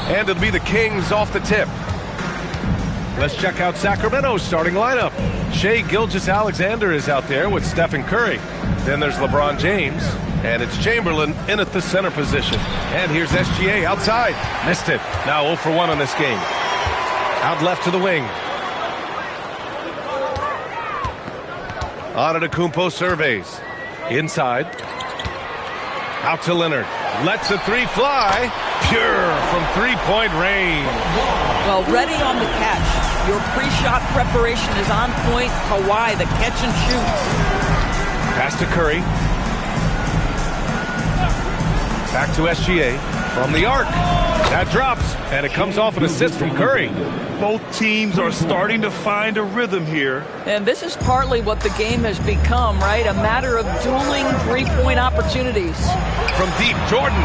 And it'll be the Kings off the tip. Let's check out Sacramento's starting lineup. Shai Gilgeous-Alexander is out there with Stephen Curry. Then there's LeBron James. And it's Chamberlain in at the center position. And here's SGA outside. Missed it. Now 0 for 1 on this game. Out left to the wing. Antetokounmpo surveys. Inside. Out to Leonard. Lets a three fly. Pure from three-point range. Well, ready on the catch. Your pre-shot preparation is on point. Kawhi, the catch and shoot. Pass to Curry. Back to SGA from the arc. That drops, and it comes off an assist from Curry. Both teams are starting to find a rhythm here. And this is partly what the game has become, right? A matter of dueling three-point opportunities. From deep, Jordan.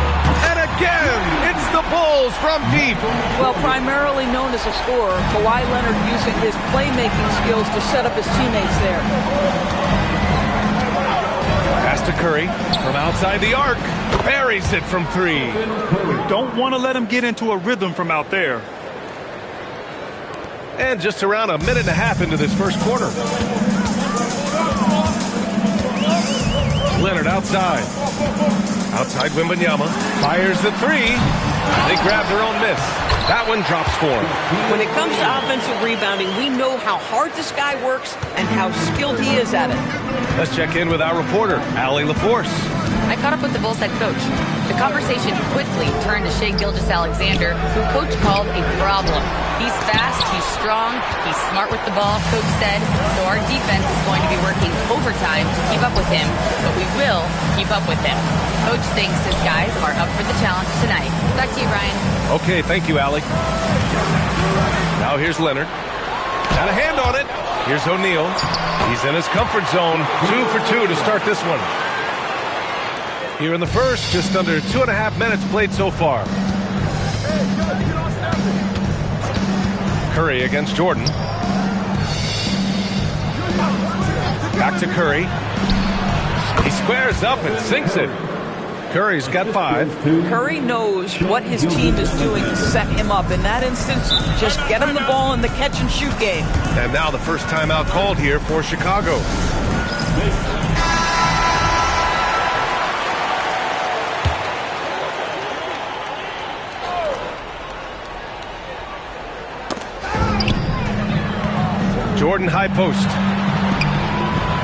And again, it's the Bulls from deep. Well, primarily known as a scorer, Kawhi Leonard using his playmaking skills to set up his teammates there. Pass to Curry from outside the arc. Buries it from three. Don't want to let him get into a rhythm from out there. And just around a minute and a half into this first quarter. Leonard outside. Outside Wembanyama. Fires the three. They grab their own miss. That one drops for him. When it comes to offensive rebounding, we know how hard this guy works and how skilled he is at it. Let's check in with our reporter, Allie LaForce. I caught up with the Bulls head coach. The conversation quickly turned to Shai Gilgeous-Alexander, who coach called a problem. He's fast, he's strong, he's smart with the ball, coach said, so our defense is going to be working overtime to keep up with him, but we will keep up with him. Coach thinks his guys are up for the challenge tonight. Back to you, Brian. Okay, thank you, Allie. Now here's Leonard. Got a hand on it. Here's O'Neal. He's in his comfort zone. 2 for 2 to start this one. Here in the first, just under 2.5 minutes played so far. Curry against Jordan. Back to Curry. He squares up and sinks it. Curry's got 5. Curry knows what his team is doing to set him up. In that instance, just get him the ball in the catch-and-shoot game. And now the first timeout called here for Chicago. Jordan high post.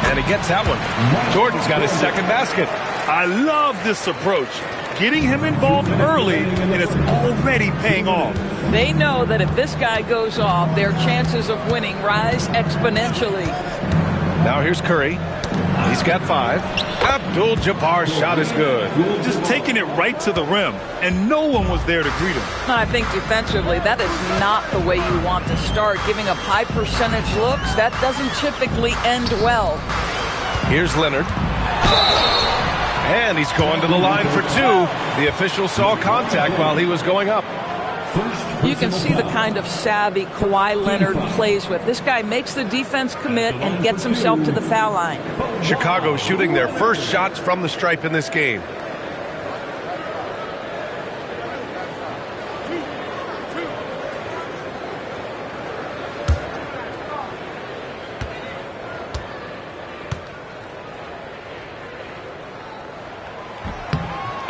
And he gets that one. Jordan's got his second basket. I love this approach. Getting him involved early, and it's already paying off. They know that if this guy goes off, their chances of winning rise exponentially. Now here's Curry. He's got 5. Abdul-Jabbar's shot is good. Just taking it right to the rim, and no one was there to greet him. I think defensively, that is not the way you want to start. Giving up high percentage looks, that doesn't typically end well. Here's Leonard. And he's going to the line for 2. The official saw contact while he was going up. You can see the kind of savvy Kawhi Leonard plays with. This guy makes the defense commit and gets himself to the foul line. Chicago shooting their first shots from the stripe in this game.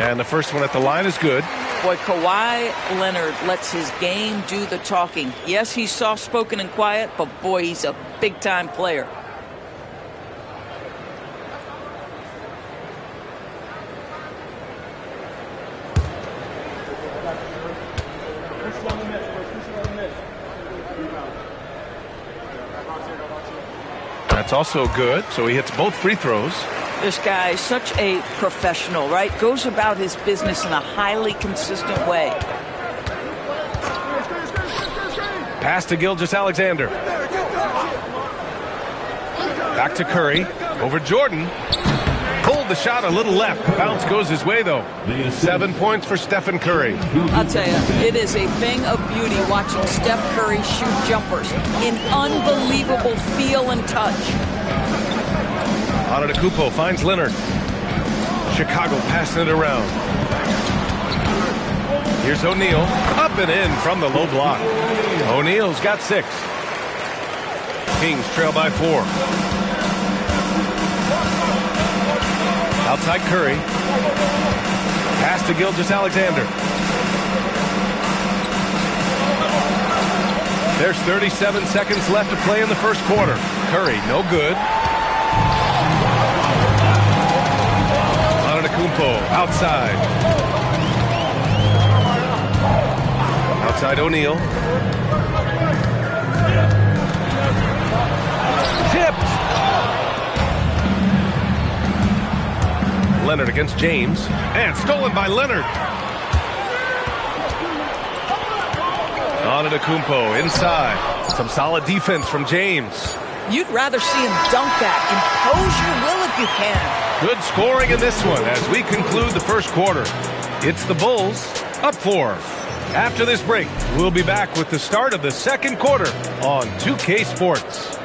And the first one at the line is good. Boy, Kawhi Leonard lets his game do the talking. Yes, he's soft-spoken and quiet, but boy, he's a big-time player. That's also good, so he hits both free throws. This guy is such a professional, right? Goes about his business in a highly consistent way. Pass to Gilgeous-Alexander. Back to Curry. Over Jordan. Pulled the shot a little left. Bounce goes his way, though. 7 points for Stephen Curry. I'll tell you, it is a thing of beauty watching Steph Curry shoot jumpers in unbelievable feel and touch. Antetokounmpo finds Leonard. Chicago passing it around. Here's O'Neal. Up and in from the low block. O'Neal's got 6. Kings trail by 4. Outside Curry. Pass to Gilgeous-Alexander. There's 37 seconds left to play in the first quarter. Curry, no good. Antetokounmpo outside. Outside O'Neal. Tipped. Leonard against James. And stolen by Leonard. Antetokounmpo inside. Some solid defense from James. You'd rather see him dunk that. Impose your will if you can. Good scoring in this one as we conclude the first quarter. It's the Bulls up 4. After this break, we'll be back with the start of the second quarter on 2K Sports.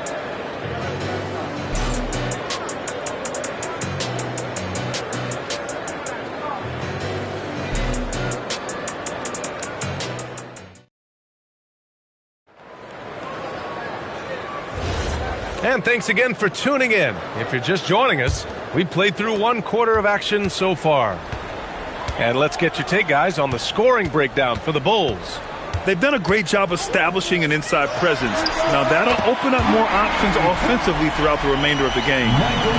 And thanks again for tuning in. If you're just joining us, we played through 1 quarter of action so far. And let's get your take, guys, on the scoring breakdown for the Bulls. They've done a great job establishing an inside presence. Now that'll open up more options offensively throughout the remainder of the game.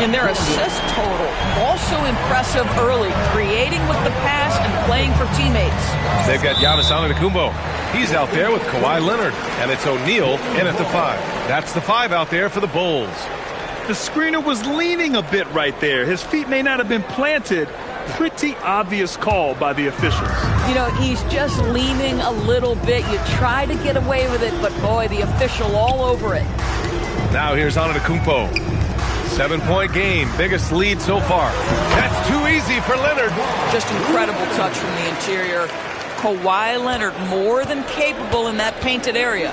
And their assist total, also impressive early, creating with the pass and playing for teammates. They've got Giannis Antetokounmpo. He's out there with Kawhi Leonard, and it's O'Neal in at the 5. That's the 5 out there for the Bulls. The screener was leaning a bit right there. His feet may not have been planted. Pretty obvious call by the officials. You know, he's just leaning a little bit. You try to get away with it, but boy, the official all over it. Now here's Antetokounmpo. 7-point game, biggest lead so far. That's too easy for Leonard. Just incredible touch from the interior. Kawhi Leonard more than capable in that painted area.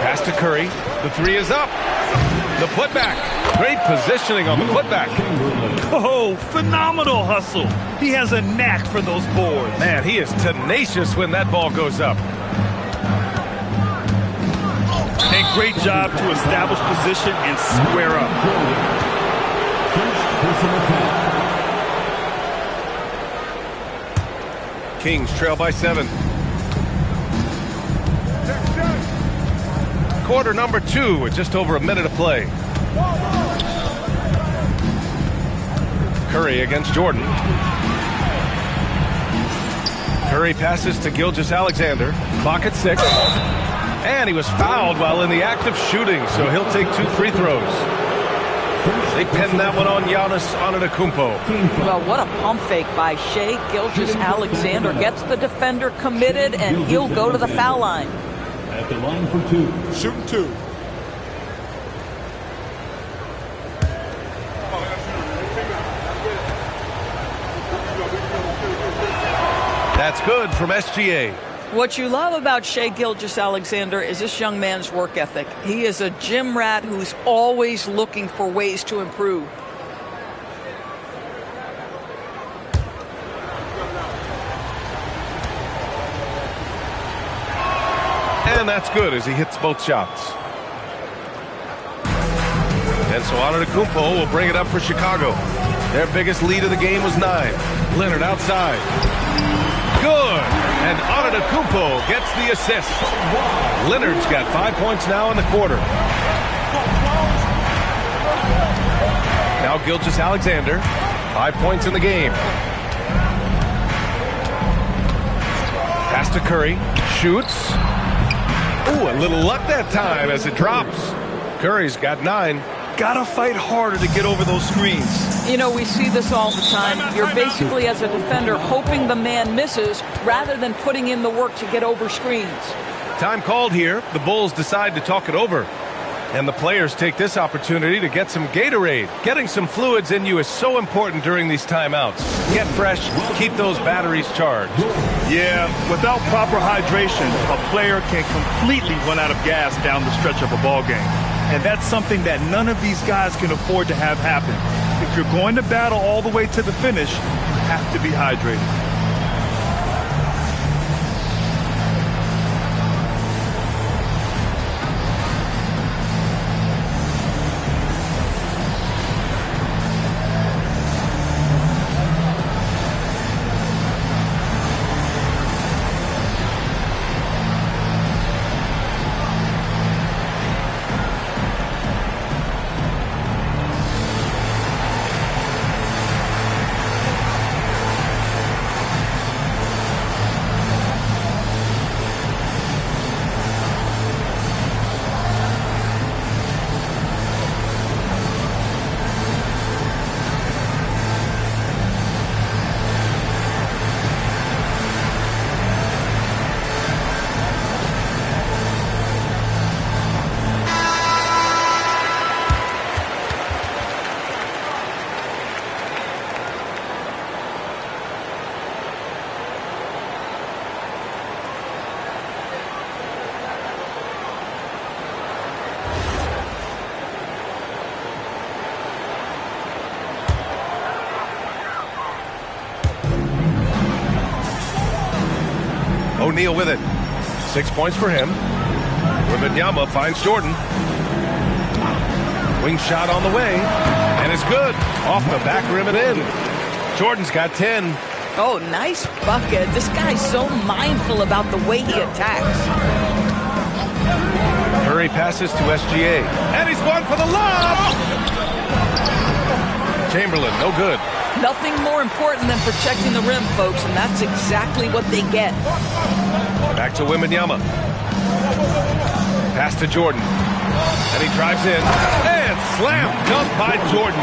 Pass to Curry. The 3 is up. The putback. Great positioning on the putback. Oh, phenomenal hustle. He has a knack for those boards. Man, he is tenacious when that ball goes up. A great job to establish position and square up. Kings trail by 7. Quarter number 2 with just over a minute of play. Curry against Jordan. Curry passes to Gilgeous-Alexander. Clock at 6. And he was fouled while in the act of shooting, so he'll take 2 free throws. They pinned that one on Giannis Antetokounmpo. Well, what a pump fake by Shai Gilgeous-Alexander. Gets the defender committed, and he'll go to the foul line. At the line for 2. Shooting 2. That's good from SGA. What you love about Shai Gilgeous-Alexander is this young man's work ethic. He is a gym rat who's always looking for ways to improve. And that's good as he hits both shots. And so Antetokounmpo will bring it up for Chicago. Their biggest lead of the game was 9. Leonard outside. Good. And Antetokounmpo gets the assist. Leonard's got 5 points now in the quarter. Now Gilgeous-Alexander. 5 points in the game. Pass to Curry. Shoots. Ooh, a little luck that time as it drops. Curry's got 9. Gotta fight harder to get over those screens. You know, we see this all the time. You're basically, as a defender, hoping the man misses rather than putting in the work to get over screens. Time called here. The Bulls decide to talk it over. And the players take this opportunity to get some Gatorade. Getting some fluids in you is so important during these timeouts. Get fresh, keep those batteries charged. Yeah, without proper hydration, a player can completely run out of gas down the stretch of a ball game. And that's something that none of these guys can afford to have happen. If you're going to battle all the way to the finish, you have to be hydrated. O'Neal with it. 6 points for him. Wembanyama finds Jordan. Wing shot on the way. And it's good. Off the back rim and in. Jordan's got 10. Oh, nice bucket. This guy's so mindful about the way he attacks. Curry passes to SGA. And he's going for the lob! Chamberlain, no good. Nothing more important than protecting the rim, folks, and that's exactly what they get. Back to Wembanyama. Pass to Jordan. And he drives in. And slam dunk by Jordan.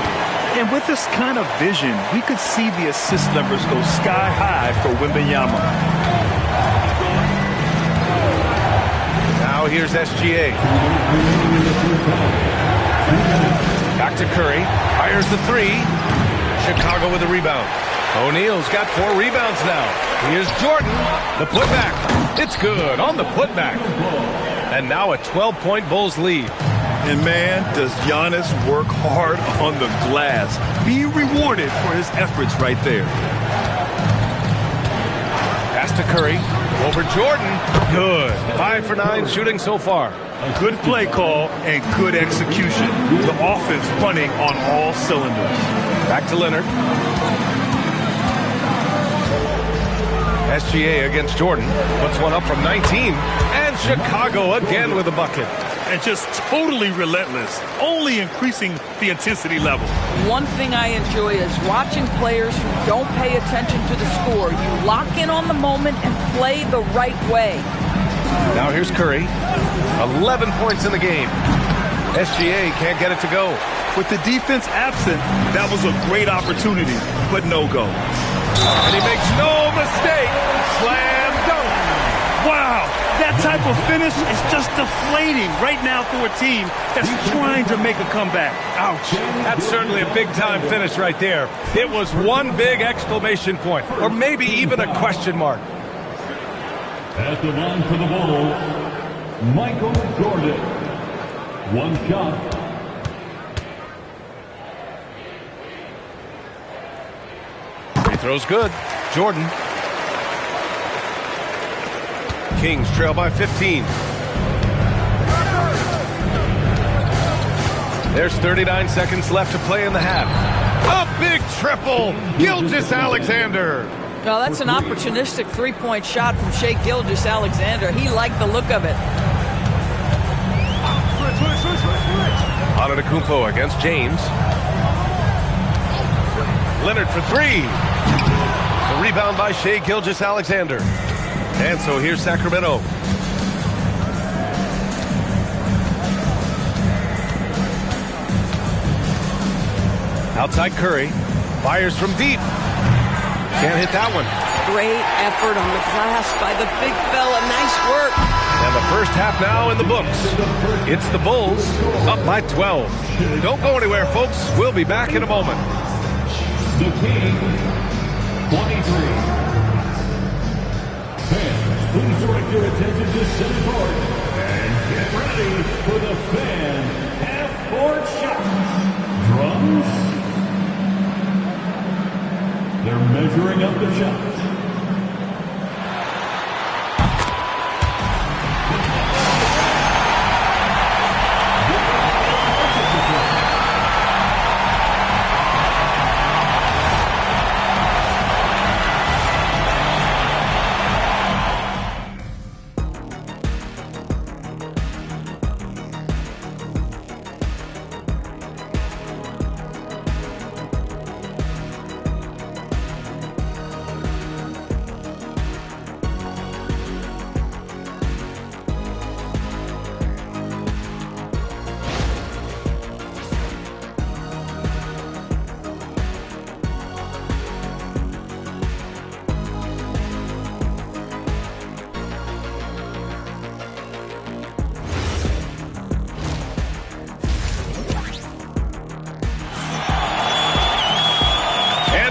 And with this kind of vision, we could see the assist numbers go sky high for Wembanyama. Now here's SGA. Back to Curry. Fires the 3. Chicago with the rebound. O'Neal's got 4 rebounds now. Here's Jordan. The putback. It's good on the putback. And now a 12-point Bulls lead. And man, does Giannis work hard on the glass. Being rewarded for his efforts right there. Pass to Curry. Over Jordan. Good. 5 for 9 shooting so far. Good play call and good execution. The offense running on all cylinders. Back to Leonard. SGA against Jordan. Puts one up from 19. And Chicago again with a bucket. And just totally relentless, only increasing the intensity level. One thing I enjoy is watching players who don't pay attention to the score. You lock in on the moment and play the right way. Now here's Curry. 11 points in the game. SGA can't get it to go. With the defense absent, that was a great opportunity, but no go. And he makes no mistake. Slam dunk. Wow, that type of finish is just deflating right now for a team that's trying to make a comeback. Ouch. That's certainly a big-time finish right there. It was one big exclamation point, or maybe even a question mark. At the line for the Bulls, Michael Jordan. One shot. Free throw's good. Jordan. Kings trail by 15. There's 39 seconds left to play in the half. A big triple. Gilgeous-Alexander. Now that's an opportunistic three-point shot from Shai Gilgeous-Alexander. He liked the look of it. Antetokounmpo against James. Leonard for three. The rebound by Shai Gilgeous-Alexander. And so here's Sacramento. Outside Curry. Fires from deep. Can't hit that one. Great effort on the glass by the big fella. Nice work. And the first half now in the books. It's the Bulls up by 12. Don't go anywhere, folks. We'll be back in a moment. The Kings, 23. Fans, please direct your attention to center court and get ready for the fan half-court shots. Drums. They're measuring up the shots.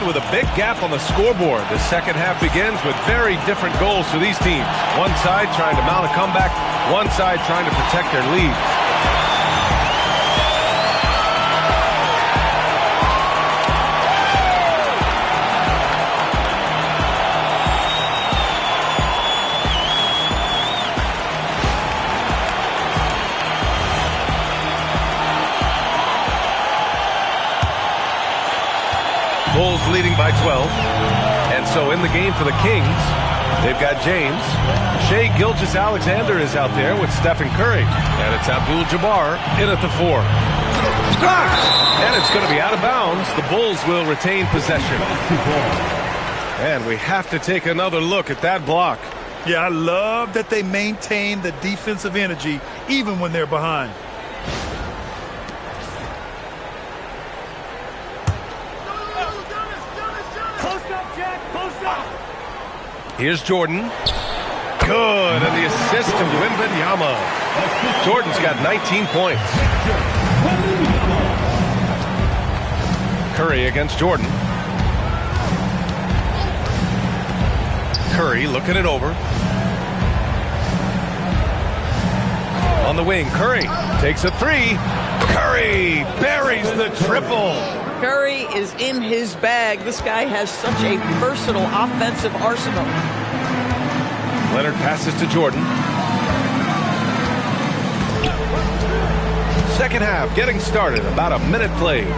With a big gap on the scoreboard. The second half begins with very different goals for these teams. One side trying to mount a comeback, one side trying to protect their lead. Bulls leading by 12. And so in the game for the Kings, they've got James. Shai Gilgeous-Alexander is out there with Stephen Curry. And it's Abdul-Jabbar in at the 4. Blocked! And it's going to be out of bounds. The Bulls will retain possession. And we have to take another look at that block. Yeah, I love that they maintain the defensive energy even when they're behind. Here's Jordan. Good, and the assist to Wembanyama. Jordan's got 19 points. Curry against Jordan. Curry looking it over. On the wing, Curry takes a three. Curry buries the triple. Curry is in his bag. This guy has such a versatile offensive arsenal. Leonard passes to Jordan. Second half getting started. About a minute played.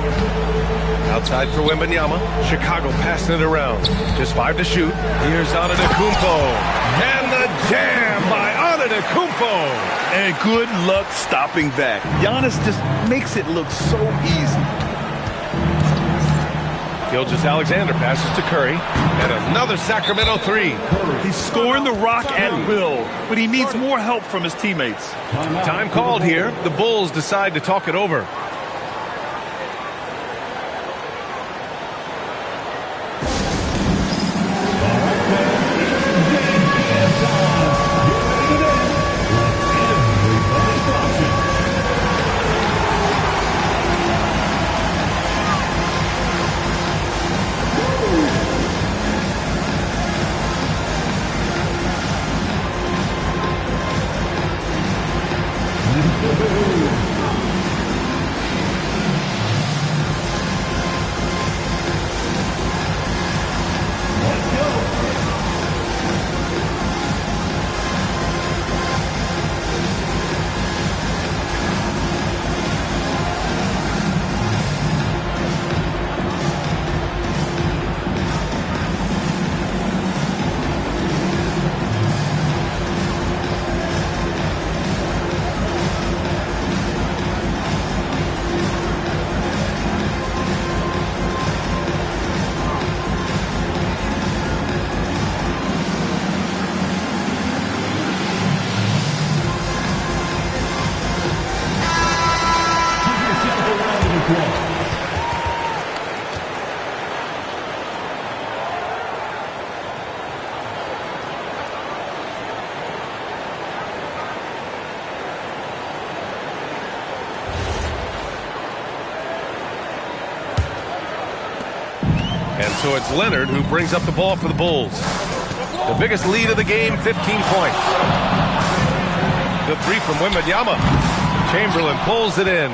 Outside for Wembanyama. Chicago passing it around. Just 5 to shoot. Here's Antetokounmpo. And the jam by Antetokounmpo. And good luck stopping that. Giannis just makes it look so easy. Gilgeous-Alexander passes to Curry. And another Sacramento three. He's scoring the rock at will, but he needs more help from his teammates. Time called here. The Bulls decide to talk it over. And so it's Leonard who brings up the ball for the Bulls. The biggest lead of the game, 15 points. The three from Wembanyama. Chamberlain pulls it in.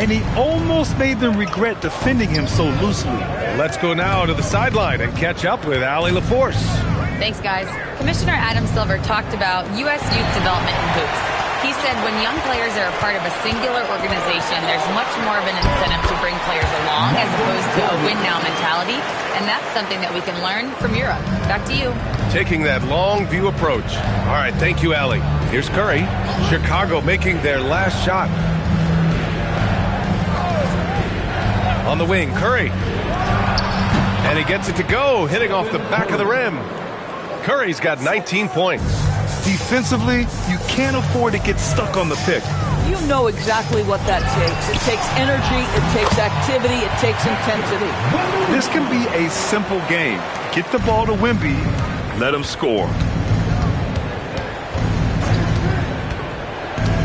And he almost made them regret defending him so loosely. Let's go now to the sideline and catch up with Allie LaForce. Thanks, guys. Commissioner Adam Silver talked about U.S. youth development in hoops. He said when young players are a part of a singular organization, there's much more of an incentive to bring players along as opposed to a win-now mentality, and that's something that we can learn from Europe. Back to you. Taking that long view approach. All right, thank you, Allie. Here's Curry. Chicago making their last shot. On the wing, Curry. And he gets it to go, hitting off the back of the rim. Curry's got 19 points. Defensively, you can't afford to get stuck on the pick. You know exactly what that takes. It takes energy, it takes activity, it takes intensity. This can be a simple game. Get the ball to Wemby, let him score.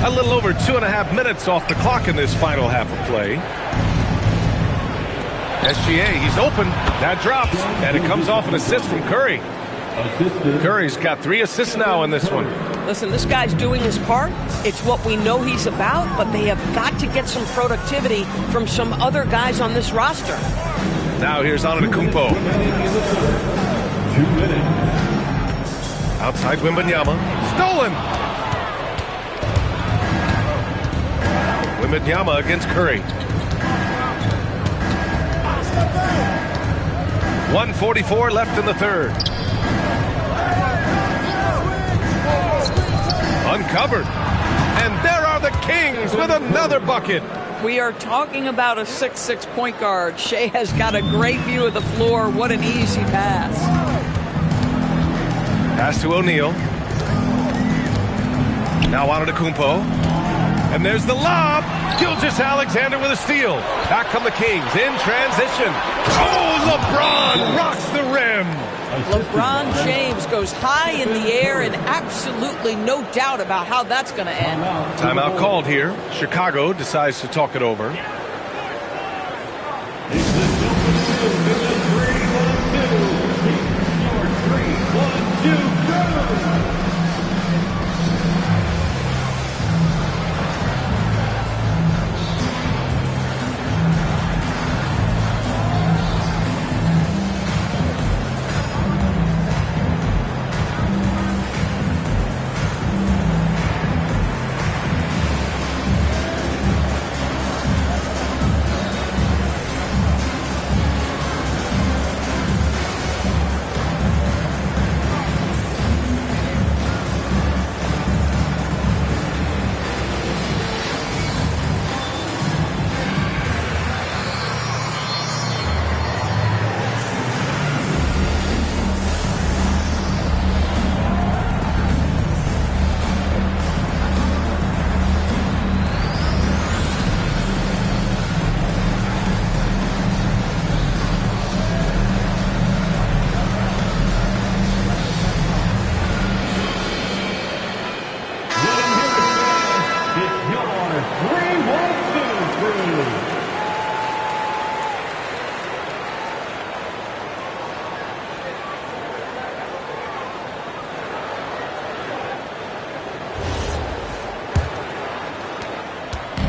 A little over 2.5 minutes off the clock in this final half of play. SGA, he's open. That drops, and it comes off an assist from Curry. Curry's got 3 assists now in this one. Listen, this guy's doing his part. It's what we know he's about, but they have got to get some productivity from some other guys on this roster. Now here's Antetokounmpo. 2 minutes. Outside Wembanyama. Stolen! Wembanyama against Curry. 1:44 left in the third. Uncovered. And there are the Kings with another bucket. We are talking about a 6'6" point guard. Shea has got a great view of the floor. What an easy pass. Pass to O'Neal. Now Antetokounmpo. And there's the lob. Gilgeous-Alexander with a steal. Back come the Kings in transition. Oh, LeBron rocks the rim. LeBron James goes high in the air, and absolutely no doubt about how that's going to end. Timeout called here. Chicago decides to talk it over.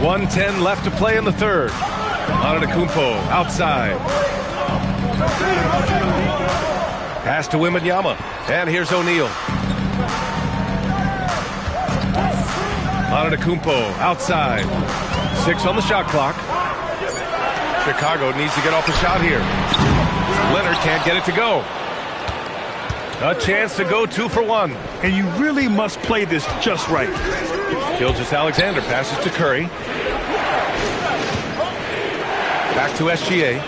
1:10 left to play in the third. Antetokounmpo outside. Pass to Wembanyama. And here's O'Neal. Antetokounmpo outside. 6 on the shot clock. Chicago needs to get off the shot here. Leonard can't get it to go. A chance to go 2 for 1. And you really must play this just right. Gilgeous-Alexander passes to Curry. Back to SGA.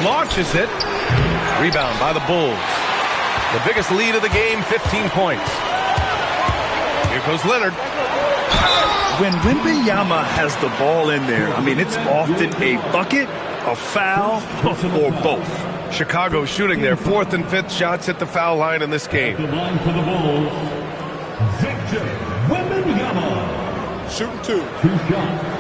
Launches it. Rebound by the Bulls. The biggest lead of the game, 15 points. Here goes Leonard. When Wembanyama has the ball in there, I mean, it's often a bucket, a foul, or both. Chicago shooting their 4th and 5th shots at the foul line in this game. The line for the Bulls, Victor Wembanyama. Shooting 2. 2 shots.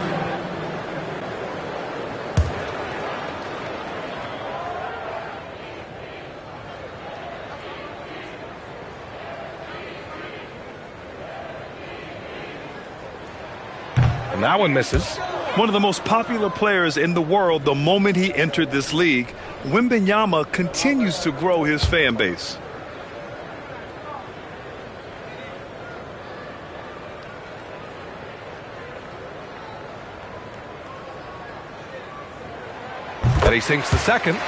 And that one misses. One of the most popular players in the world the moment he entered this league, Wembanyama continues to grow his fan base. And he sinks the second.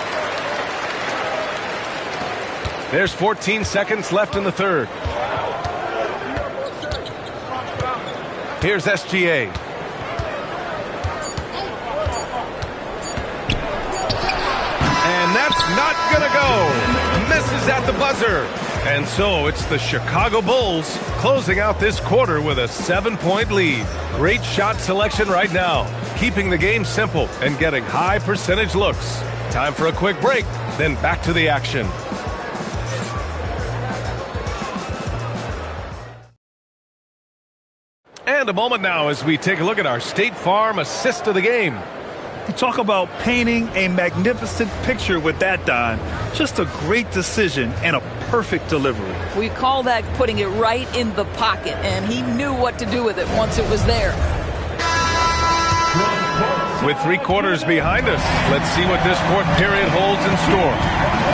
There's 14 seconds left in the third. Here's SGA. And that's not gonna go. Misses at the buzzer. And so it's the Chicago Bulls closing out this quarter with a 7-point lead. Great shot selection right now, keeping the game simple and getting high percentage looks. Time for a quick break, then back to the action. And a moment now as we take a look at our State Farm assist of the game. You talk about painting a magnificent picture with that, Don. Just a great decision and a perfect delivery. We call that putting it right in the pocket, and he knew what to do with it once it was there. With 3 quarters behind us, let's see what this 4th period holds in store.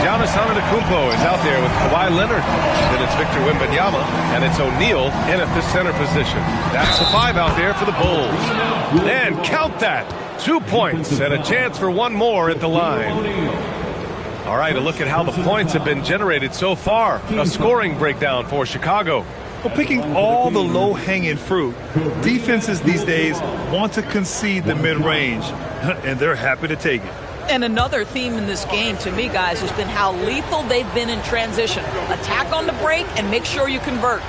Giannis Antetokounmpo is out there with Kawhi Leonard. Then it's Victor Wembanyama, and it's O'Neal in at the center position. That's the 5 out there for the Bulls. And count that! 2 points and a chance for 1 more at the line. All right, a look at how the points have been generated so far. A scoring breakdown for Chicago. Well, picking all the low-hanging fruit, defenses these days want to concede the mid-range, and they're happy to take it. And another theme in this game, to me, guys, has been how lethal they've been in transition. Attack on the break and make sure you convert.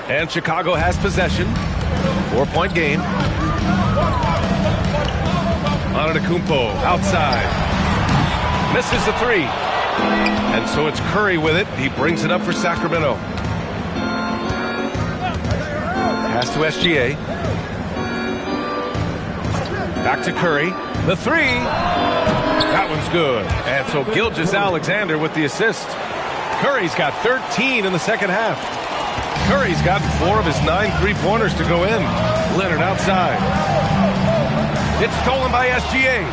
And Chicago has possession. 4-point game. Antetokounmpo outside. Misses the 3. And so it's Curry with it. He brings it up for Sacramento. Pass to SGA. Back to Curry. The 3. That one's good. And so Gilgeous-Alexander with the assist. Curry's got 13 in the second half. Curry's gotten 4 of his 9 3-pointers to go in. Leonard outside. It's stolen by SGA.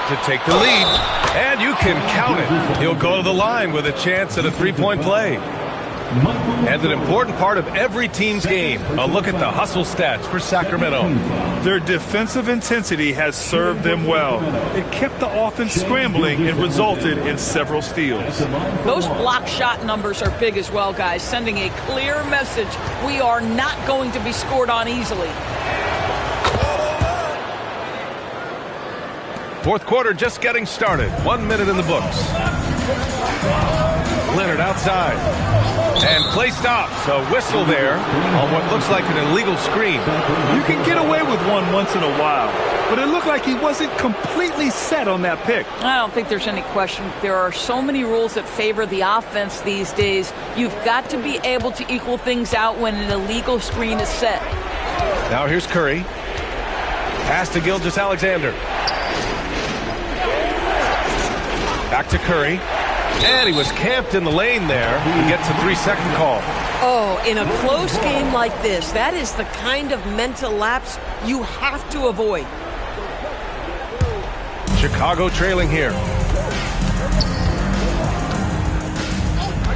To take the lead, and you can count it. He'll go to the line with a chance at a 3-point play. And an important part of every team's game, a look at the hustle stats for Sacramento. Their defensive intensity has served them well. It kept the offense scrambling and resulted in several steals. Those block shot numbers are big as well, guys, sending a clear message. We are not going to be scored on easily. 4th quarter just getting started. 1 minute in the books. Leonard outside. And play stops. A whistle there on what looks like an illegal screen. You can get away with one once in a while, but it looked like he wasn't completely set on that pick. I don't think there's any question. There are so many rules that favor the offense these days. You've got to be able to equal things out when an illegal screen is set. Now here's Curry. Pass to Gilgeous-Alexander. Back to Curry. And he was camped in the lane there. He gets a 3-second call. Oh, in a close game like this, that is the kind of mental lapse you have to avoid. Chicago trailing here.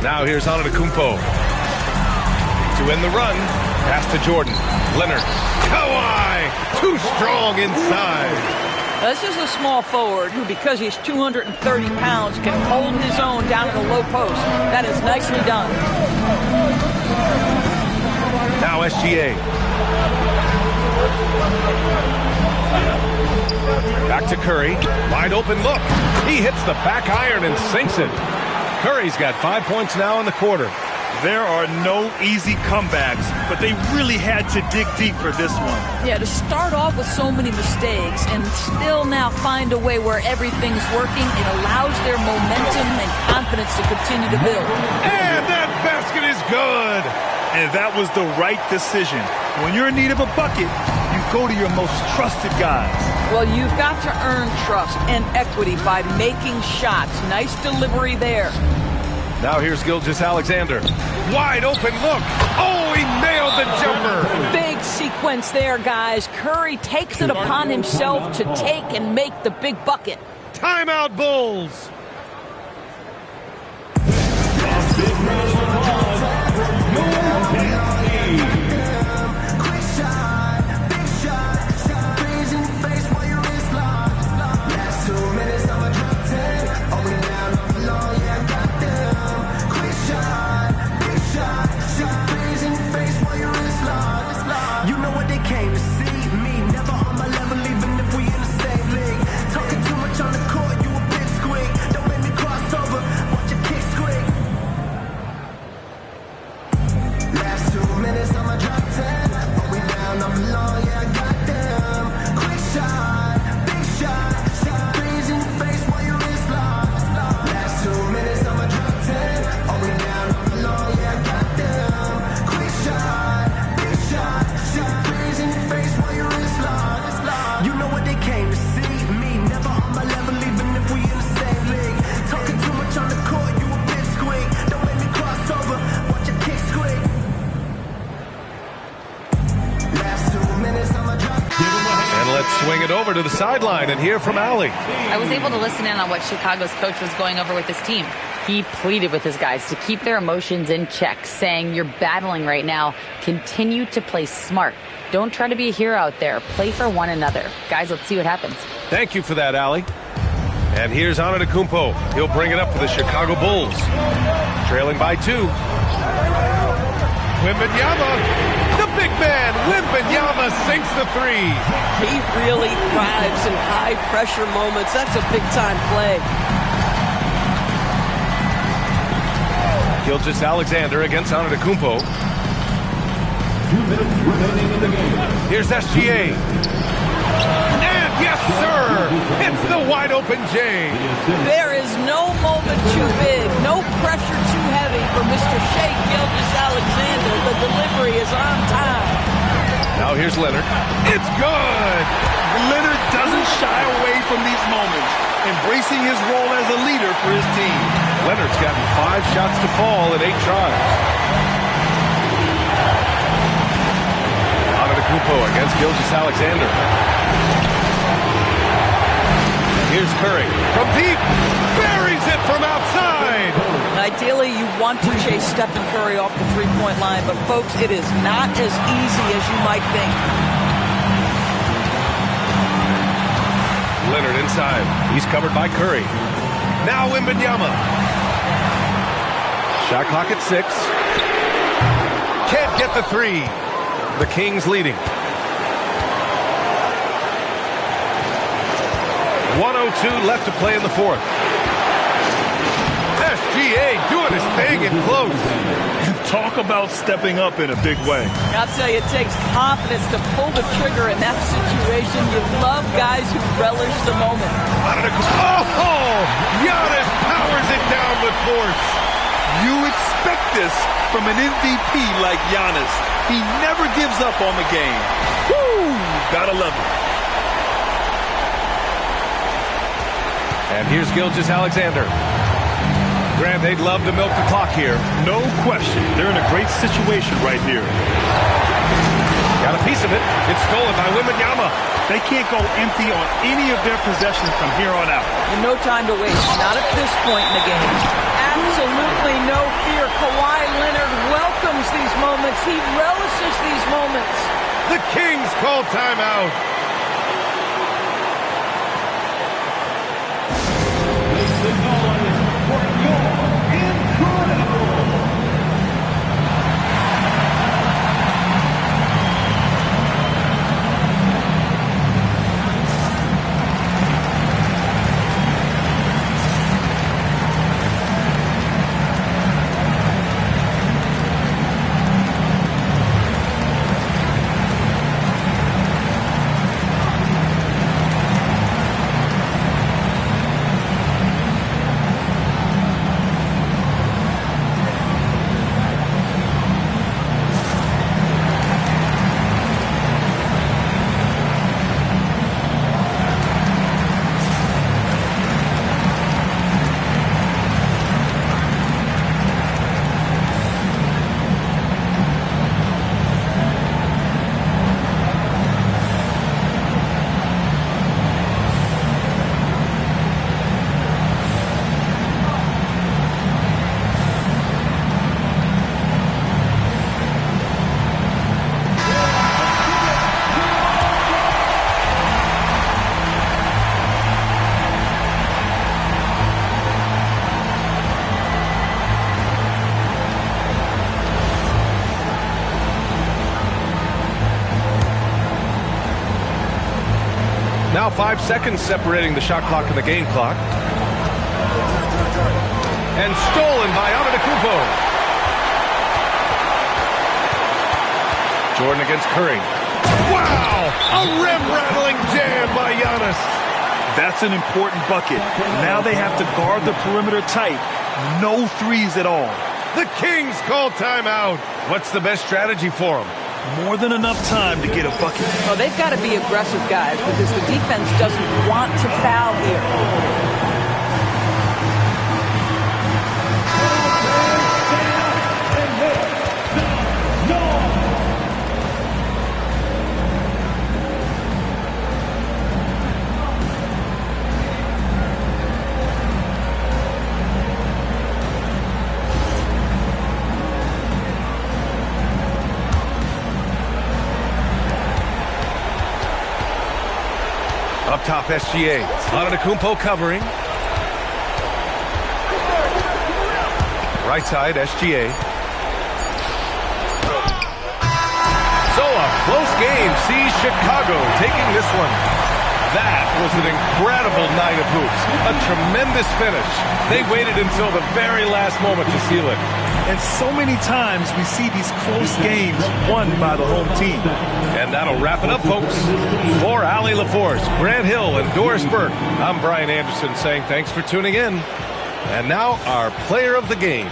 Now here's Antetokounmpo. To end the run, pass to Jordan. Leonard. Kawhi! Too strong inside. This is a small forward who, because he's 230 pounds, can hold his own down in the low post. That is nicely done. Now SGA. Back to Curry. Wide open look. He hits the back iron and sinks it. Curry's got 5 points now in the quarter. There are no easy comebacks, but they really had to dig deep for this one. Yeah, to start off with so many mistakes and still now find a way where everything's working, it allows their momentum and confidence to continue to build. And that basket is good. And that was the right decision. When you're in need of a bucket, you go to your most trusted guys. Well, you've got to earn trust and equity by making shots. Nice delivery there. Now here's Gilgeous-Alexander. Wide open look. Oh, he nailed the jumper. Big sequence there, guys. Curry takes it upon himself to take and make the big bucket. Timeout, Bulls. Swing it over to the sideline and hear from Allie. I was able to listen in on what Chicago's coach was going over with his team. He pleaded with his guys to keep their emotions in check, saying, you're battling right now. Continue to play smart. Don't try to be a hero out there. Play for one another. Guys, let's see what happens. Thank you for that, Allie. And here's Antetokounmpo. He'll bring it up for the Chicago Bulls. Trailing by 2. Wembanyama. The big man, Wembanyama, sinks the 3. He really thrives in high-pressure moments. That's a big-time play. Gilgeous-Alexander against Antetokounmpo. 2 minutes remaining in the game. Here's SGA. And yes, sir! It's the wide-open J. There is no moment too big, no pressure too heavy for Mr. Shai Gilgeous-Alexander. The delivery is on time. Now here's Leonard. It's good! Leonard doesn't shy away from these moments, embracing his role as a leader for his team. Leonard's gotten 5 shots to fall in 8 tries. Antetokounmpo against Gilgeous-Alexander. Here's Curry from deep. Buries it from outside. Ideally, you want to chase Stephen Curry off the three-point line, but folks, it is not as easy as you might think. Leonard inside. He's covered by Curry. Now Wembanyama. Shot clock at 6. Can't get the 3. The Kings leading. 1:02 left to play in the 4th. SGA doing his thing in close. Talk about stepping up in a big way. I'll tell you, it takes confidence to pull the trigger in that situation. You love guys who relish the moment. Oh! Giannis powers it down with force. You expect this from an MVP like Giannis. He never gives up on the game. Woo! Gotta love it. And here's Gilgeous-Alexander. Grant, they'd love to milk the clock here. No question. They're in a great situation right here. Got a piece of it. It's stolen by Wembanyama. They can't go empty on any of their possessions from here on out. And no time to waste. Not at this point in the game. Absolutely no fear. Kawhi Leonard welcomes these moments. He relishes these moments. The Kings call timeout. Make some noise for your incredible. Now 5 seconds separating the shot clock and the game clock. And stolen by Antetokounmpo. Jordan against Curry. Wow! A rim-rattling jam by Giannis. That's an important bucket. Now they have to guard the perimeter tight. No threes at all. The Kings call timeout. What's the best strategy for them? More than enough time to get a bucket. Well, they've got to be aggressive, guys, because the defense doesn't want to foul here. Up top, SGA. Antetokounmpo covering. Right side, SGA. So a close game sees Chicago taking this one. That was an incredible night of hoops. A tremendous finish. They waited until the very last moment to seal it. And so many times we see these close games won by the home team. And that'll wrap it up, folks. For Allie LaForce, Grant Hill, and Doris Burke, I'm Brian Anderson saying thanks for tuning in. And now our player of the game.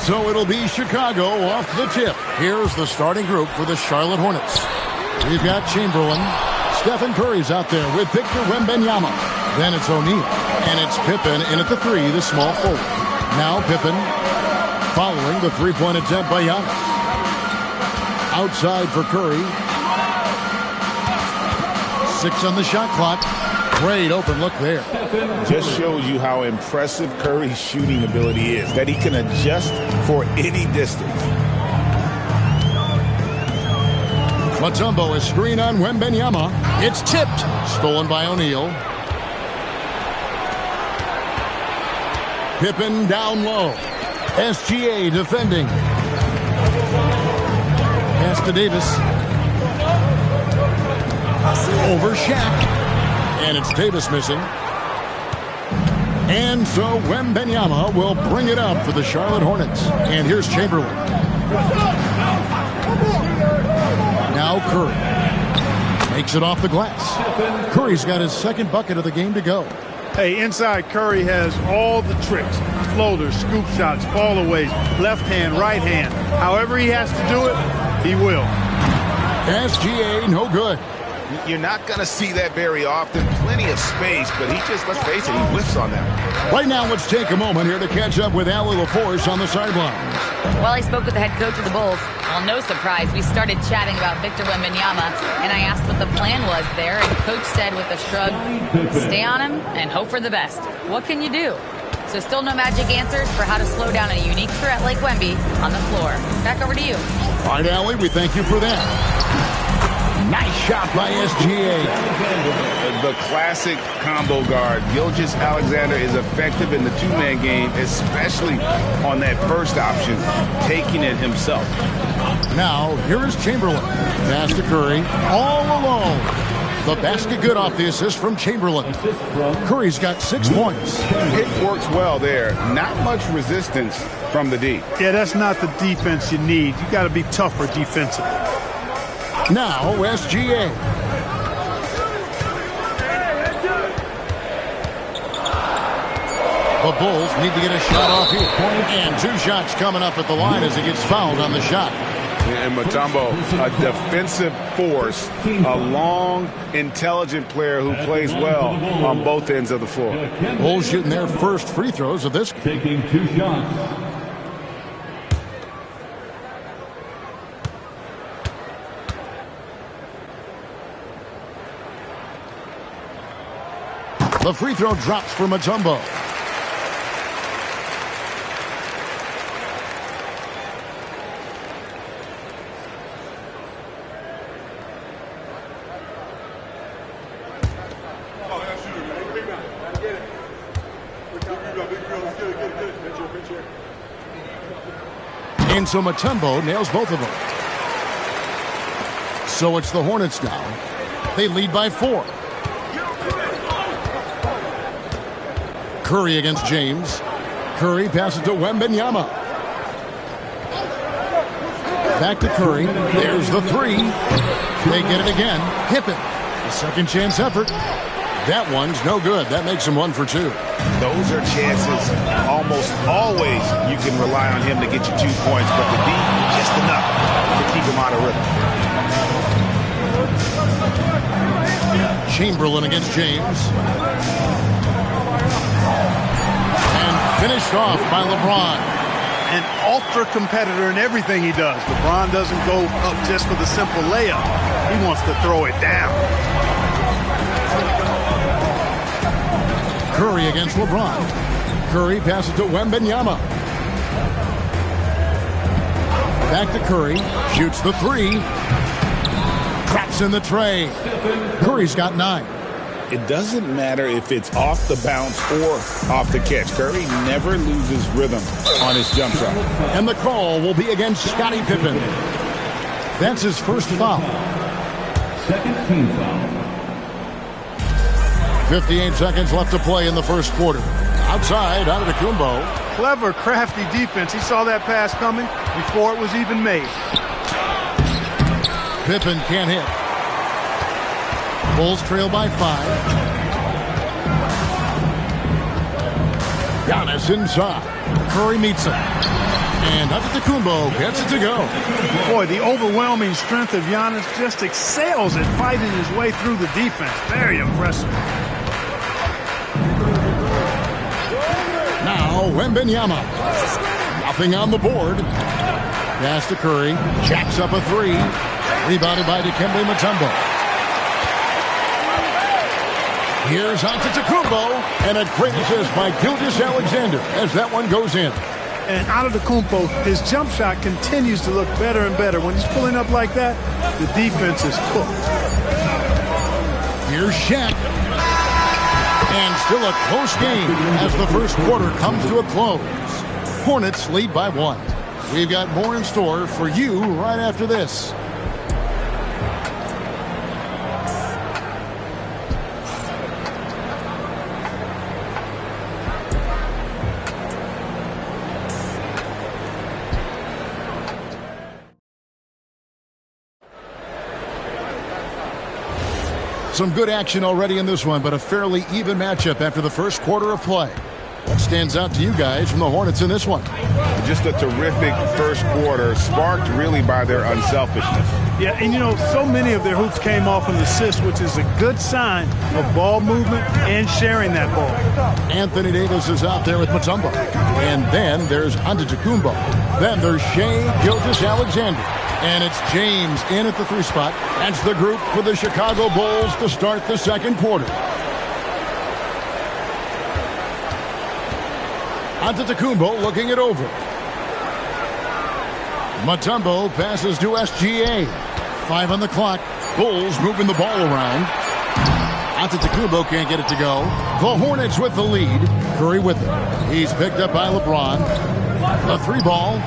so it'll be Chicago off the tip. Here's the starting group for the Charlotte Hornets. We've got Chamberlain. Stephen Curry's out there with Victor Wembanyama. Then it's O'Neal. And it's Pippen in at the 3, the small forward. Now Pippen following the three-point attempt by Giannis. Outside for Curry. 6 on the shot clock. Great open look there. Just shows you how impressive Curry's shooting ability is, that he can adjust for any distance. Mutombo is screen on Wembanyama. It's tipped. Stolen by O'Neal. Pippen down low. SGA defending. Pass to Davis. Over Shaq. And it's Davis missing. And so Wembanyama will bring it up for the Charlotte Hornets. And here's Chamberlain. Now Curry. Makes it off the glass. Curry's got his second bucket of the game to go. Hey, inside Curry has all the tricks. Floaters, scoop shots, fallaways, left hand, right hand. However he has to do it, he will. SGA, no good. You're not going to see that very often. Plenty of space, but he just, let's face it, he whiffs on that. Right now, let's take a moment here to catch up with Allie LaForce on the sidelines. Well, I spoke with the head coach of the Bulls. Well, no surprise, we started chatting about Victor Wembanyama, and I asked what the plan was there, and coach said with a shrug, stay on him and hope for the best. What can you do? So still no magic answers for how to slow down a unique threat like Wemby on the floor. Back over to you. All right, Allie, we thank you for that. Nice shot by SGA. The classic combo guard. Gilgeous-Alexander is effective in the two-man game, especially on that first option, taking it himself. Now, here is Chamberlain. Pass to Curry. All alone. The basket good off the assist from Chamberlain. Curry's got 6 points. It works well there. Not much resistance from the D. Yeah, that's not the defense you need. You got to be tougher defensively. Now, SGA. The Bulls need to get a shot off here. And 2 shots coming up at the line as he gets fouled on the shot. And Mutombo, a defensive force, a long, intelligent player who plays well on both ends of the floor. Bulls shooting their first free throws of this. Taking 2 shots. The free throw drops for Mutombo. And so Mutombo nails both of them. So it's the Hornets now. They lead by 4. Curry against James. Curry passes to Wembanyama. Back to Curry. There's the 3. They get it again. Pippen. A second chance effort. That one's no good. That makes him 1 for 2. Those are chances almost always you can rely on him to get you 2 points, but the D, just enough to keep him out of rhythm. Chamberlain against James. And finished off by LeBron. An ultra competitor in everything he does. LeBron doesn't go up just for the simple layup. He wants to throw it down. Curry against LeBron. Curry passes to Wembanyama. Back to Curry. Shoots the 3. Traps in the tray. Curry's got 9. It doesn't matter if it's off the bounce or off the catch. Curry never loses rhythm on his jump shot. And the call will be against Scottie Pippen. That's his first foul. Second team foul. 58 seconds left to play in the first quarter. Outside, Antetokounmpo. Clever, crafty defense. He saw that pass coming before it was even made. Pippen can't hit. Bulls trail by 5. Giannis inside. Curry meets him. And Antetokounmpo gets it to go. Boy, the overwhelming strength of Giannis just excels at fighting his way through the defense. Very impressive. Now, Wembanyama. Nothing on the board. Pass to Curry. Jacks up a three. Rebounded by Dikembe Mutombo. Here's Antetokounmpo. And a great assist by Gilgeous-Alexander as that one goes in. And Antetokounmpo, his jump shot continues to look better and better. When he's pulling up like that, the defense is cooked. Here's Shaq. And still a close game as the first quarter comes to a close. Hornets lead by 1. We've got more in store for you right after this. Some good action already in this one, but a fairly even matchup after the first quarter of play. What stands out to you guys from the Hornets in this one? Just a terrific first quarter, sparked really by their unselfishness. Yeah, and you know, so many of their hoops came off an assist, which is a good sign of ball movement and sharing that ball. Anthony Davis is out there with Mutombo. And then there's Antetokounmpo. Then there's Shai Gilgeous-Alexander. And it's James in at the 3 spot. That's the group for the Chicago Bulls to start the second quarter. Antetokounmpo looking it over. Mutombo passes to SGA. 5 on the clock. Bulls moving the ball around. Antetokounmpo can't get it to go. The Hornets with the lead. Curry with it. He's picked up by LeBron. The 3 ball.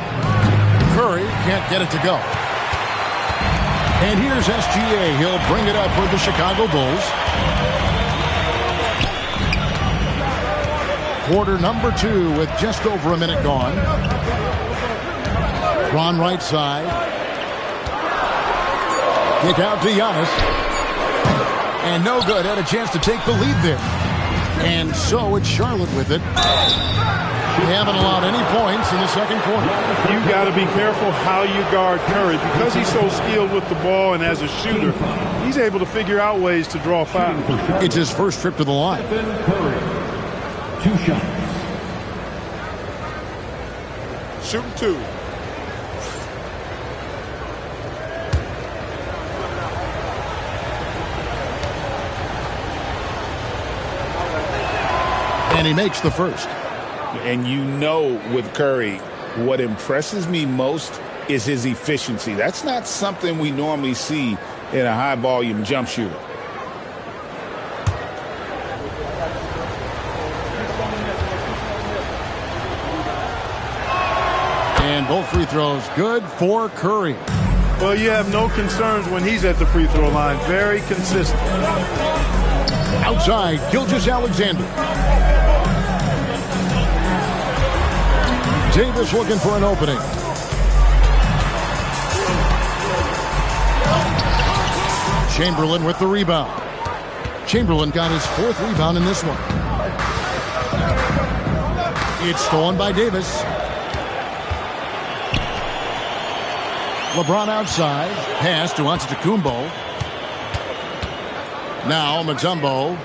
Curry can't get it to go. And here's SGA. He'll bring it up for the Chicago Bulls. Quarter number 2 with just over a minute gone. Ron right side. Kick out to Giannis. And no good. Had a chance to take the lead there. And so it's Charlotte with it. We haven't allowed any points in the second quarter. You got to be careful how you guard Curry. Because he's so skilled with the ball and as a shooter, he's able to figure out ways to draw fouls. It's his first trip to the line. Curry. 2 shots. Shooting 2. And he makes the first. And you know with Curry, what impresses me most is his efficiency. That's not something we normally see in a high-volume jump shooter. And both free throws good for Curry. Well, you have no concerns when he's at the free throw line. Very consistent. Outside, Gilgeous-Alexander. Davis looking for an opening. Chamberlain with the rebound. Chamberlain got his 4th rebound in this one. It's stolen by Davis. LeBron outside. Pass to Antetokounmpo. Now Mutombo.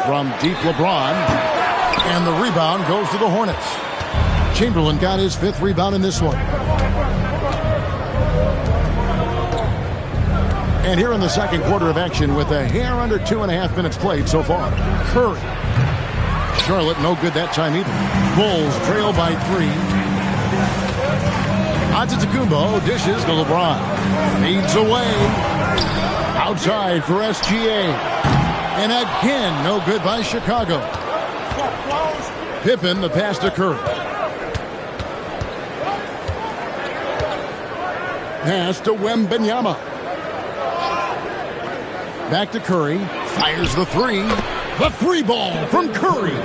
From deep LeBron. And the rebound goes to the Hornets. Chamberlain got his 5th rebound in this one. And here in the second quarter of action with a hair under 2.5 minutes played so far. Curry. Charlotte no good that time either. Bulls trail by 3. Antetokounmpo dishes to LeBron. Feeds away. Outside for SGA. And again, no good by Chicago. Pippen, the pass to Curry. Pass to Wembanyama. Back to Curry. Fires the 3. The 3 ball from Curry.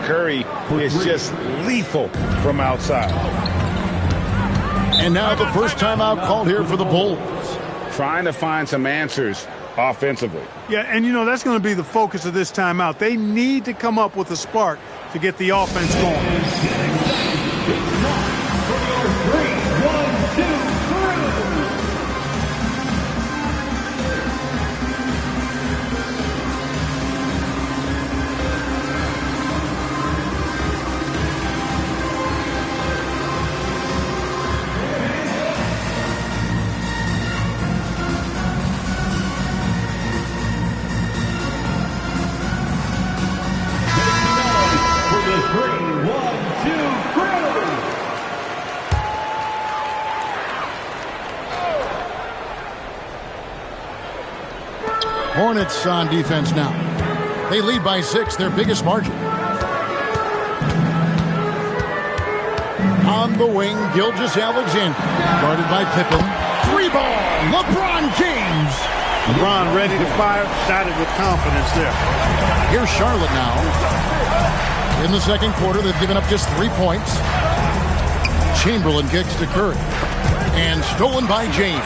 Curry is just lethal from outside. And now the first timeout called here for the Bulls. Trying to find some answers offensively. Yeah, and you know, that's going to be the focus of this timeout. They need to come up with a spark to get the offense going. Hornets on defense now. They lead by 6, their biggest margin. On the wing, Gilgeous-Alexander, guarded by Pippen. 3-ball, LeBron James. LeBron ready to fire, shot it with confidence there. Here's Charlotte now. In the second quarter, they've given up just 3 points. Chamberlain kicks to Curry. And stolen by James.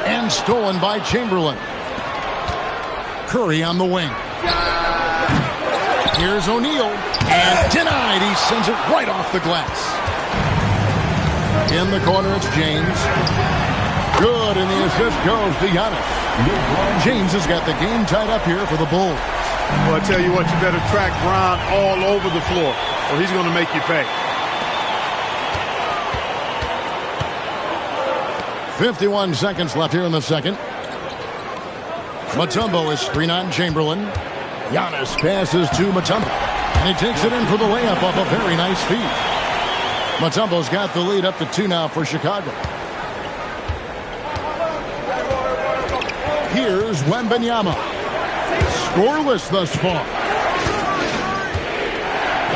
And stolen by Chamberlain. Curry on the wing. Here's O'Neal. And denied. He sends it right off the glass. In the corner, it's James. Good, and the assist goes to Giannis. James has got the game tied up here for the Bulls. Well, I tell you what, you better track Bron all over the floor, or he's going to make you pay. 51 seconds left here in the second. Mutombo is screen on Chamberlain. Giannis passes to Mutombo, and he takes it in for the layup off a very nice feed. Mutombo's got the lead up to 2 now for Chicago. Here's Wembanyama. Scoreless thus far.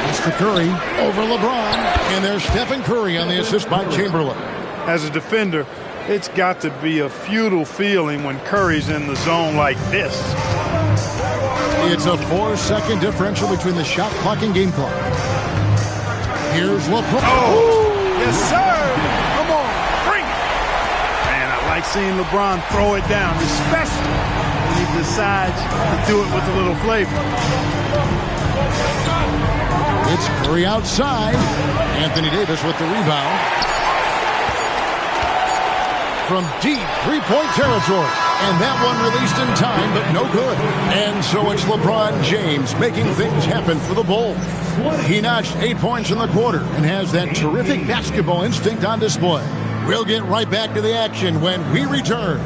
It's to Curry over LeBron, and there's Stephen Curry on the assist by Chamberlain. As a defender, it's got to be a futile feeling when Curry's in the zone like this. It's a 4-second differential between the shot clock and game clock. Here's LeBron. Oh, yes, sir. Come on, bring it. Man, I like seeing LeBron throw it down, especially when he decides to do it with a little flavor. It's Curry outside. Anthony Davis with the rebound. From deep three-point territory. And that one released in time, but no good. And so it's LeBron James making things happen for the Bulls. He notched 8 points in the quarter and has that terrific basketball instinct on display. We'll get right back to the action when we return.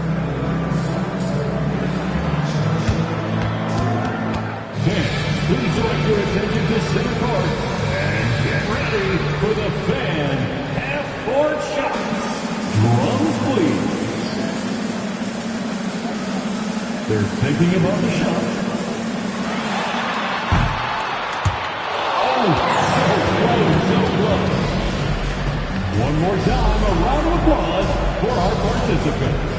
Fans, please direct your attention to center court and get ready for the fan half-court shots. Drums, please. They're thinking about the shot. Oh, so close. One more time, a round of applause for our participants.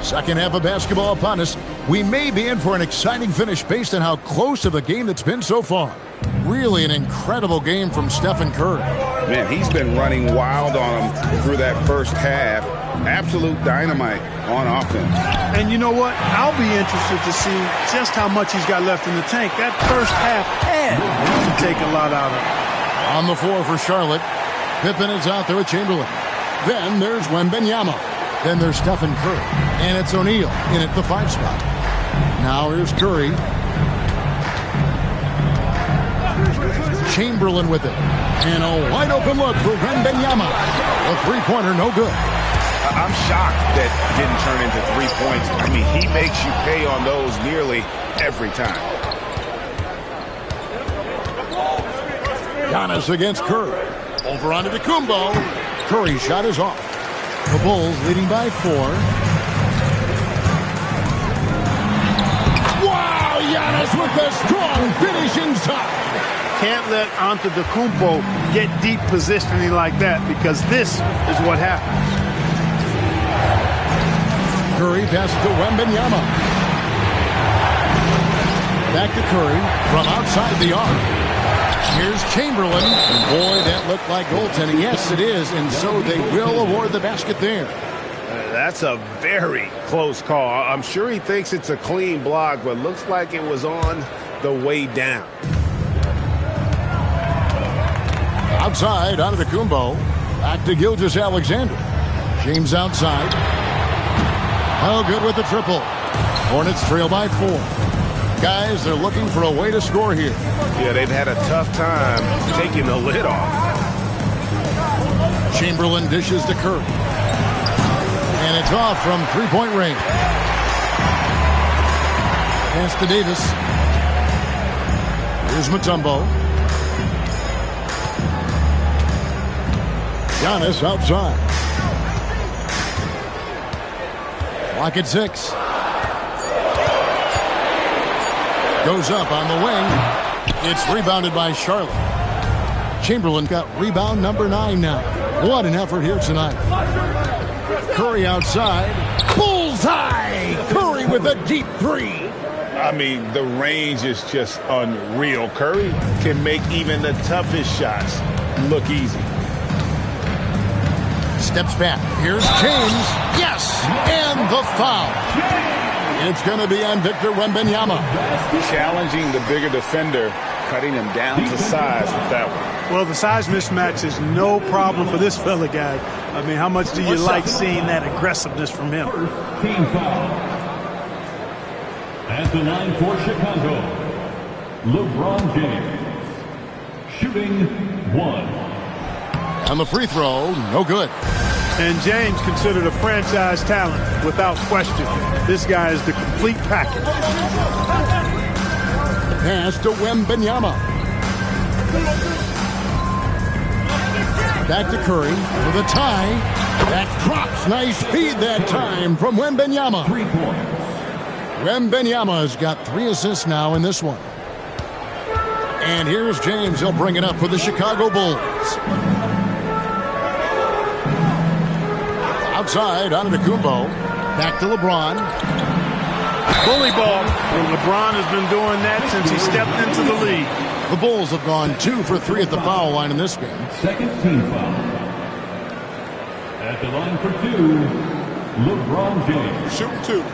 Second half of basketball upon us. We may be in for an exciting finish based on how close to the game that's been so far. Really an incredible game from Stephen Curry. Man, he's been running wild on him through that first half. Absolute dynamite on offense. And you know what? I'll be interested to see just how much he's got left in the tank. That first half had to take a lot out of it. On the floor for Charlotte, Pippen is out there with Chamberlain. Then there's Wembanyama. Then there's Stephen Curry. And it's O'Neal in at the 5 spot. Now here's Curry. Chamberlain with it. And a wide open look for Wembanyama. A three-pointer, no good. I'm shocked that didn't turn into 3 points. I mean, he makes you pay on those nearly every time. Giannis against Curry. Over onto Kumbo. Curry's shot is off. The Bulls leading by 4. Wow, Giannis with a strong finish inside. Can't let Antetokounmpo get deep positioning like that, because this is what happens. Curry passes to Wembanyama. Back to Curry from outside the arc. Here's Chamberlain. Boy, that looked like goaltending. Yes, it is, and so they will award the basket there. That's a very close call. I'm sure he thinks it's a clean block, but looks like it was on the way down. Outside, Antetokounmpo. Back to Gilgeous-Alexander. James outside. Oh, good with the triple. Hornets trail by 4. Guys, they're looking for a way to score here. Yeah, they've had a tough time taking the lid off. Chamberlain dishes to Curry. And it's off from three-point range. Pass to Davis. Here's Mutombo. Giannis outside. Clock at 6. Goes up on the wing. It's rebounded by Charlotte. Chamberlain got rebound number 9 now. What an effort here tonight. Curry outside. Bullseye! Curry with a deep 3. I mean, the range is just unreal. Curry can make even the toughest shots look easy. Steps back. Here's James. Yes! And the foul. It's going to be on Victor Wembanyama. Challenging the bigger defender, cutting him down to size with that one. Well, the size mismatch is no problem for this fella guy. I mean, how much do you like seeing that aggressiveness from him? Team foul. At the line for Chicago, LeBron James. Shooting 1. And the free throw, no good. And James considered a franchise talent without question. This guy is the complete package. Pass to Wembanyama. Back to Curry for the tie. That drops. Nice feed that time from Wembanyama. 3 points. Wembanyama has got 3 assists now in this one. And here's James. He'll bring it up for the Chicago Bulls. Outside, Antetokounmpo. Back to LeBron. Bully ball. And LeBron has been doing that since he stepped into the league. The Bulls have gone 2 for 3 at the foul line in this game. Second team foul. At the line for 2, LeBron James. Shoot 2.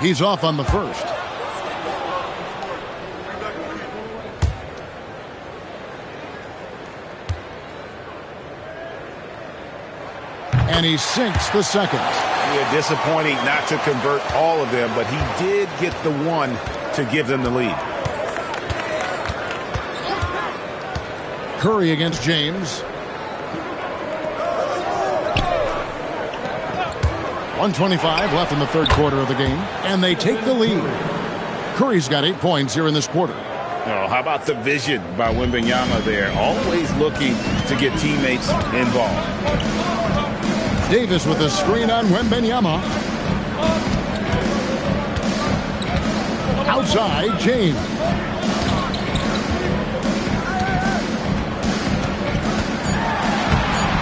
He's off on the first. And he sinks the second. Yeah, disappointing not to convert all of them, but he did get the one to give them the lead. Curry against James. 1:25 left in the third quarter of the game, and they take the lead. Curry's got 8 points here in this quarter. Oh, how about the vision by Wembanyama there? Always looking to get teammates involved. Davis with a screen on Wembanyama. Outside, James.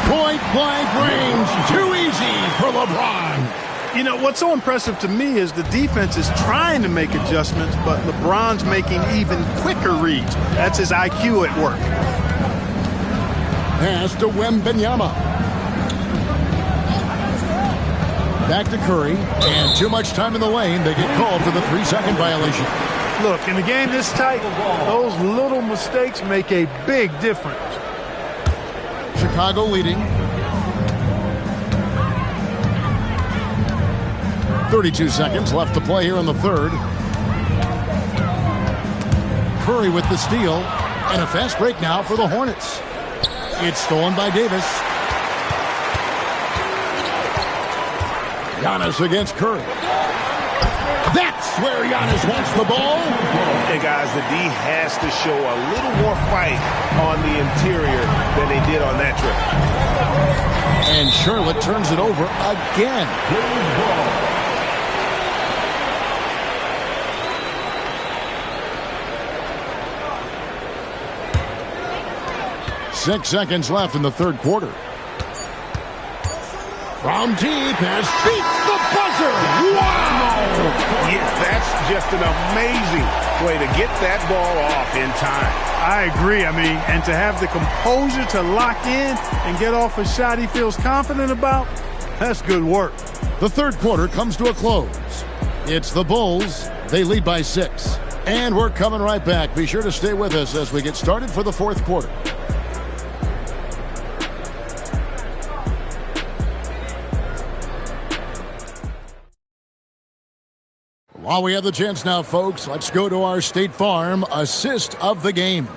Point blank range. Too easy for LeBron. You know, what's so impressive to me is the defense is trying to make adjustments, but LeBron's making even quicker reads. That's his IQ at work. Pass to Wembanyama. Back to Curry, and too much time in the lane. They get called for the 3-second violation. Look, in a game this tight, those little mistakes make a big difference. Chicago leading. 32 seconds left to play here in the third. Curry with the steal, and a fast break now for the Hornets. It's stolen by Davis. Giannis against Curry. That's where Giannis wants the ball. Hey, guys, the D has to show a little more fight on the interior than they did on that trip. And Charlotte turns it over again. 6 seconds left in the third quarter. From deep has beats the buzzer. Wow! Yeah, that's just an amazing way to get that ball off in time. I agree. I mean, and to have the composure to lock in and get off a shot he feels confident about, that's good work. The third quarter comes to a close. It's the Bulls. They lead by 6. And we're coming right back. Be sure to stay with us as we get started for the fourth quarter. While we have the chance now, folks, let's go to our State Farm assist of the game.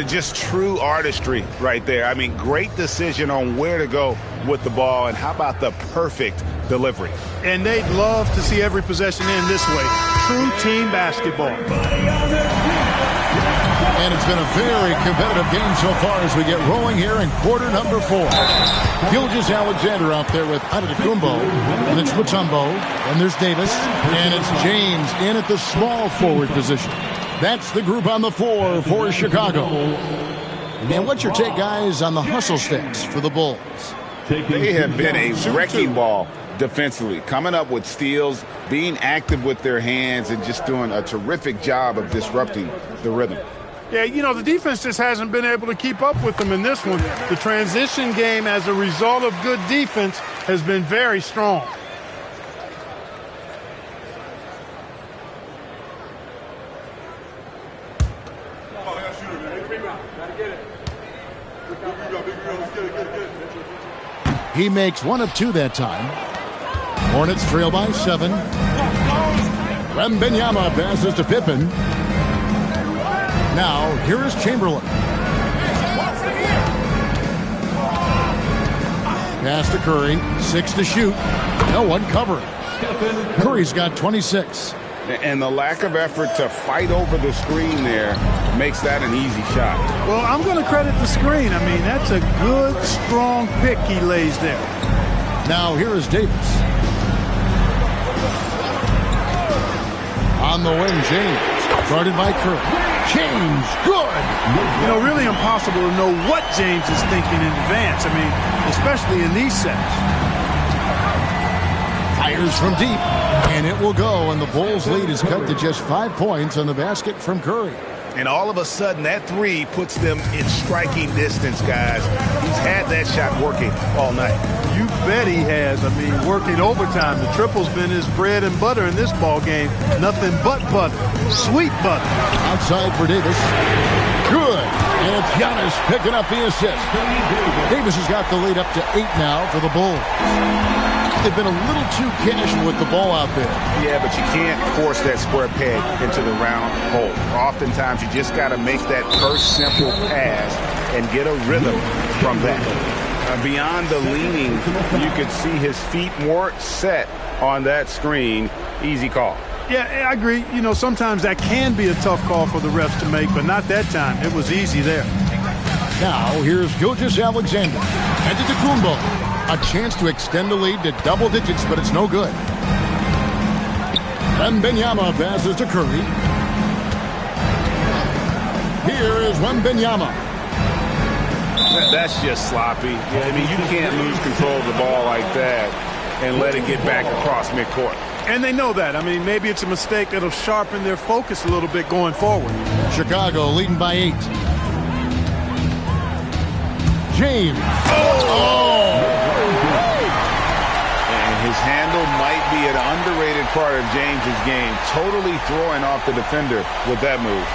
Just true artistry right there. I mean, great decision on where to go with the ball, and how about the perfect delivery? And they'd love to see every possession end this way. True team basketball. And it's been a very competitive game so far as we get rolling here in quarter number 4. Gilgeous-Alexander out there with Antetokounmpo, and it's Mutombo, and there's Davis, and it's James in at the small forward position. That's the group on the floor for Chicago. And what's your take, guys, on the hustle stats for the Bulls? They have been a wrecking ball defensively, coming up with steals, being active with their hands, and just doing a terrific job of disrupting the rhythm. Yeah, you know, the defense just hasn't been able to keep up with them in this one. The transition game, as a result of good defense, has been very strong. He makes 1 of 2 that time. Hornets trail by 7. Wembanyama passes to Pippen. Now, here is Chamberlain. Pass to Curry. 6 to shoot. No one covering. Curry's got 26. And the lack of effort to fight over the screen there makes that an easy shot. Well, I'm going to credit the screen. I mean, that's a good, strong pick he lays there. Now, here is Davis. On the wing, James. Guarded by Curry. James, good. You know, really impossible to know what James is thinking in advance. I mean, especially in these sets. Fires from deep, and it will go, and the Bulls' lead is cut to just 5 points on the basket from Curry. And all of a sudden, that three puts them in striking distance, guys. He's had that shot working all night. You bet he has. I mean, working overtime. The triple's been his bread and butter in this ball game. Nothing but butter. Sweet butter. Outside for Davis. Good. And it's Giannis picking up the assist. Davis has got the lead up to 8 now for the Bulls. They've been a little too casual with the ball out there. Yeah, but you can't force that square peg into the round hole. Oftentimes, you just got to make that first simple pass and get a rhythm from that. Beyond the leaning, you could see his feet more set on that screen. Easy call. Yeah, I agree. You know, sometimes that can be a tough call for the refs to make, but not that time. It was easy there. Now, here's Gilgeous-Alexander. Antetokounmpo. A chance to extend the lead to double digits, but it's no good. Wembanyama passes to Curry. Here is Wembanyama. That's just sloppy. I mean, you can't lose control of the ball like that and let it get back across midcourt. And they know that. I mean, maybe it's a mistake that'll sharpen their focus a little bit going forward. Chicago leading by 8. James. Oh! His handle might be an underrated part of James's game. Totally throwing off the defender with that move.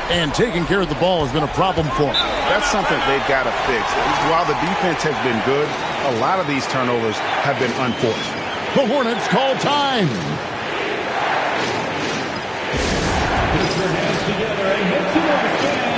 And taking care of the ball has been a problem for him. That's something they've got to fix. While the defense has been good, a lot of these turnovers have been unforced. The Hornets call time. Put your hands together and make some noise, fans.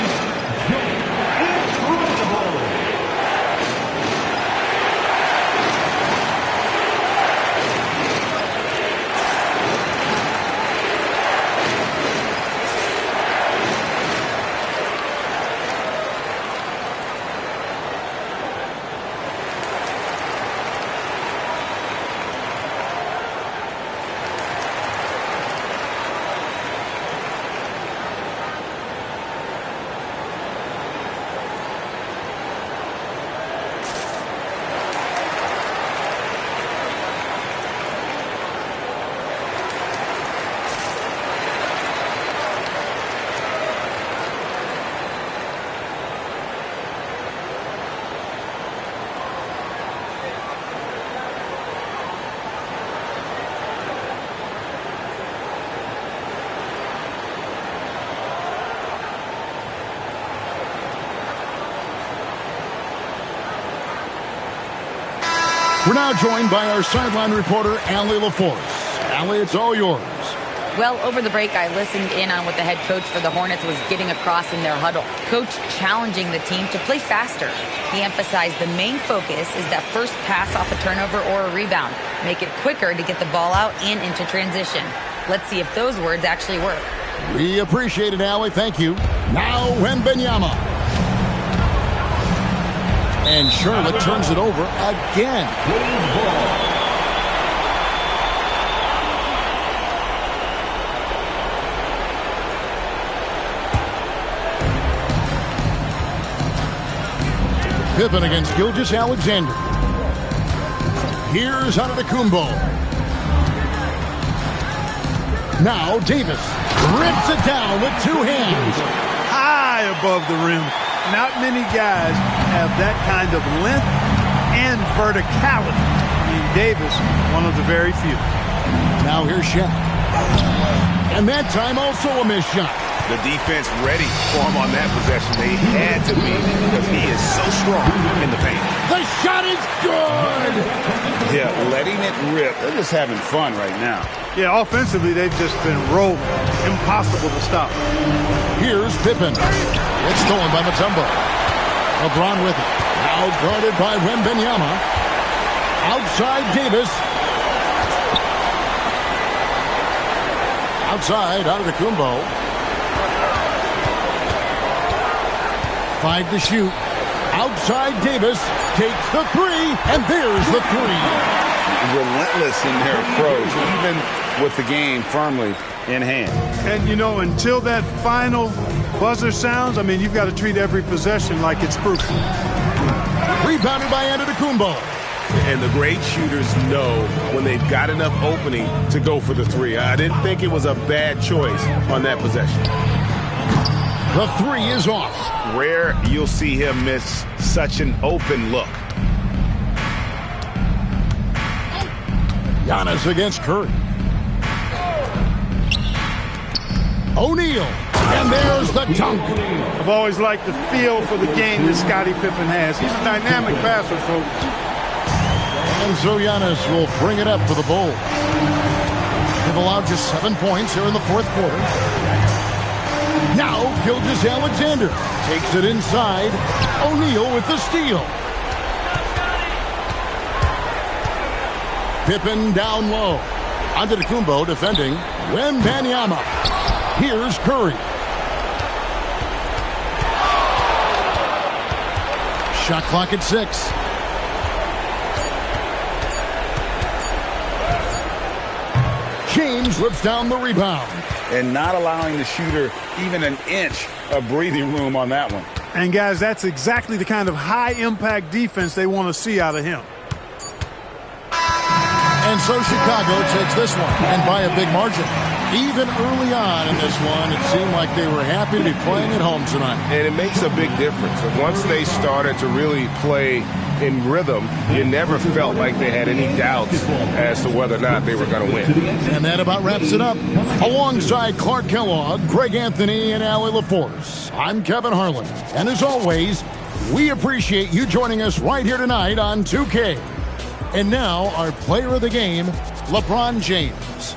We're now joined by our sideline reporter, Allie LaForce. Allie, it's all yours. Well, over the break, I listened in on what the head coach for the Hornets was getting across in their huddle. Coach challenging the team to play faster. He emphasized the main focus is that first pass off a turnover or a rebound. Make it quicker to get the ball out and into transition. Let's see if those words actually work. We appreciate it, Allie. Thank you. Now, Wembanyama. And Charlotte turns it over again. Pippen against Gilgeous-Alexander. Here's Antetokounmpo. Now Davis rips it down with two hands. High above the rim. Not many guys have that kind of length and verticality. I mean, Davis, one of the very few. Now here's Shaq. And that time also a missed shot. The defense ready for him on that possession. They had to be because he is so strong in the paint. The shot is good! Yeah, letting it rip. They're just having fun right now. Yeah, offensively, they've just been rolling. Impossible to stop. Here's Pippen. It's stolen by Mutombo. LeBron with it. Now guarded by Wembanyama. Outside Davis. Outside Antetokounmpo. 5 to shoot. Outside Davis takes the three, and there's the three. Relentless in their approach, even with the game firmly in hand. And, you know, until that final buzzer sounds, I mean, you've got to treat every possession like it's crucial. Rebounded by Antetokounmpo. And the great shooters know when they've got enough opening to go for the three. I didn't think it was a bad choice on that possession. The three is off. Rare you'll see him miss such an open look. Giannis against Curry. O'Neal. And there's the dunk. I've always liked the feel for the game that Scottie Pippen has. He's a dynamic passer, folks. And so Giannis will bring it up for the Bulls. They've allowed just 7 points here in the fourth quarter. Now Gilgeous-Alexander takes it inside. O'Neal with the steal. Pippen down low. Antetokounmpo defending. Wembanyama. Here's Curry. Shot clock at 6. James rips down the rebound. And not allowing the shooter even an inch of breathing room on that one. And, guys, that's exactly the kind of high-impact defense they want to see out of him. And so Chicago takes this one, and by a big margin. Even early on in this one, it seemed like they were happy to be playing at home tonight. And it makes a big difference. And once they started to really play in rhythm, you never felt like they had any doubts as to whether or not they were going to win. And that about wraps it up. Alongside Clark Kellogg, Greg Anthony, and Allie LaForce, I'm Kevin Harlan. And as always, we appreciate you joining us right here tonight on 2K. And now, our player of the game, LeBron James.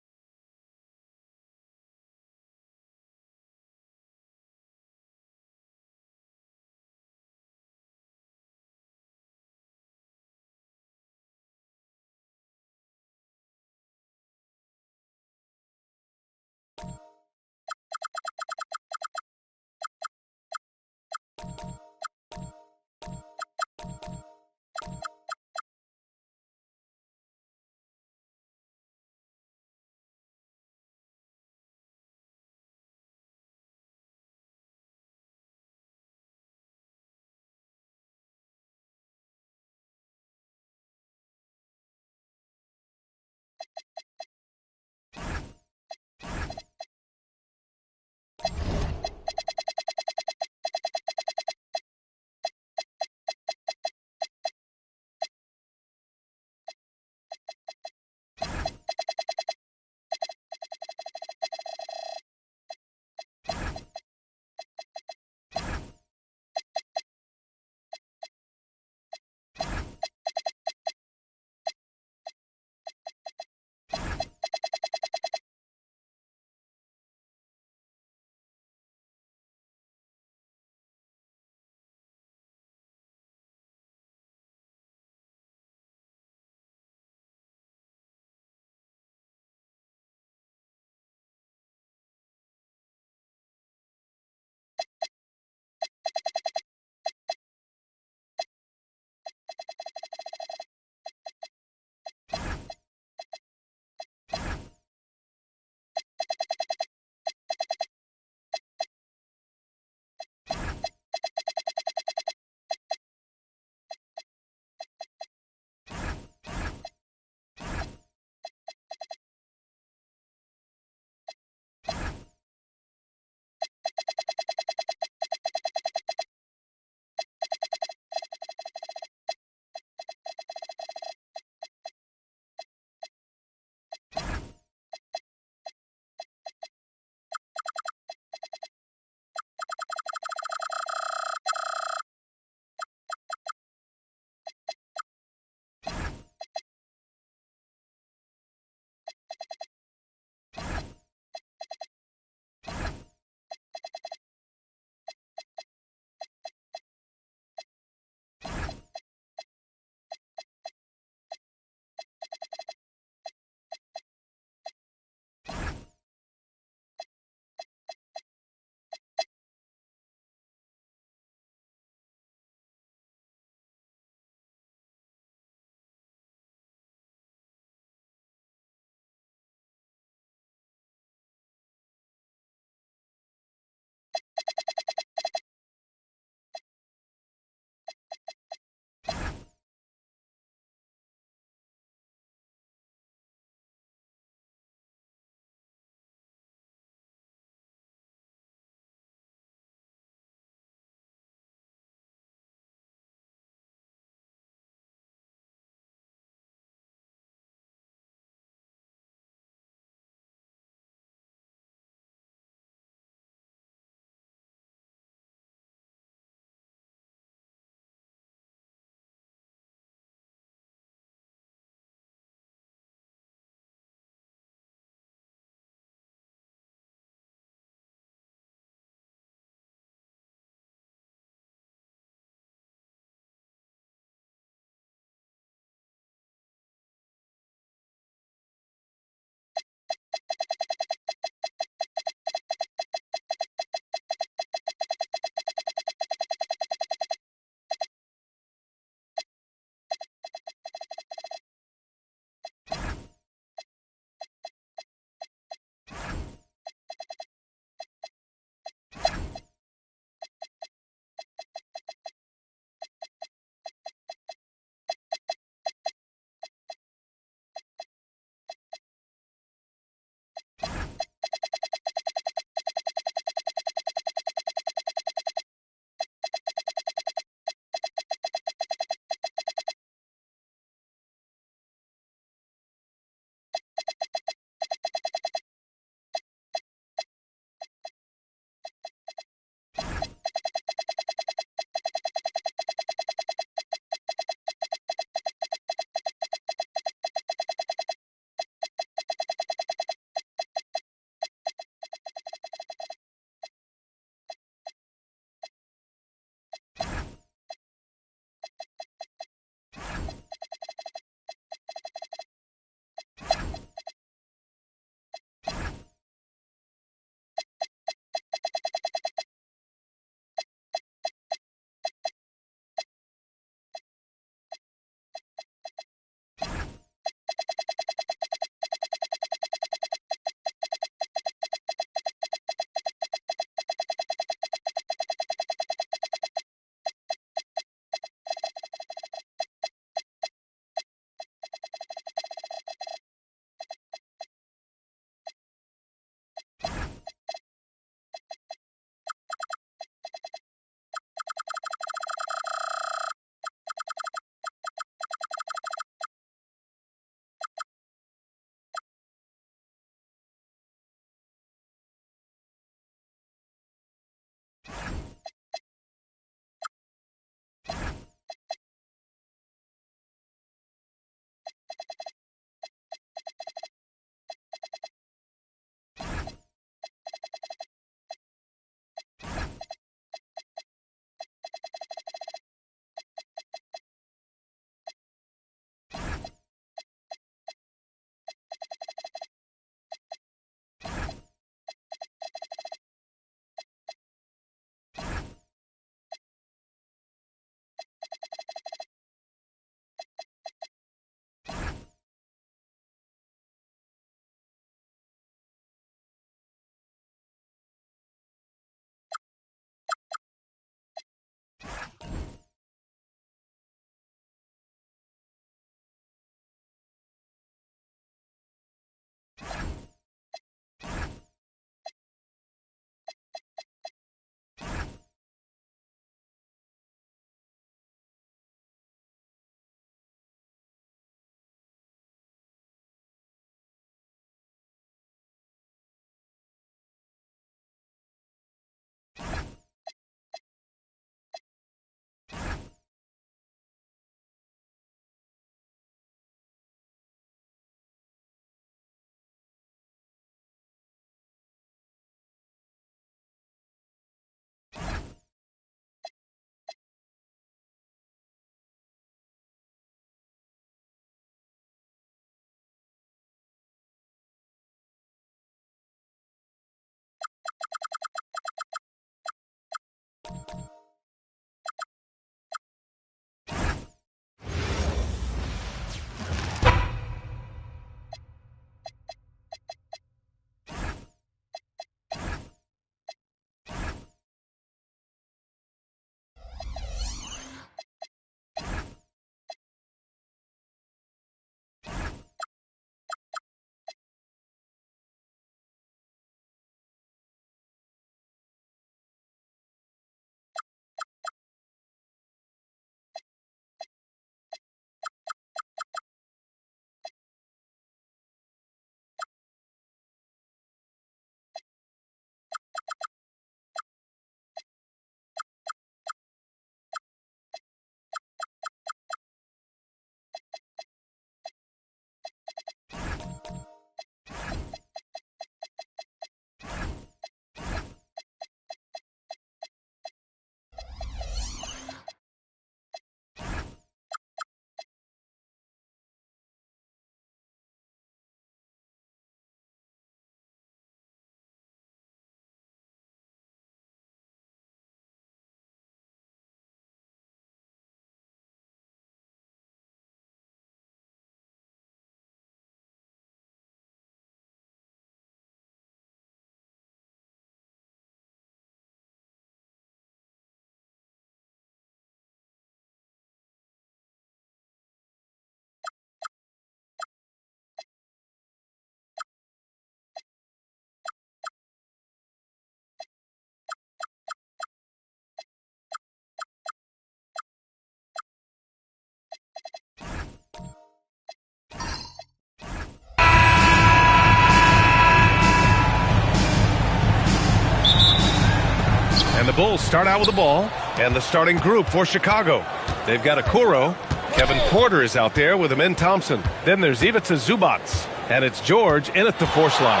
Bulls start out with the ball, and the starting group for Chicago. They've got Okoro. Kevin Porter is out there with Amin Thompson. Then there's Ivica Zubac, and it's George in at the 4 slot.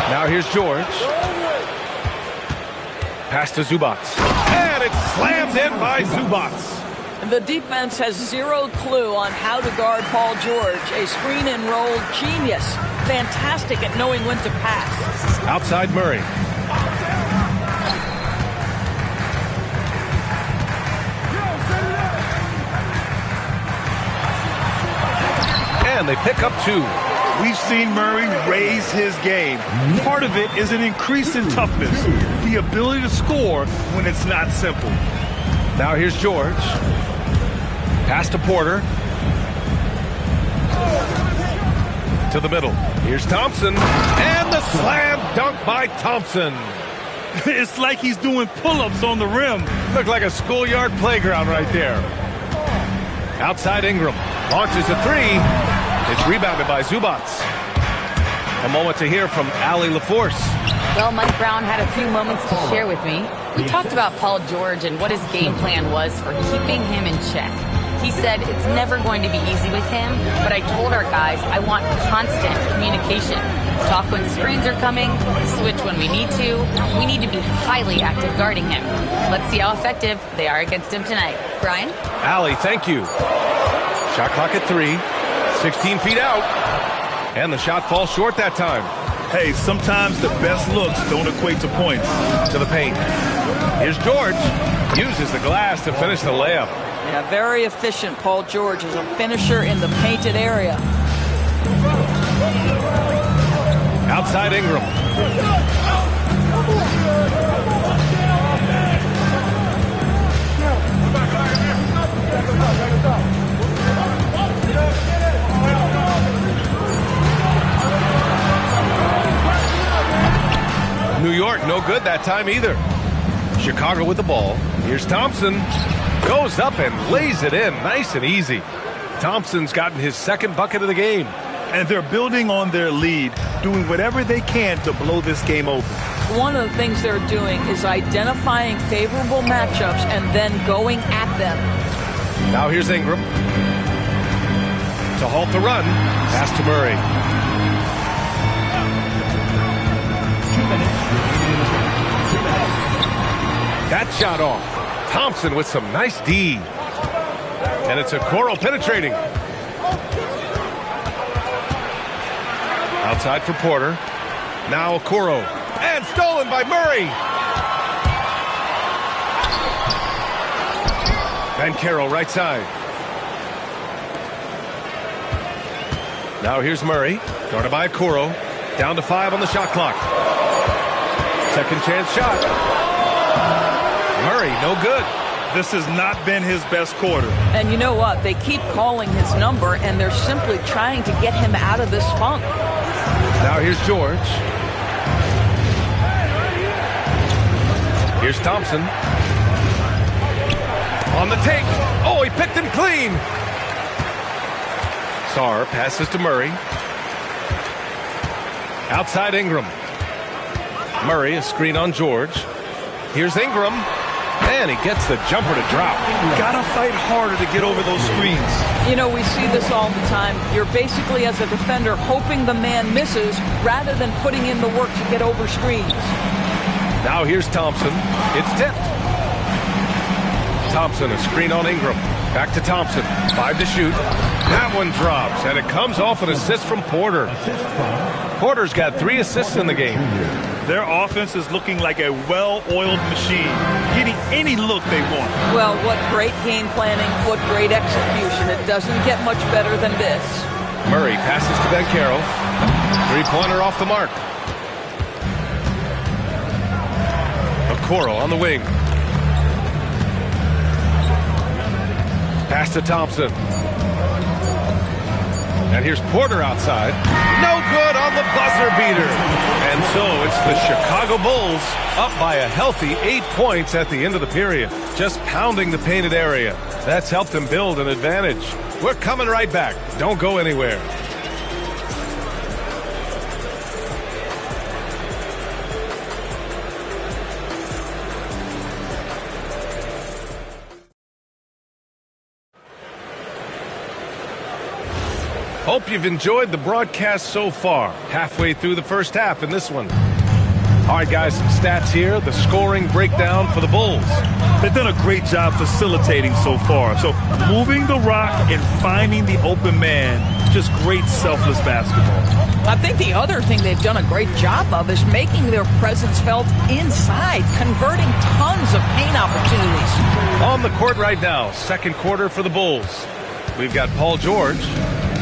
Now here's George. Pass to Zubac. And it's slammed in by Zubac. The defense has zero clue on how to guard Paul George, a screen and roll genius. Fantastic at knowing when to pass. Outside Murray. And they pick up 2. We've seen Murray raise his game. Part of it is an increase in toughness, the ability to score when it's not simple. Now here's George. Pass to Porter. To the middle. Here's Thompson. And the slam dunk by Thompson. It's like he's doing pull-ups on the rim. Looked like a schoolyard playground right there. Outside Ingram. Launches a 3. It's rebounded by Zubac. A moment to hear from Allie LaForce. Well, Mike Brown had a few moments to share with me. We talked about Paul George and what his game plan was for keeping him in check. He said it's never going to be easy with him, but I told our guys I want constant communication. Talk when screens are coming, switch when we need to. We need to be highly active guarding him. Let's see how effective they are against him tonight. Brian? Allie, thank you. Shot clock at 3. 16 feet out. And the shot falls short that time. Hey, sometimes the best looks don't equate to points. To the paint. Here's George. Uses the glass to finish the layup. Yeah, very efficient. Paul George is a finisher in the painted area. Outside Ingram. New York, no good that time either. Chicago with the ball. Here's Thompson. Goes up and lays it in. Nice and easy. Thompson's gotten his second bucket of the game. And they're building on their lead, doing whatever they can to blow this game open. One of the things they're doing is identifying favorable matchups and then going at them. Now here's Ingram. To halt the run. Pass to Murray. 2 minutes. That shot off. Thompson with some nice D. And it's Okoro penetrating. Outside for Porter. Now Okoro. And stolen by Murray. Banchero right side. Now here's Murray. Guarded by Okoro. Down to 5 on the shot clock. Second chance shot. Murray, no good. This has not been his best quarter. And you know what? They keep calling his number, and they're simply trying to get him out of this funk. Now here's George. Here's Thompson. On the take. Oh, he picked him clean. Sarr passes to Murray. Outside Ingram. Murray, a screen on George. Here's Ingram. And he gets the jumper to drop. Gotta fight harder to get over those screens. You know, we see this all the time. You're basically, as a defender, hoping the man misses rather than putting in the work to get over screens. Now here's Thompson. It's tipped. Thompson, a screen on Ingram. Back to Thompson. 5 to shoot. That one drops, and it comes off an assist from Porter. Porter's got 3 assists in the game. Their offense is looking like a well-oiled machine, getting any look they want. Well, what great game planning, what great execution. It doesn't get much better than this. Murray passes to Banchero. 3-pointer off the mark. Okoro on the wing. Pass to Thompson. And here's Porter outside. No good on the buzzer beater. And so it's the Chicago Bulls up by a healthy 8 points at the end of the period. Just pounding the painted area. That's helped them build an advantage. We're coming right back. Don't go anywhere. Hope you've enjoyed the broadcast so far. Halfway through the first half in this one. All right, guys, some stats here. The scoring breakdown for the Bulls. They've done a great job facilitating so far. So moving the rock and finding the open man, just great selfless basketball. I think the other thing they've done a great job of is making their presence felt inside, converting tons of paint opportunities. On the court right now, second quarter for the Bulls. We've got Paul George,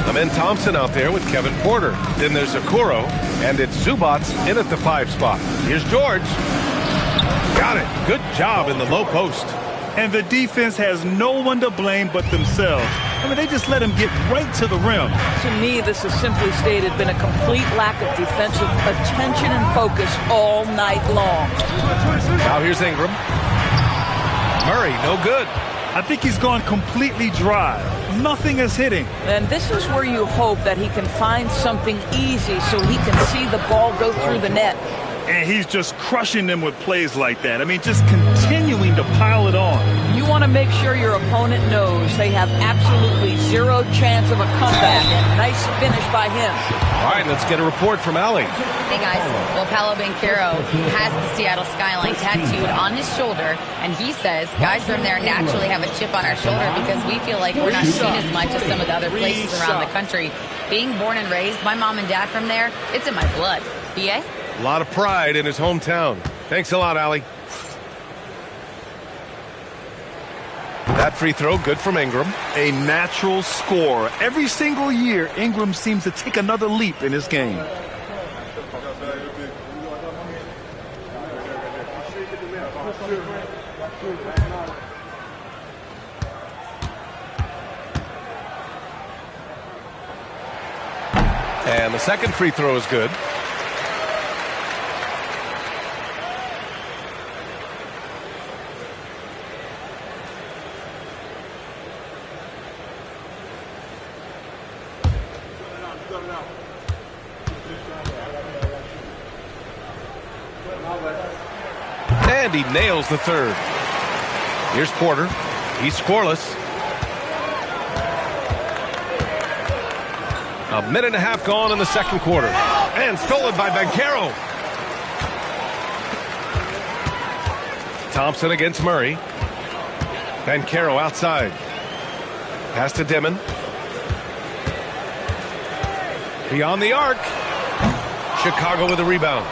Amen Thompson out there with Kevin Porter. Then there's Okoro, and it's Zubac in at the 5 spot. Here's George. Got it. Good job in the low post. And the defense has no one to blame but themselves. I mean, they just let him get right to the rim. To me, this has simply stated been a complete lack of defensive attention and focus all night long. Now here's Ingram. Murray, no good. I think he's gone completely dry. Nothing is hitting. And this is where you hope that he can find something easy so he can see the ball go through the net. And he's just crushing them with plays like that. I mean, just continuing to pile it on. You want to make sure your opponent knows they have absolutely zero chance of a comeback. And nice finish by him. All right, let's get a report from Allie. Hey guys, well, Paolo Banchero has the Seattle skyline tattooed on his shoulder, and he says guys from there naturally have a chip on our shoulder because we feel like we're not seen as much as some of the other places around the country. Being born and raised, my mom and dad from there, it's in my blood. BA? A lot of pride in his hometown. Thanks a lot, Allie. That free throw, good from Ingram. A natural scorer. Every single year, Ingram seems to take another leap in his game. And the second free throw is good. And he nails the third. Here's Porter. He's scoreless. A minute and a half gone in the second quarter. And stolen by Banchero. Thompson against Murray. Banchero outside. Pass to Dimon. Beyond the arc. Chicago with a rebound.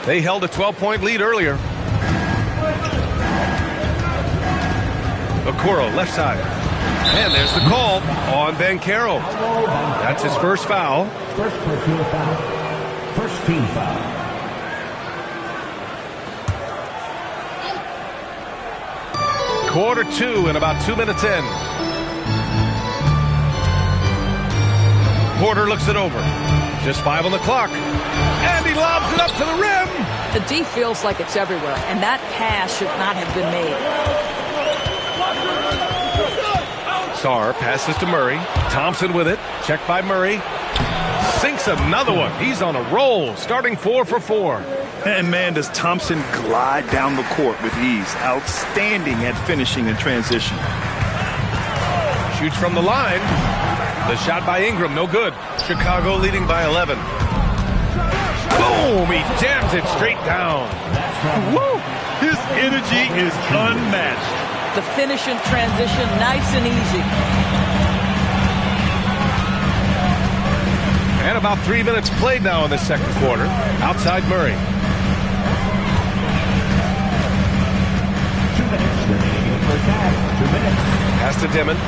They held a 12-point lead earlier. Okoro, left side. And there's the call on Banchero. That's his first foul. First personal foul. First team foul. Quarter 2 and about 2 minutes in. Porter looks it over. Just 5 on the clock. And he lobs it up to the rim. The D feels like it's everywhere, and that pass should not have been made. Sarr passes to Murray. Thompson with it. Checked by Murray. Sinks another one. He's on a roll. Starting 4 for 4. And man, does Thompson glide down the court with ease. Outstanding at finishing in transition. Shoots from the line. The shot by Ingram, no good. Chicago leading by 11. Boom! He jams it straight down. Woo! His energy is unmatched. The finish in transition, nice and easy. And about 3 minutes played now in the second quarter. Outside Murray. 2 minutes remaining in the first half. 2 minutes. Pass to Dimon.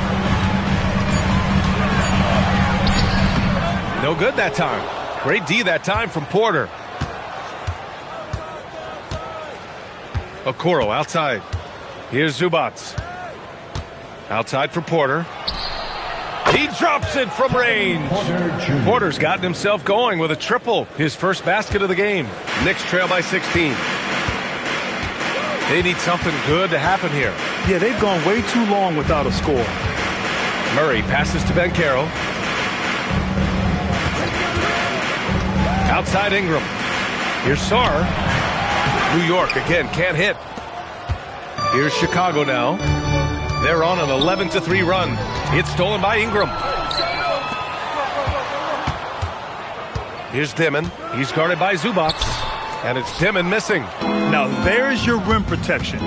No good that time. Great D that time from Porter. Okoro outside. Here's Zubac. Outside for Porter. He drops it from range. Porter's gotten himself going with a triple. His first basket of the game. Knicks trail by 16. They need something good to happen here. Yeah, they've gone way too long without a score. Murray passes to Banchero. Outside Ingram. Here's Sarr. New York again can't hit. Here's Chicago now. They're on an 11-3 run. It's stolen by Ingram. Here's Dimon. He's guarded by Zubac. And it's Dimon missing. Now there's your rim protection.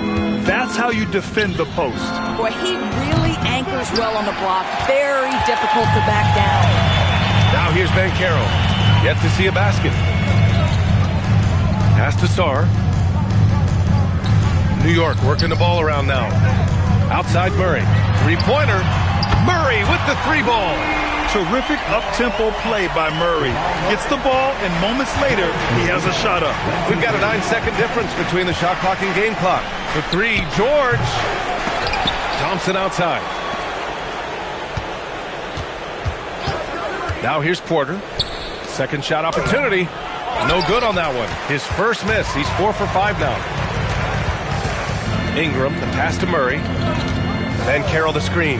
That's how you defend the post. Boy, he really anchors well on the block. Very difficult to back down. Now here's Banchero. Yet to see a basket. Pass to Sarr. New York working the ball around now. Outside Murray. Three-pointer. Murray with the three ball. Terrific up-tempo play by Murray. Gets the ball, and moments later, he has a shot up. We've got a 9-second difference between the shot clock and game clock. For three, George. Thompson outside. Now here's Porter. Second shot opportunity. No good on that one. His first miss. He's 4 for 5 now. Ingram, the pass to Murray. Banchero the screen.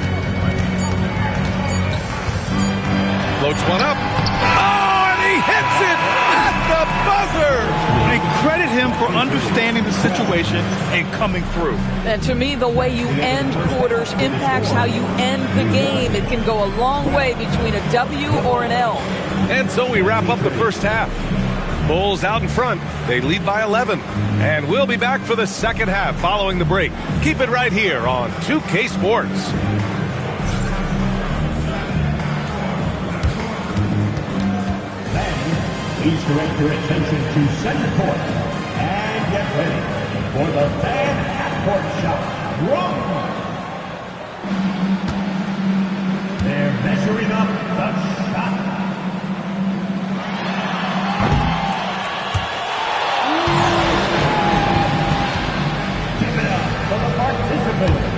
Floats one up. Oh, and he hits it at the buzzer. And credit him for understanding the situation and coming through. And to me, the way you end quarters impacts how you end the game. It can go a long way between a W or an L. And so we wrap up the first half. Bulls out in front. They lead by 11. And we'll be back for the second half following the break. Keep it right here on 2K Sports. Please direct your attention to center court and get ready for the fan half-court shot. Drum! They're measuring up the shot. Give it up for the participants.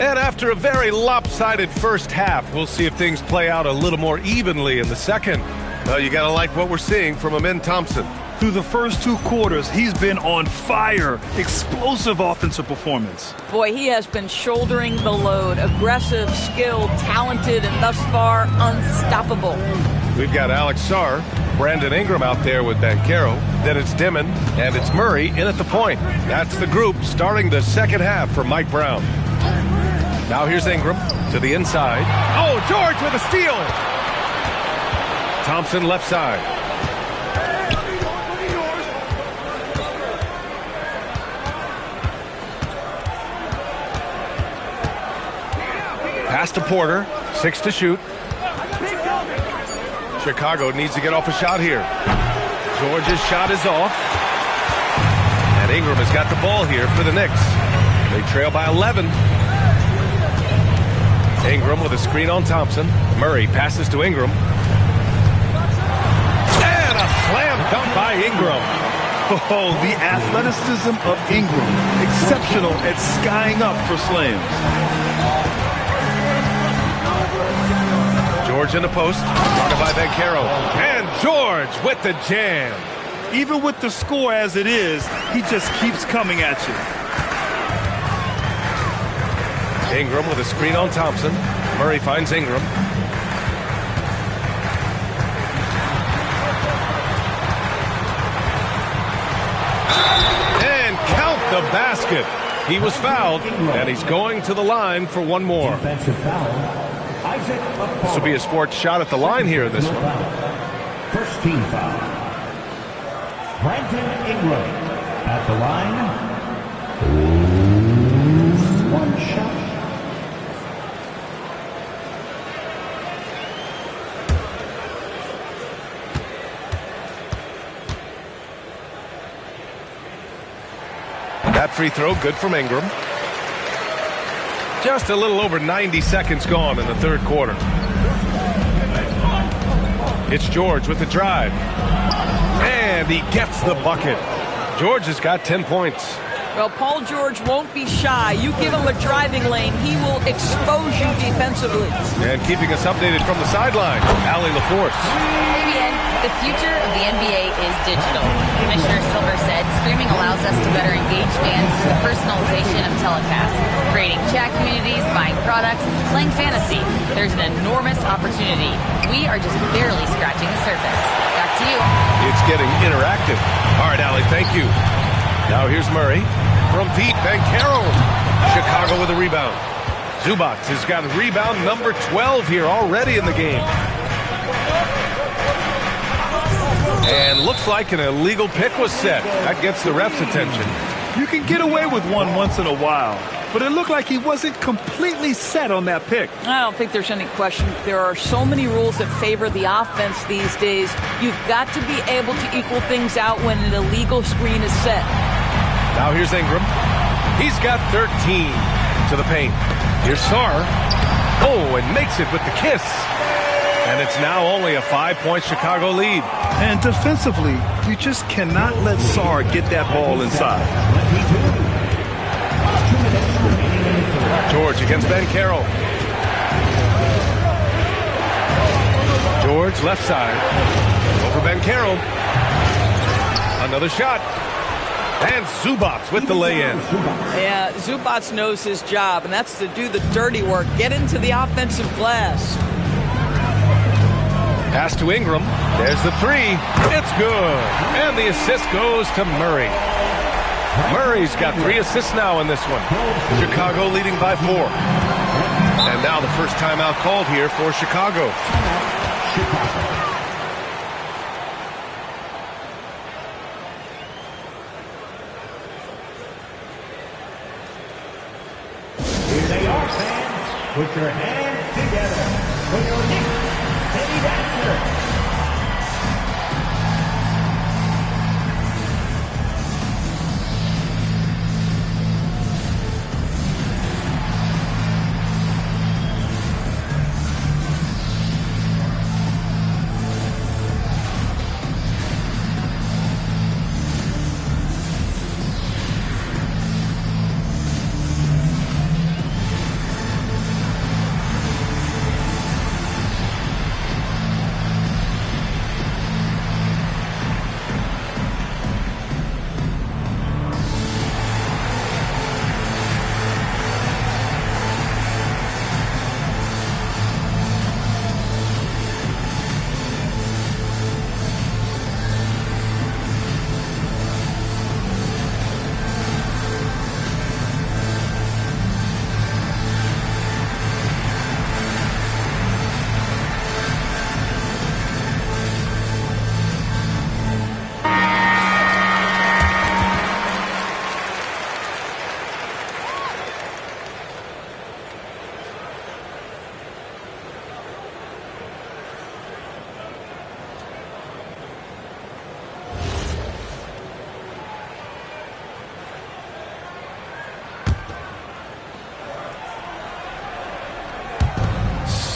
And after a very lopsided first half, we'll see if things play out a little more evenly in the second. Well, you got to like what we're seeing from Amen Thompson. Through the first 2 quarters, he's been on fire. Explosive offensive performance. Boy, he has been shouldering the load. Aggressive, skilled, talented, and thus far unstoppable. We've got Alex Sarr, Brandon Ingram out there with Banchero. Then it's Dimon, and it's Murray in at the point. That's the group starting the second half for Mike Brown. Now here's Ingram to the inside. Oh, George with a steal. Thompson left side. Pass to Porter. 6 to shoot. Chicago needs to get off a shot here. George's shot is off. And Ingram has got the ball here for the Knicks. They trail by 11. Ingram with a screen on Thompson. Murray passes to Ingram. And a slam dunk by Ingram. Oh, the athleticism of Ingram. Exceptional at skying up for slams. George in the post. Guarded by Banchero. And George with the jam. Even with the score as it is, he just keeps coming at you. Ingram with a screen on Thompson. Murray finds Ingram. And count the basket. He was fouled, and he's going to the line for one more. Defensive foul. This will be his 4th shot at the line here in this one. First team foul. Brandon Ingram at the line. One shot. That free throw, good from Ingram. Just a little over 90 seconds gone in the third quarter. It's George with the drive. And he gets the bucket. George has got 10 points. Well, Paul George won't be shy. You give him a driving lane, he will expose you defensively. And keeping us updated from the sideline, Allie LaForce. ABN, the future of the NBA is digital. Commissioner Silver said streaming allows us to better engage fans through the personalization of telecasts, creating chat communities, buying products, playing fantasy. There's an enormous opportunity. We are just barely scratching the surface. Back to you. It's getting interactive. All right, Allie, thank you. Now here's Murray from Pete Banchero. Chicago with a rebound. Zubac has got rebound number 12 here already in the game. And looks like an illegal pick was set. That gets the ref's attention. You can get away with one once in a while, but it looked like he wasn't completely set on that pick. I don't think there's any question. There are so many rules that favor the offense these days. You've got to be able to equal things out when an illegal screen is set. Now here's Ingram. He's got 13 to the paint. Here's Sarr. Oh, and makes it with the kiss. And it's now only a 5-point Chicago lead. And defensively, you just cannot let Sarr get that ball inside. George against Banchero. George left side. Over Banchero. Another shot. And Zubac with the lay-in. Yeah, Zubac knows his job, and that's to do the dirty work. Get into the offensive glass. Pass to Ingram. There's the three. It's good. And the assist goes to Murray. Murray's got 3 assists now in this one. Chicago leading by 4. And now the first timeout called here for Chicago. Here they are, fans. Put your hands together for your Knicks City Dancer.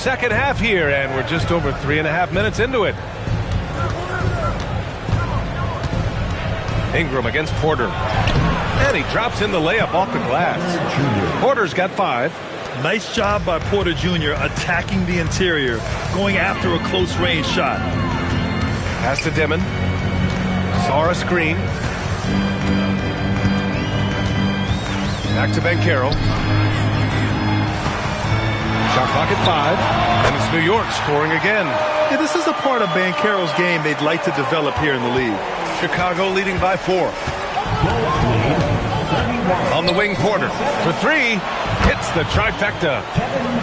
Second half here, and we're just over 3.5 minutes into it. Ingram against Porter. And he drops in the layup off the glass. Porter's got 5. Nice job by Porter Jr. attacking the interior, going after a close-range shot. Pass to Dimon. Saw a screen. Back to Banchero. Shot clock at 5, and it's New York scoring again. Yeah, this is a part of Banchero's game they'd like to develop here in the league. Chicago leading by 4. On the wing, Porter for 3. Hits the trifecta.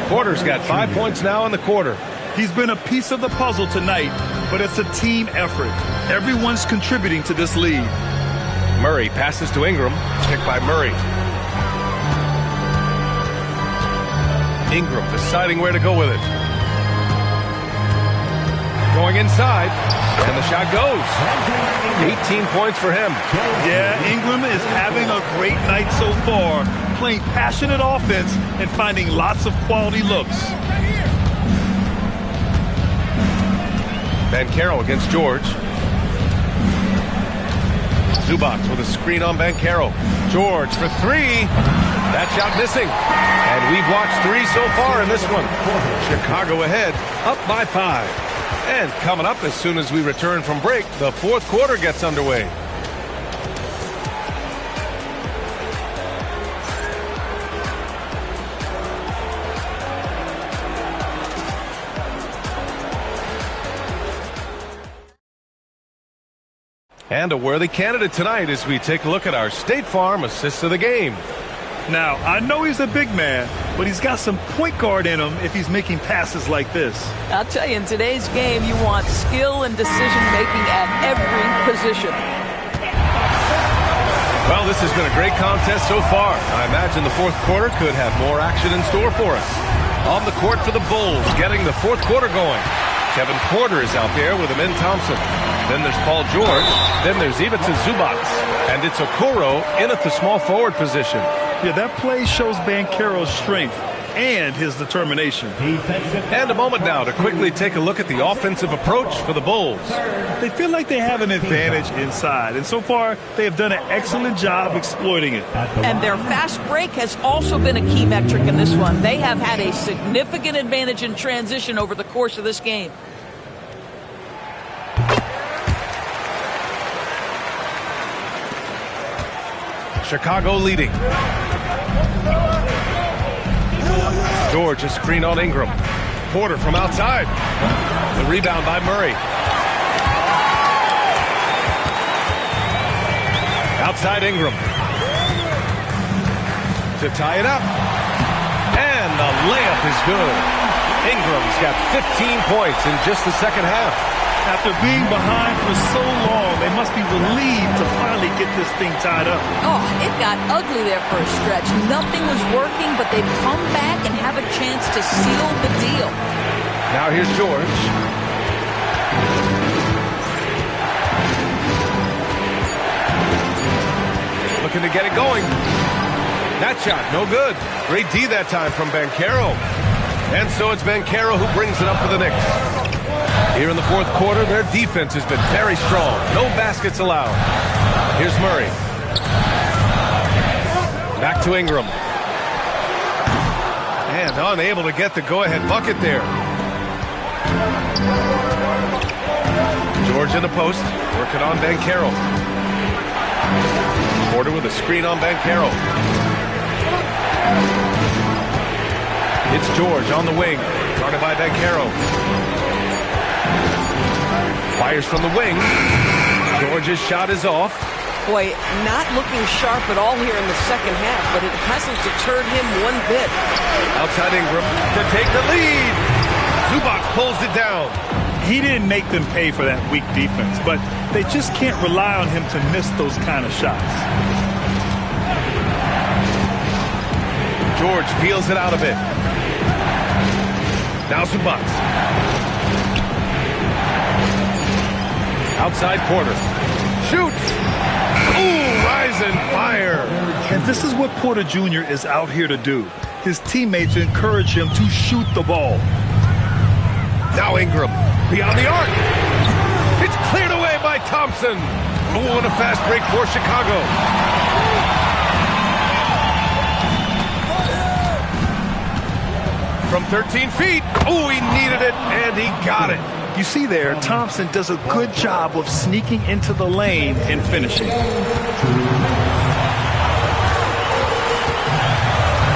Porter's got 5 points now in the quarter. He's been a piece of the puzzle tonight, but it's a team effort. Everyone's contributing to this lead. Murray passes to Ingram. Picked by Murray. Ingram deciding where to go with it. Going inside, and the shot goes. 18 points for him. Yeah, Ingram is having a great night so far, playing passionate offense and finding lots of quality looks. Banchero against George. Zubac with a screen on Banchero. George for three. That shot missing. And we've watched three so far in this one. Chicago ahead, up by 5. And coming up as soon as we return from break, the fourth quarter gets underway. And a worthy candidate tonight as we take a look at our State Farm assist of the game. Now, I know he's a big man, but he's got some point guard in him if he's making passes like this. I'll tell you, in today's game, you want skill and decision-making at every position. Well, this has been a great contest so far. I imagine the fourth quarter could have more action in store for us. On the court for the Bulls, getting the fourth quarter going. Kevin Porter is out there with Amin Thompson. Then there's Paul George. Then there's Ivica Zubac. And it's Okoro in at the small forward position. Yeah, that play shows Banchero's strength and his determination. And a moment now to quickly take a look at the offensive approach for the Bulls. They feel like they have an advantage inside, and so far they have done an excellent job exploiting it. And their fast break has also been a key metric in this one. They have had a significant advantage in transition over the course of this game. Chicago leading. George, a screen on Ingram. Porter from outside. The rebound by Murray. Outside Ingram. To tie it up. And the layup is good. Ingram's got 15 points in just the second half. After being behind for so long, they must be relieved to finally get this thing tied up. Oh, it got ugly there for a stretch. Nothing was working, but they've come back and have a chance to seal the deal. Now here's George. Looking to get it going. That shot, no good. Great D that time from Banchero. And so it's Banchero who brings it up for the Knicks. Here in the fourth quarter, their defense has been very strong. No baskets allowed. Here's Murray. Back to Ingram. And unable to get the go-ahead bucket there. George in the post, working on Banchero. Porter with a screen on Banchero. It's George on the wing, guarded by Banchero. Fires from the wing. George's shot is off. Boy, not looking sharp at all here in the second half, but it hasn't deterred him one bit. Outside Ingram to take the lead. Zubac pulls it down. He didn't make them pay for that weak defense, but they just can't rely on him to miss those kind of shots. George peels it out a bit. Now Zubac. Outside Porter. Shoots. Ooh, rise and fire. And this is what Porter Jr. is out here to do. His teammates encourage him to shoot the ball. Now Ingram. Beyond the arc. It's cleared away by Thompson. Ooh, and a fast break for Chicago. From 13 feet. Ooh, he needed it, and he got it. You see there, Thompson does a good job of sneaking into the lane and finishing.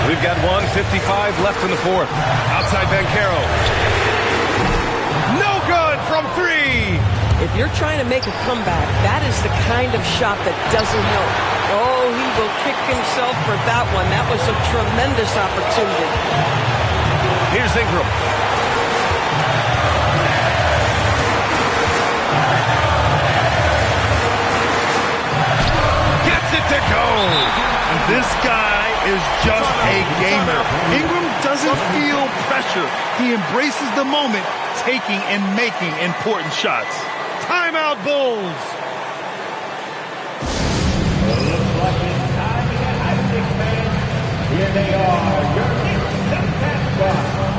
We've got 1:55 left in the fourth. Outside Banchero. No good from three. If you're trying to make a comeback, that is the kind of shot that doesn't help. Oh, he will kick himself for that one. That was a tremendous opportunity. Here's Ingram. To go. This guy is just a gamer. Ingram doesn't feel pressure. He embraces the moment, taking and making important shots. Timeout, Bulls. Looks like it's time to get out of this, man. Here they are, your Knicks Sunset Squad.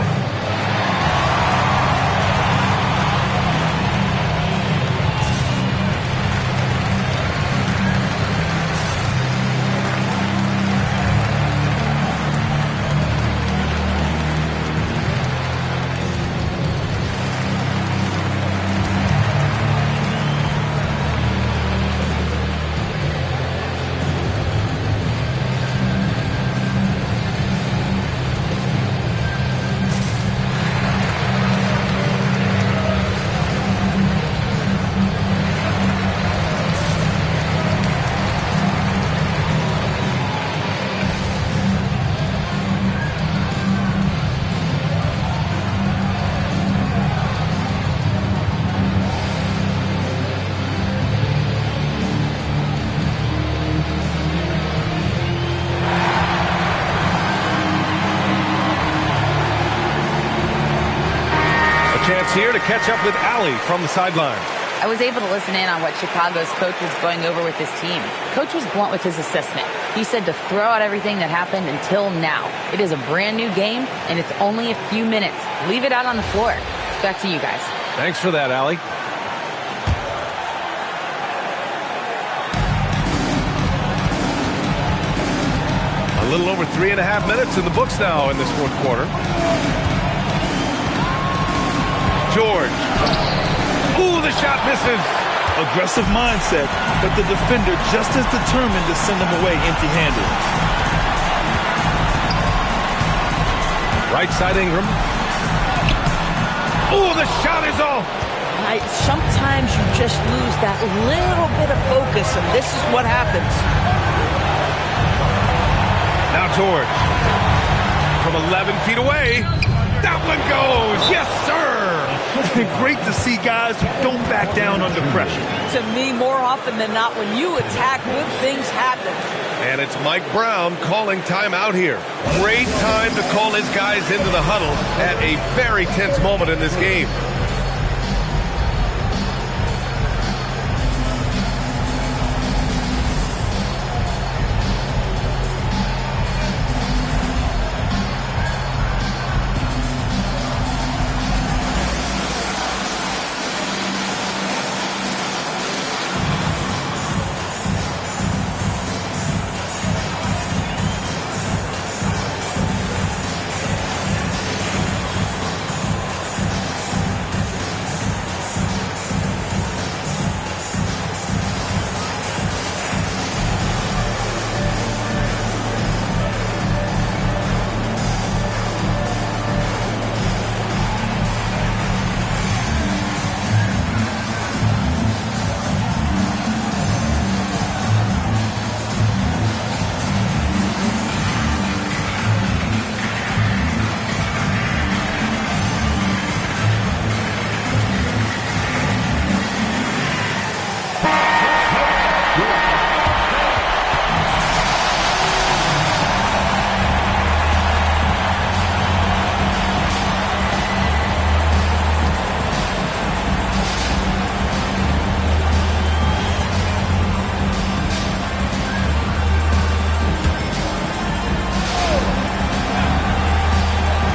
here to catch up with Allie from the sideline. I was able to listen in on what Chicago's coach was going over with his team. Coach was blunt with his assessment. He said to throw out everything that happened until now. It is a brand new game, and it's only a few minutes. Leave it out on the floor. Back to you guys. Thanks for that, Allie. A little over 3.5 minutes in the books now in this fourth quarter. George. Ooh, the shot misses. Aggressive mindset, but the defender just as determined to send him away empty-handed. Right side Ingram. Ooh, the shot is off. Sometimes you just lose that little bit of focus, and this is what happens. Now George. From 11 feet away. That one goes. Yes, sir. It's been great to see guys who don't back down under pressure. To me, more often than not, when you attack, good things happen. And it's Mike Brown calling timeout here. Great time to call his guys into the huddle at a very tense moment in this game.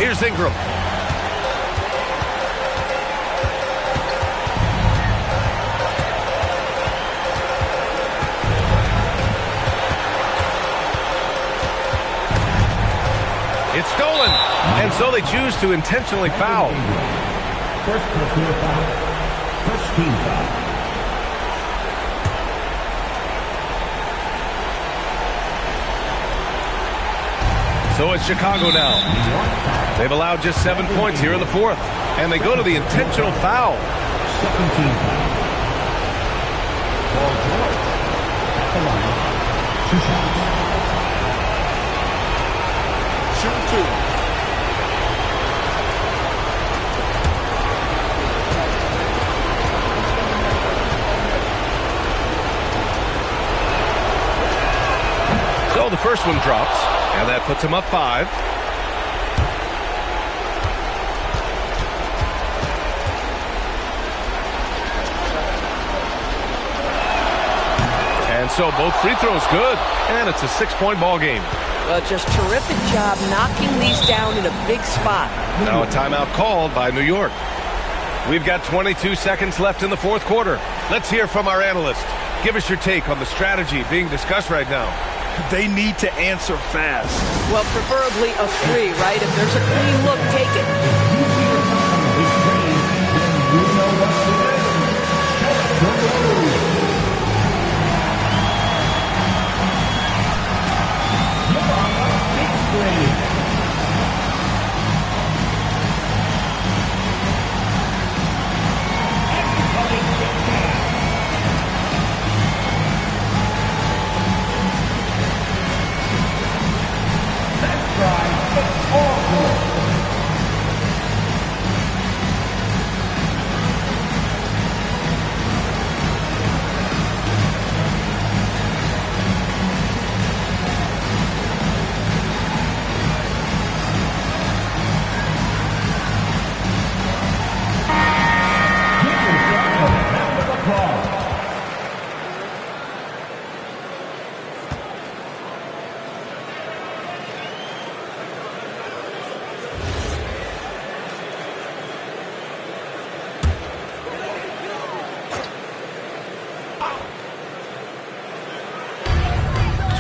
Here's Ingram. It's stolen. And so they choose to intentionally foul. First personal foul. First team foul. So it's Chicago now. They've allowed just 7 points here in the fourth. And they go to the intentional foul. Second team foul. Paul George at the line. 2 shots. Shoot two. So the first one drops, and that puts him up 5. And so both free throws good, and it's a 6-point ball game. Well, just terrific job knocking these down in a big spot. Now a timeout called by New York. We've got 22 seconds left in the fourth quarter. Let's hear from our analyst. Give us your take on the strategy being discussed right now. They need to answer fast. Well, preferably a 3, right? If there's a clean look, take it.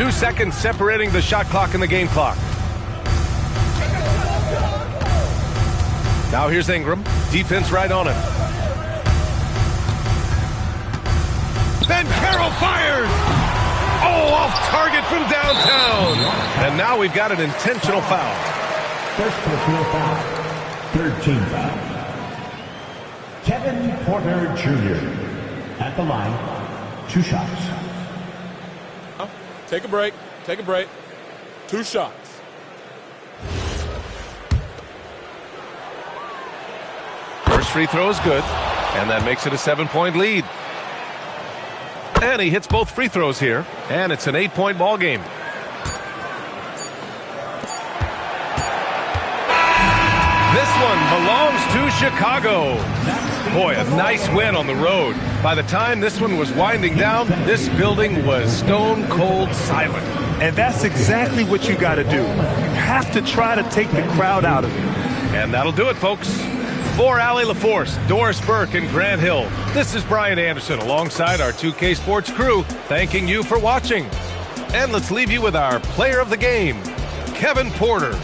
2 seconds separating the shot clock and the game clock. Now here's Ingram. Defense right on him. Then Carroll fires! Oh, off target from downtown. And now we've got an intentional foul. First personal foul. Third team foul. Kevin Porter Jr. at the line. 2 shots. Take a break. Take a break. 2 shots. First free throw is good, and that makes it a 7-point lead. And he hits both free throws here, and it's an 8-point ball game. This one belongs to Chicago. Boy, a nice win on the road. By the time this one was winding down, this building was stone cold silent. And that's exactly what you got to do. You have to try to take the crowd out of it. And that'll do it, folks. For Allie LaForce, Doris Burke, and Grant Hill, this is Brian Anderson alongside our 2K Sports crew, thanking you for watching. And let's leave you with our player of the game, Kevin Porter.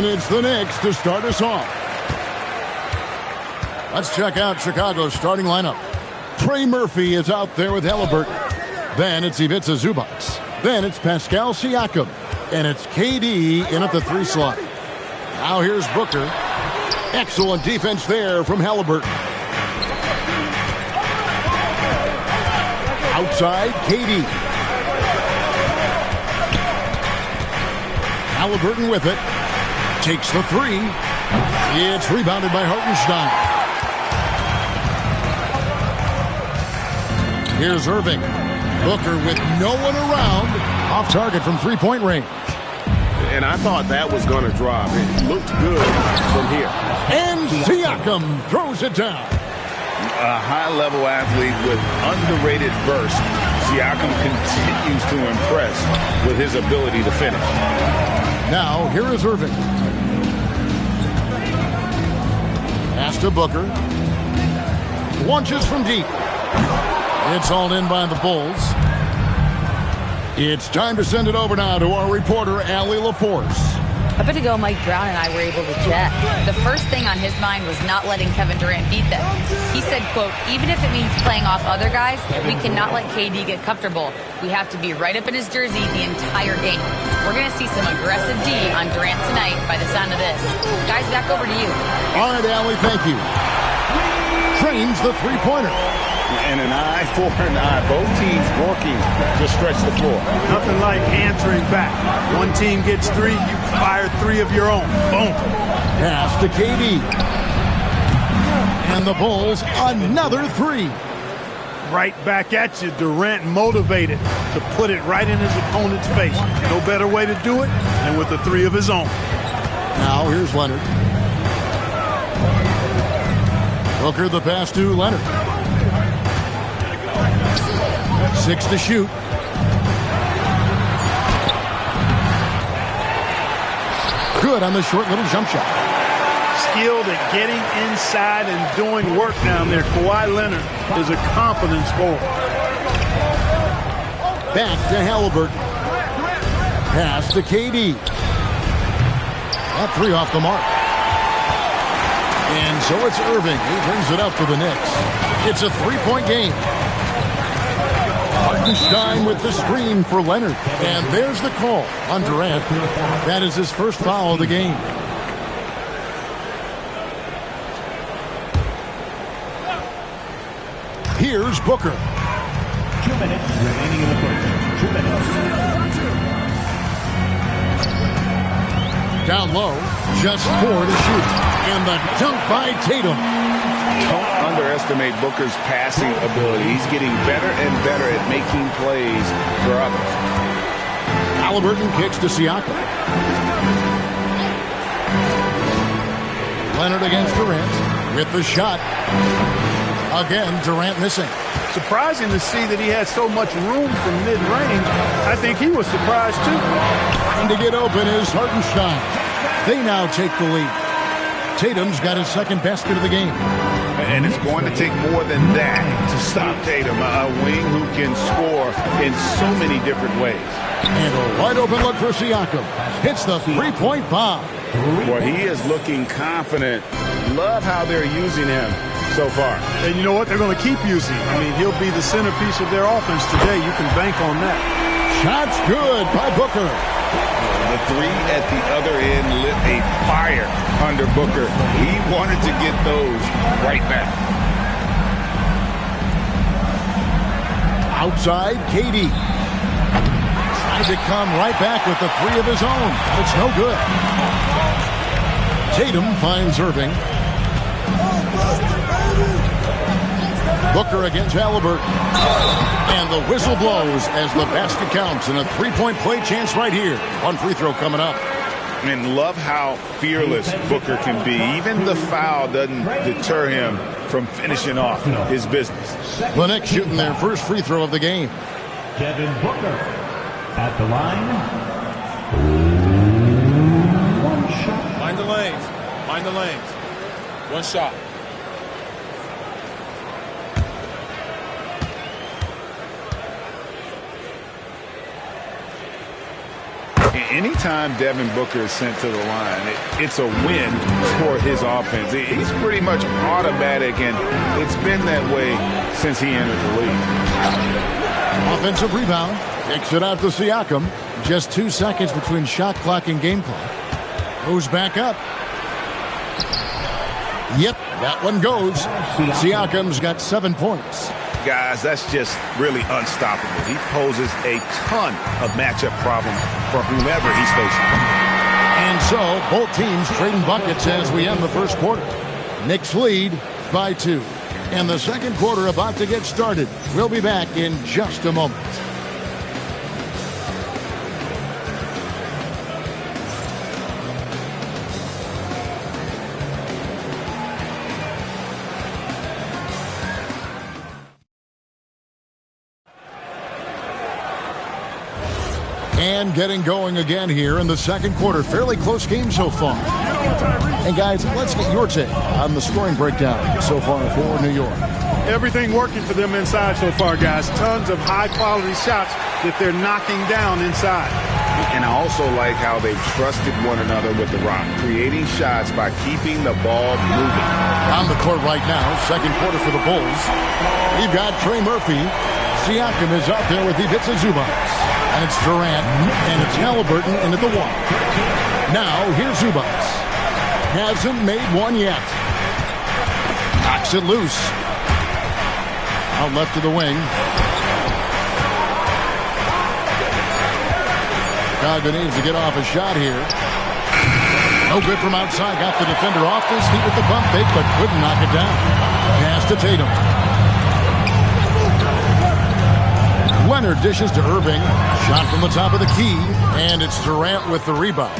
And it's the Knicks to start us off. Let's check out Chicago's starting lineup. Trey Murphy is out there with Halliburton. Then it's Ivica Zubac. Then it's Pascal Siakam. And it's KD in at the 3 slot. Now here's Booker. Excellent defense there from Halliburton. Outside, KD. Halliburton with it. Takes the 3. It's rebounded by Hartenstein. Here's Irving. Booker with no one around. Off target from three-point range. And I thought that was going to drop. It looked good from here. And Siakam throws it down. A high-level athlete with underrated burst. Siakam continues to impress with his ability to finish. Now, here is Irving. Pass to Booker. Launches from deep. It's hauled in by the Bulls. It's time to send it over now to our reporter, Allie LaForce. A bit ago, Mike Brown and I were able to chat. The first thing on his mind was not letting Kevin Durant beat them. He said, quote, even if it means playing off other guys, we cannot let KD get comfortable. We have to be right up in his jersey the entire game. We're going to see some aggressive D on Durant tonight by the sound of this. Guys, back over to you. All right, Allie, thank you. Trains the three-pointer. And an eye for an eye. Both teams working to stretch the floor. Nothing like answering back. One team gets 3, you fire 3 of your own. Boom. Pass to KD. And the Bulls, another 3. Right back at you. Durant motivated to put it right in his opponent's face. No better way to do it than with the 3 of his own. Now here's Leonard. Booker the pass to Leonard. 6 to shoot. Good on the short little jump shot. Skilled at getting inside and doing work down there. Kawhi Leonard is a confident scorer. Back to Halliburton. Pass to KD. That 3 off the mark. And so it's Irving who brings it up for the Knicks. It's a 3-point game. Hartenstein with the screen for Leonard. And there's the call on Durant. That is his first foul of the game. Here's Booker. 2 minutes remaining in the first. 2 minutes. Down low, just 4 to shoot. And the dunk by Tatum. Don't underestimate Booker's passing ability. He's getting better and better at making plays for others. Halliburton kicks to Siakam. Leonard against Durant with the shot. Again, Durant missing. Surprising to see that he had so much room from mid-range. I think he was surprised too. And to get open is Hartenstein. They now take the lead. Tatum's got his second basket of the game. And it's going to take more than that to stop Tatum, a wing who can score in so many different ways. And a wide open look for Siakam. Hits the three-point bomb. Well, he is looking confident. Love how they're using him so far. And you know what? They're going to keep using him. I mean, he'll be the centerpiece of their offense today. You can bank on that. Shot's good by Booker. The 3 at the other end lit a fire under Booker. He wanted to get those right back. Outside, KD. Tried to come right back with the 3 of his own. It's no good. Tatum finds Irving. Booker against Halliburton. And the whistle blows as the basket counts and a 3-point play chance right here. One free throw coming up. And love how fearless Booker can be. Even the foul doesn't deter him from finishing off his business. The Knicks shooting their first free throw of the game. Devin Booker at the line. 1 shot. Mind the lanes. Mind the lanes. 1 shot. Anytime Devin Booker is sent to the line, it's a win for his offense. He's pretty much automatic, and it's been that way since he entered the league. Offensive rebound. Kicks it out to Siakam. Just 2 seconds between shot clock and game clock. Goes back up. Yep, that one goes. Siakam's got 7 points. Guys, that's just really unstoppable. He poses a ton of matchup problems for whomever he's facing. And so, both teams trading buckets as we end the first quarter. Knicks lead by 2. And the second quarter about to get started. We'll be back in just a moment. And getting going again here in the second quarter. Fairly close game so far. And guys, let's get your take on the scoring breakdown so far for New York. Everything working for them inside so far, guys. Tons of high-quality shots that they're knocking down inside. And I also like how they've trusted one another with the rock, creating shots by keeping the ball moving. On the court right now, second quarter for the Bulls. We've got Trey Murphy. Siakam is out there with Ivica Zubac. And it's Durant, and it's Halliburton into the one. Now, here's Zubac. Hasn't made one yet. Knocks it loose. Out left to the wing. Chicago needs to get off a shot here. No good from outside. Got the defender off his feet with the bump fake, but couldn't knock it down. Pass to Tatum. Leonard dishes to Irving. Shot from the top of the key. And it's Durant with the rebound.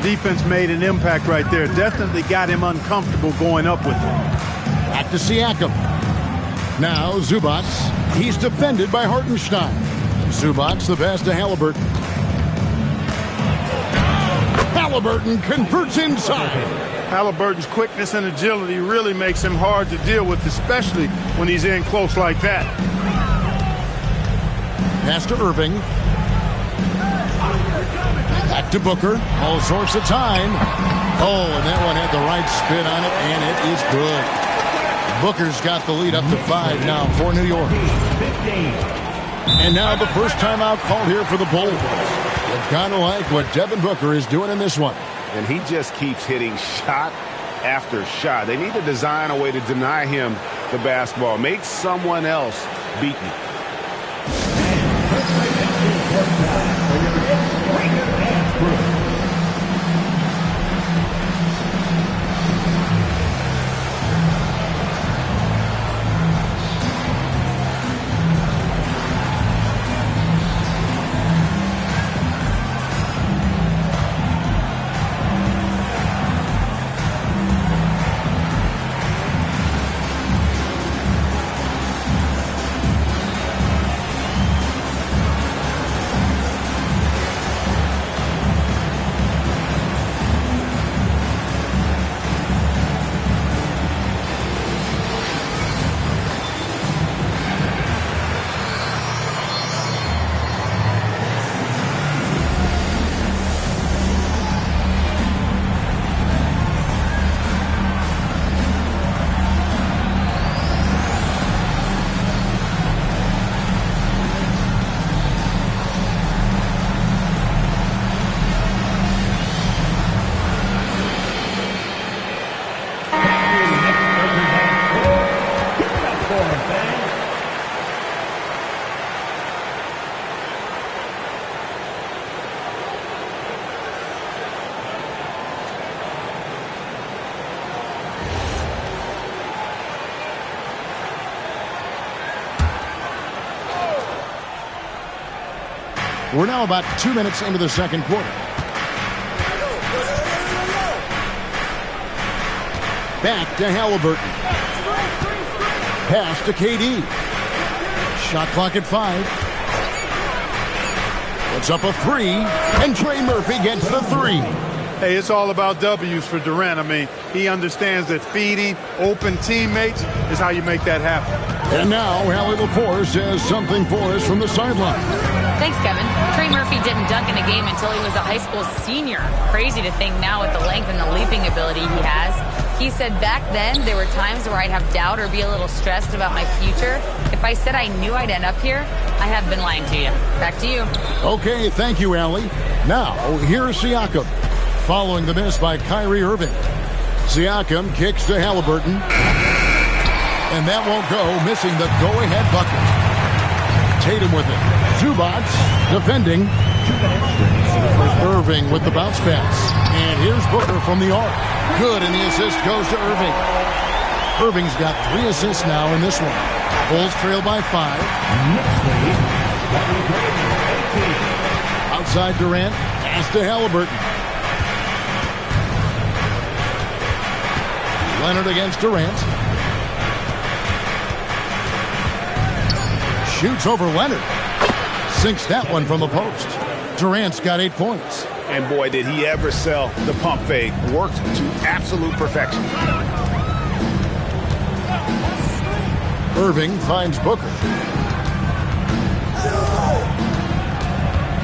Defense made an impact right there. Definitely got him uncomfortable going up with it. Back to Siakam. Now Zubac. He's defended by Hartenstein. Zubac the pass to Halliburton. Halliburton converts inside. Halliburton's quickness and agility really makes him hard to deal with, especially when he's in close like that. Pass to Irving. Back to Booker. All sorts of time. Oh, and that one had the right spin on it, and it is good. Booker's got the lead up to 5 now for New York. And now the first timeout called here for the Bulls. Kind of like what Devin Booker is doing in this one. And he just keeps hitting shot after shot. They need to design a way to deny him the basketball. Make someone else beat me. We're now about 2 minutes into the second quarter. Back to Halliburton. Pass to KD. Shot clock at 5. Puts up a 3, and Trey Murphy gets the 3. Hey, it's all about W's for Durant. I mean, he understands that feeding open teammates is how you make that happen. And now, Hallie LaForce has something for us from the sideline. Thanks, Kevin. Trey Murphy didn't dunk in a game until he was a high school senior. Crazy to think now with the length and the leaping ability he has. He said back then there were times where I'd have doubt or be a little stressed about my future. If I said I knew I'd end up here, I have been lying to you. Back to you. Okay, thank you, Allie. Now, here's Siakam. Following the miss by Kyrie Irving. Siakam kicks to Halliburton. And that won't go, missing the go-ahead bucket. Tatum with it. Zubac defending. Irving with the bounce pass. And here's Booker from the arc. Good, and the assist goes to Irving. Irving's got 3 assists now in this one. Bulls trail by 5. Outside Durant. Pass to Halliburton. Leonard against Durant. Shoots over Leonard. Sinks that one from the post. Durant's got 8 points. And boy, did he ever sell the pump fake. Worked to absolute perfection. Irving finds Booker.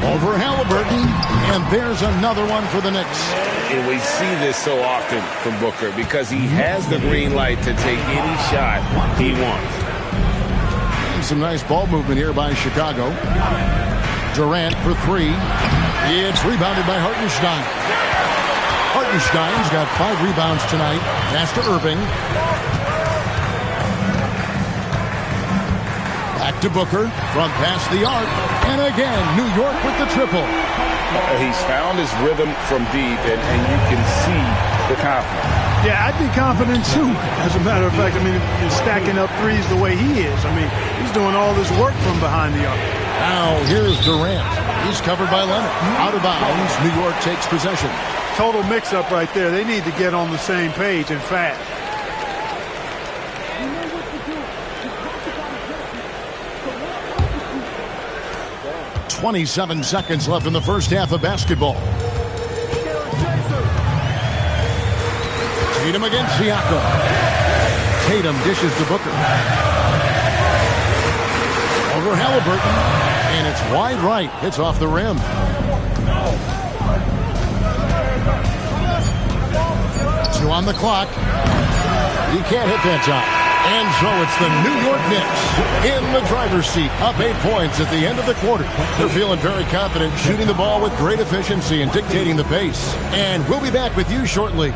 Over Halliburton. And there's another one for the Knicks. And we see this so often from Booker because he has the green light to take any shot he wants. And some nice ball movement here by Chicago. Durant for 3. It's rebounded by Hartenstein. Hartenstein's got 5 rebounds tonight. Pass to Irving. Back to Booker from past the arc. And again, New York with the triple. He's found his rhythm from deep, and you can see the confidence. Yeah, I'd be confident too. As a matter of fact, I mean, if you're stacking up threes the way he is, I mean, he's doing all this work from behind the arc. Now here's Durant. He's covered by Leonard. Out of bounds, New York takes possession. Total mix-up right there. They need to get on the same page and fast. .27 seconds left in the first half of basketball. Tatum against Siakam. Tatum dishes to Booker. Over Halliburton. And it's wide right. Hits off the rim. Two on the clock. He can't hit that shot. And so it's the New York Knicks in the driver's seat, up 8 points at the end of the quarter. They're feeling very confident, shooting the ball with great efficiency and dictating the pace. And we'll be back with you shortly.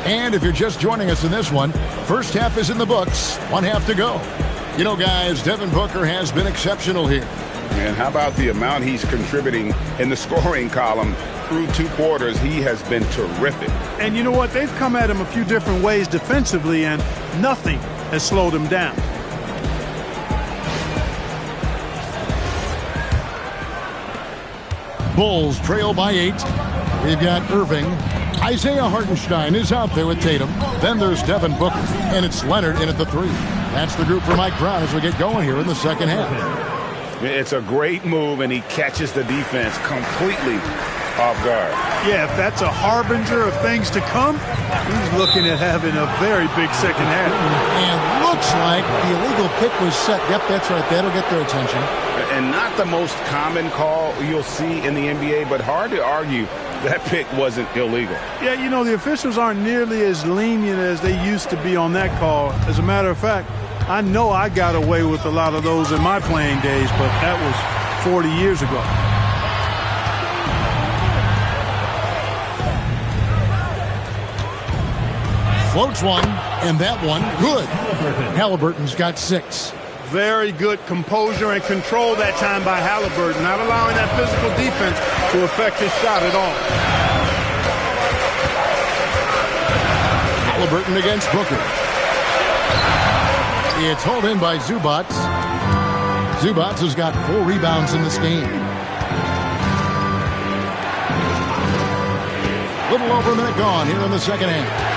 And if you're just joining us in this one, first half is in the books, 1 half to go. You know, guys, Devin Booker has been exceptional here. And how about the amount he's contributing in the scoring column through 2 quarters? He has been terrific. And you know what? They've come at him a few different ways defensively, and nothing has slowed him down. Bulls trail by 8. We've got Irving. Isaiah Hartenstein is out there with Tatum. Then there's Devin Booker. And it's Leonard in at the 3. That's the group for Mike Brown as we get going here in the second half. It's a great move, and he catches the defense completely off guard. Yeah, if that's a harbinger of things to come, he's looking at having a very big second half. And looks like the illegal pick was set. Yep, that's right. That'll get their attention. And not the most common call you'll see in the NBA, but hard to argue that pick wasn't illegal. Yeah, you know, the officials aren't nearly as lenient as they used to be on that call. As a matter of fact, I know I got away with a lot of those in my playing days, but that was 40 years ago. Floats one, and that one, good. Halliburton's got 6. Very good composure and control that time by Halliburton, not allowing that physical defense to affect his shot at all. Halliburton against Booker. It's hauled in by Zubac. Zubac has got 4 rebounds in this game. Little over a minute gone here in the second half.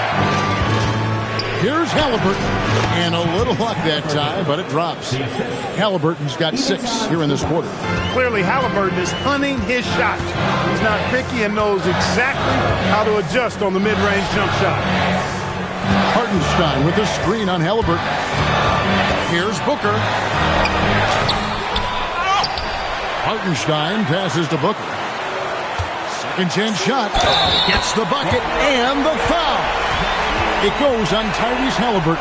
Here's Halliburton, and a little luck that time, but it drops. Halliburton's got 6 here in this quarter. Clearly, Halliburton is hunting his shots. He's not picky and knows exactly how to adjust on the mid-range jump shot. Hartenstein with the screen on Halliburton. Here's Booker. Hartenstein passes to Booker. Second chance shot. Gets the bucket and the foul. It goes on Tyrese Halliburton.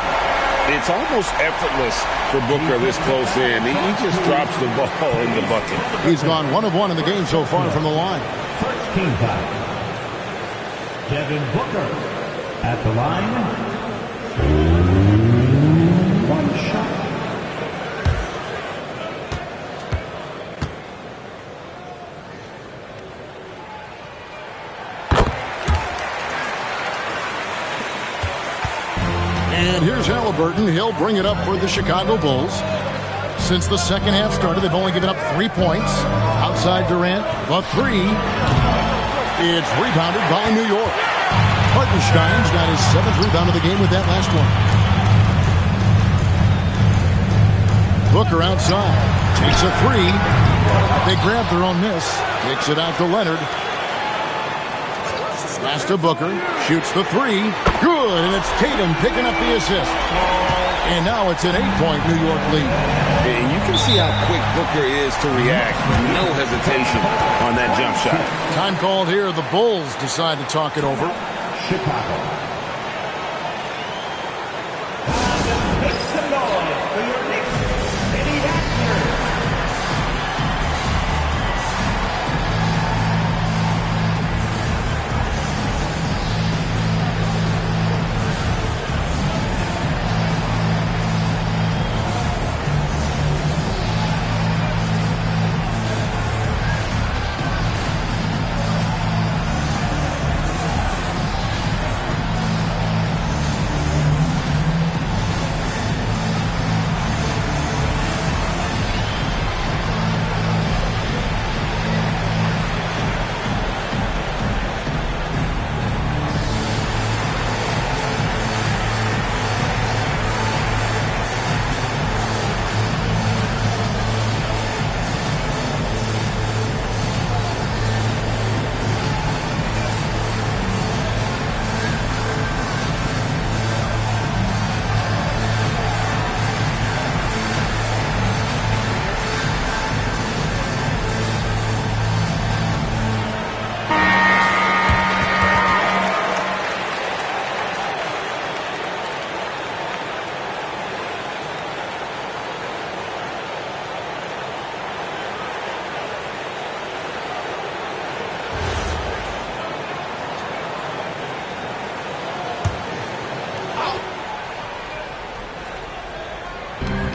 It's almost effortless for Booker this close in. He just drops the ball in the bucket. He's gone 1 of 1 in the game so far from the line. First team foul. Devin Booker at the line. 1 shot. And here's Halliburton. He'll bring it up for the Chicago Bulls. Since the second half started, they've only given up 3 points. Outside Durant, the 3. It's rebounded by New York. Hartenstein's got his 7th rebound of the game with that last one. Booker outside. Takes a 3. They grab their own miss. Kicks it out to Leonard. Pass to Booker. Shoots the 3. Good, and it's Tatum picking up the assist. And now it's an 8-point New York lead. And you can see how quick Booker is to react. No hesitation on that jump shot. Time called here. The Bulls decide to talk it over. Chicago. Make some noise for your Knicks City Raptors.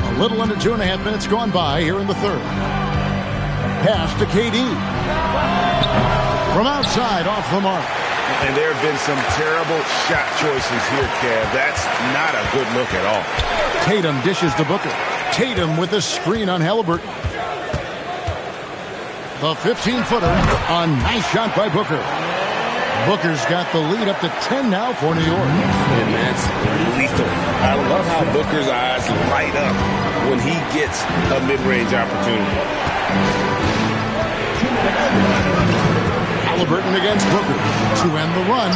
A little under 2.5 minutes gone by here in the third. Pass to KD. From outside, off the mark. And there have been some terrible shot choices here, Kev. That's not a good look at all. Tatum dishes to Booker. Tatum with a screen on Halliburton. The 15-footer. A nice shot by Booker. Booker's got the lead up to 10 now for New York. And that's lethal. I love how Booker's eyes light up when he gets a mid-range opportunity. Halliburton against Booker to end the run.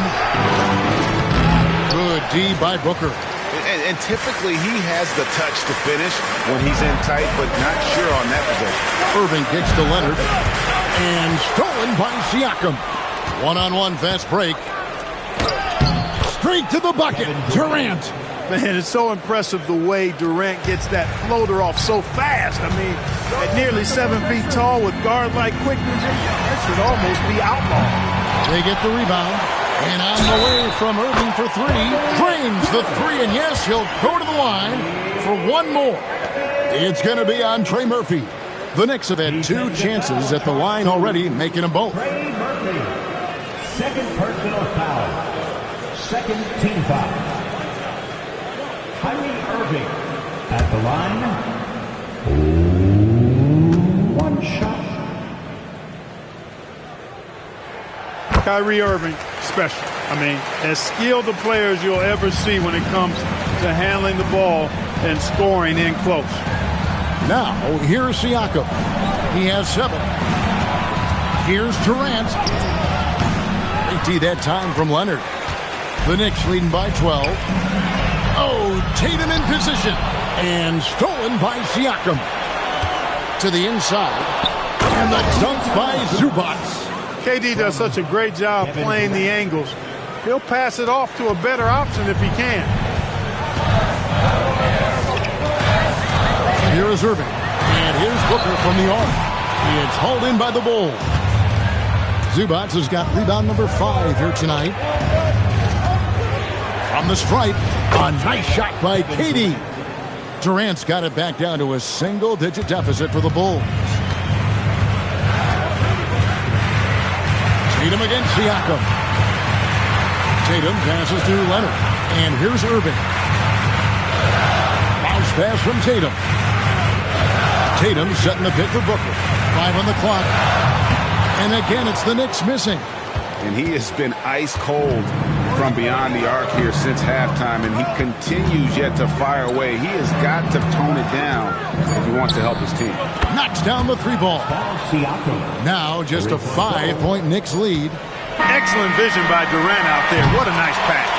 Good D by Booker. And typically he has the touch to finish when he's in tight, but not sure on that possession. Irving kicks to Leonard. And stolen by Siakam. One-on-one fast break. Straight to the bucket. Durant. Man, it's so impressive the way Durant gets that floater off so fast. I mean, at nearly 7 feet tall with guard-like quickness, that should almost be outlawed. They get the rebound. And on the way from Irving for three. Drains the three, and yes, he'll go to the line for one more. It's going to be on Trey Murphy. The Knicks have had two chances at the line already, making them both. Trey Murphy, second personal foul. Second team foul. Kyrie Irving at the line. One shot. Kyrie Irving, special. I mean, as skilled a player as you'll ever see when it comes to handling the ball and scoring in close. Now, here's Siakam. He has 7. Here's Durant. They tee that time from Leonard. The Knicks leading by 12. Oh, Tatum in position. And stolen by Siakam. To the inside. And the dunk by Zubac. KD does such a great job playing the angles. He'll pass it off to a better option if he can. Here is Irving. And here's Booker from the arc. It's hauled in by the Bulls. Zubac has got rebound number 5 here tonight. From the stripe, a nice shot by KD. Durant's got it back down to a single-digit deficit for the Bulls. Tatum against Siakam. Tatum passes to Leonard. And here's Irving. Bounce pass from Tatum. Tatum setting the pick for Booker. 5 on the clock. And again, it's the Knicks missing. And he has been ice cold from beyond the arc here since halftime, and he continues yet to fire away. He has got to tone it down if he wants to help his team. Knocks down the 3 ball. Now just a 5-point Knicks lead. Excellent vision by Durant out there. What a nice pass.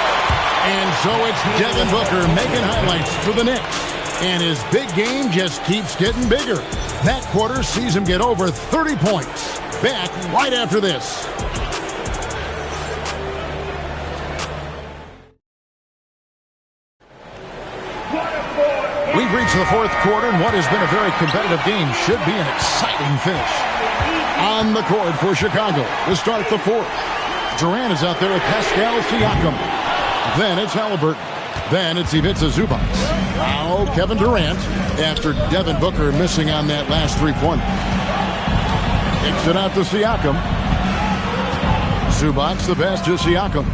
And so it's Devin Booker making highlights for the Knicks. And his big game just keeps getting bigger. That quarter sees him get over 30 points. Back right after this. We've reached the 4th quarter, and what has been a very competitive game should be an exciting finish. On the court for Chicago to start the 4th. Durant is out there with Pascal Siakam. Then it's Halliburton. Then it's Ivica Zubac. Now Kevin Durant after Devin Booker missing on that last 3-pointer. Kicks it out to Siakam. Zubac the pass to Siakam.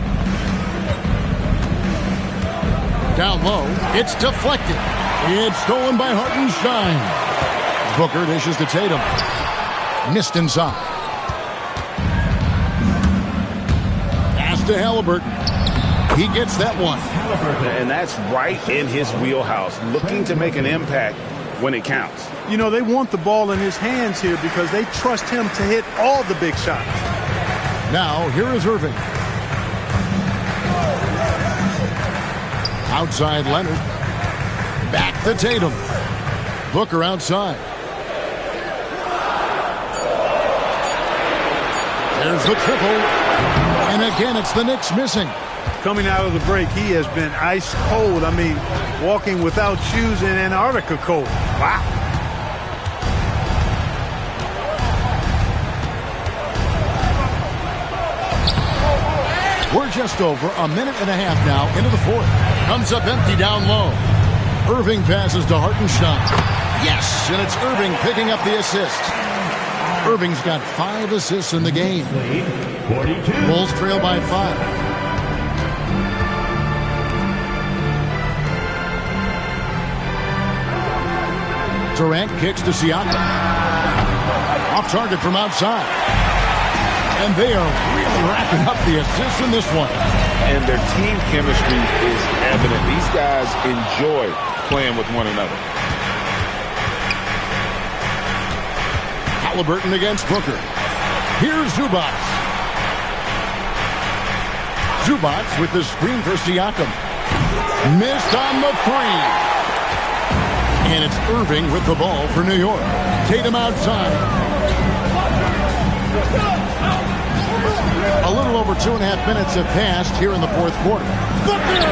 Down low. It's deflected. It's stolen by Hartenstein. Booker dishes to Tatum. Missed inside. Pass to Halliburton. He gets that one. And that's right in his wheelhouse, looking to make an impact when it counts. You know, they want the ball in his hands here because they trust him to hit all the big shots. Now, here is Irving. Outside Leonard. Back to Tatum. Booker outside. There's the triple. And again, it's the Knicks missing. Coming out of the break, he has been ice cold. I mean, walking without shoes in Antarctica cold. Wow. We're just over a minute and a half now into the 4th. Comes up empty down low. Irving passes to Hartenstein. Yes, and it's Irving picking up the assist. Irving's got 5 assists in the game. Bulls trail by 5. Durant kicks to Siakam. Off target from outside. And they are really racking up the assists in this one. And their team chemistry is evident. These guys enjoy playing with one another. Halliburton against Booker. Here's Zubac. Zubac with the screen for Siakam. Missed on the 3. And it's Irving with the ball for New York. Tatum outside. A little over 2.5 minutes have passed here in the 4th quarter. Booker!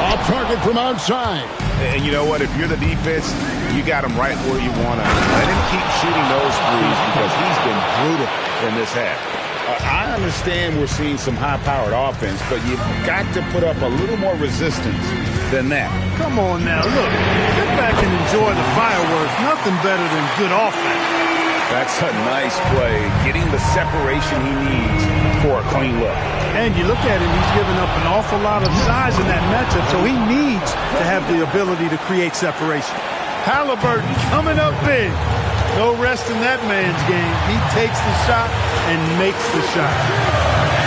Off target from outside. And you know what? If you're the defense, you got him right where you want him. Let him keep shooting those threes because he's been brutal in this half. I understand we're seeing some high-powered offense, but you've got to put up a little more resistance than that. Come on now, look. Sit back and enjoy the fireworks. Nothing better than good offense. That's a nice play, getting the separation he needs for a clean look. And you look at him, he's given up an awful lot of size in that matchup, so he needs to have the ability to create separation. Halliburton coming up big. No rest in that man's game. He takes the shot and makes the shot.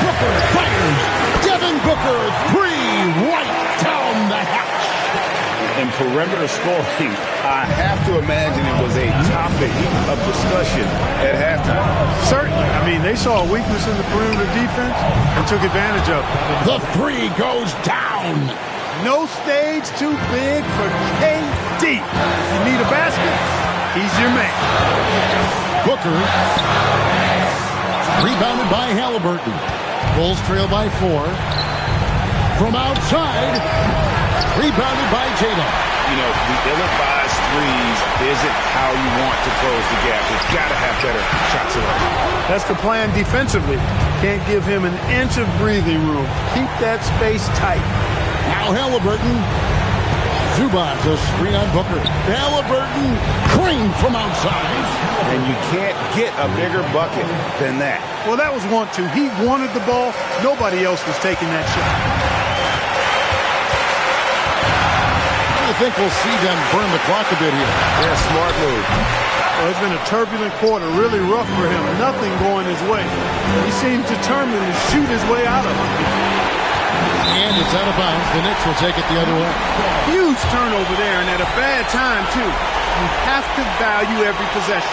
Booker fires. Devin Booker, three right down the hatch. In perimeter scoring, I have to imagine it was a topic of discussion at halftime. Certainly. I mean, they saw a weakness in the perimeter defense and took advantage of it. The three goes down. No stage too big for KD. You need a basket? He's your man. Booker. Rebounded by Halliburton. Bulls trail by 4. From outside. Rebounded by Tatum. You know, the ill-advised threes isn't how you want to close the gap. You've got to have better shot selection. That's the plan defensively. Can't give him an inch of breathing room. Keep that space tight. Now Halliburton. Zubac, a screen on Booker. Halliburton, cream from outside. And you can't get a bigger bucket than that. Well, that was 1-2. He wanted the ball. Nobody else was taking that shot. I think we'll see them burn the clock a bit here. Yeah, smart move. Well, it's been a turbulent quarter, really rough for him. Nothing going his way. He seems determined to shoot his way out of it. And it's out of bounds. The Knicks will take it the other way. Huge turnover there, and at a bad time, too. You have to value every possession.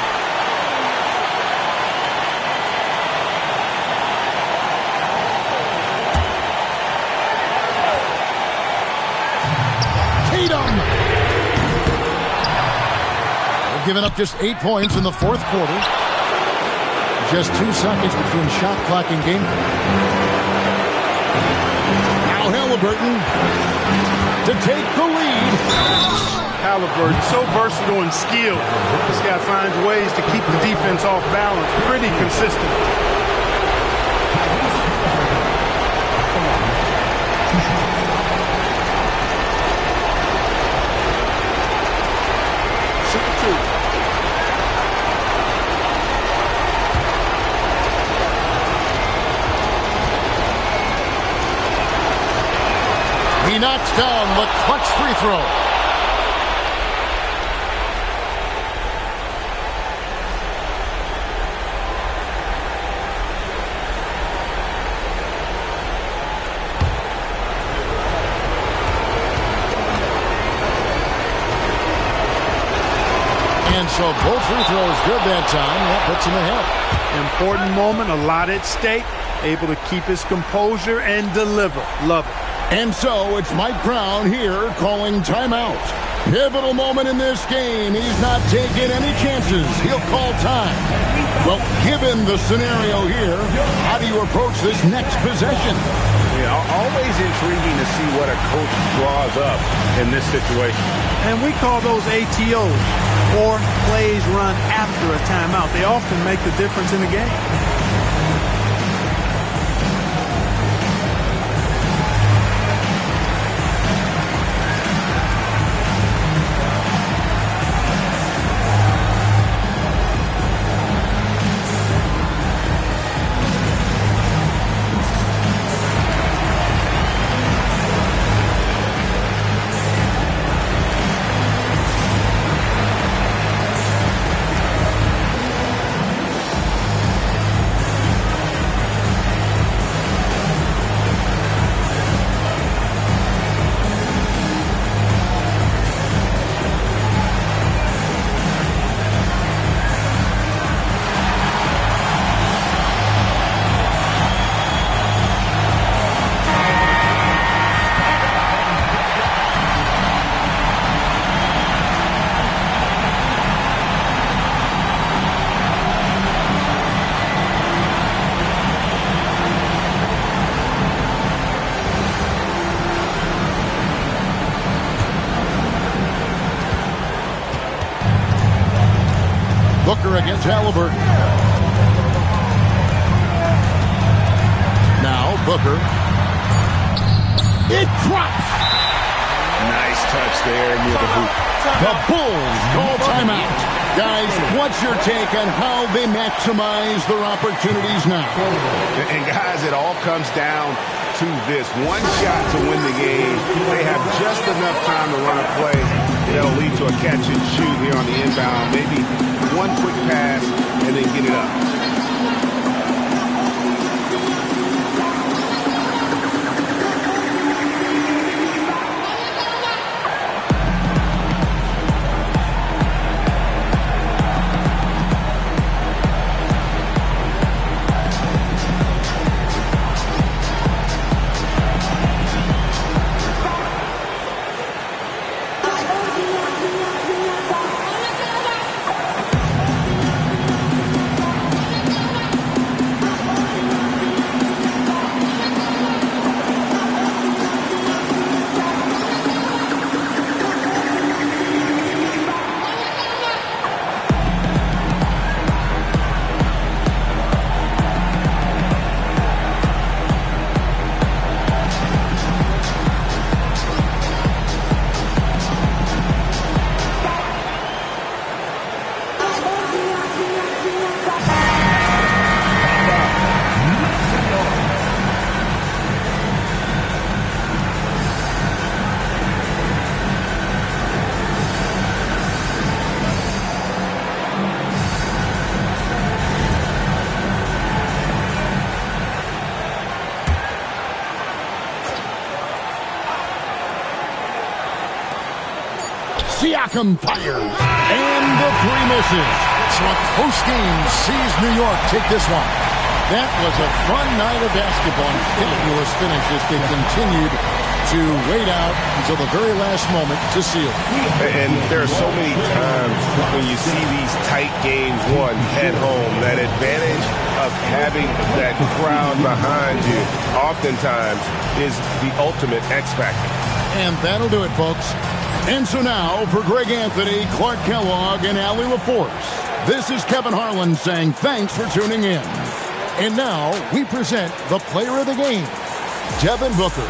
Tatum! They've given up just 8 points in the fourth quarter. Just 2 seconds between shot clock and game clock. Halliburton to take the lead. Halliburton, so versatile and skilled. This guy finds ways to keep the defense off balance. Pretty consistent. He knocks down the clutch free throw. And so both free throws good that time. That puts him ahead. Important moment, a lot at stake. Able to keep his composure and deliver. Love it. And so it's Mike Brown here calling timeout. Pivotal moment in this game. He's not taking any chances. He'll call time. Well, given the scenario here, how do you approach this next possession? Yeah, always intriguing to see what a coach draws up in this situation. And we call those ATOs, or plays run after a timeout. They often make the difference in the game. Booker against Halliburton. Booker. It drops. Nice touch there near the hoop. The Bulls call timeout. Guys, what's your take on how they maximize their opportunities now? And guys, it all comes down to this. One shot to win the game. They have just enough time to run a play that'll lead to a catch and shoot here on the inbound. Maybe one quick pass and then get it up. Siakam fires, and the three misses. So a close game sees New York take this one. That was a fun night of basketball and fabulous finishes. They continued to wait out until the very last moment to seal. And there are so many times when you see these tight games won at home, that advantage of having that crowd behind you oftentimes is the ultimate X factor. And that'll do it, folks. And so now, for Greg Anthony, Clark Kellogg, and Allie LaForce, this is Kevin Harlan saying thanks for tuning in. And now, we present the player of the game, Devin Booker.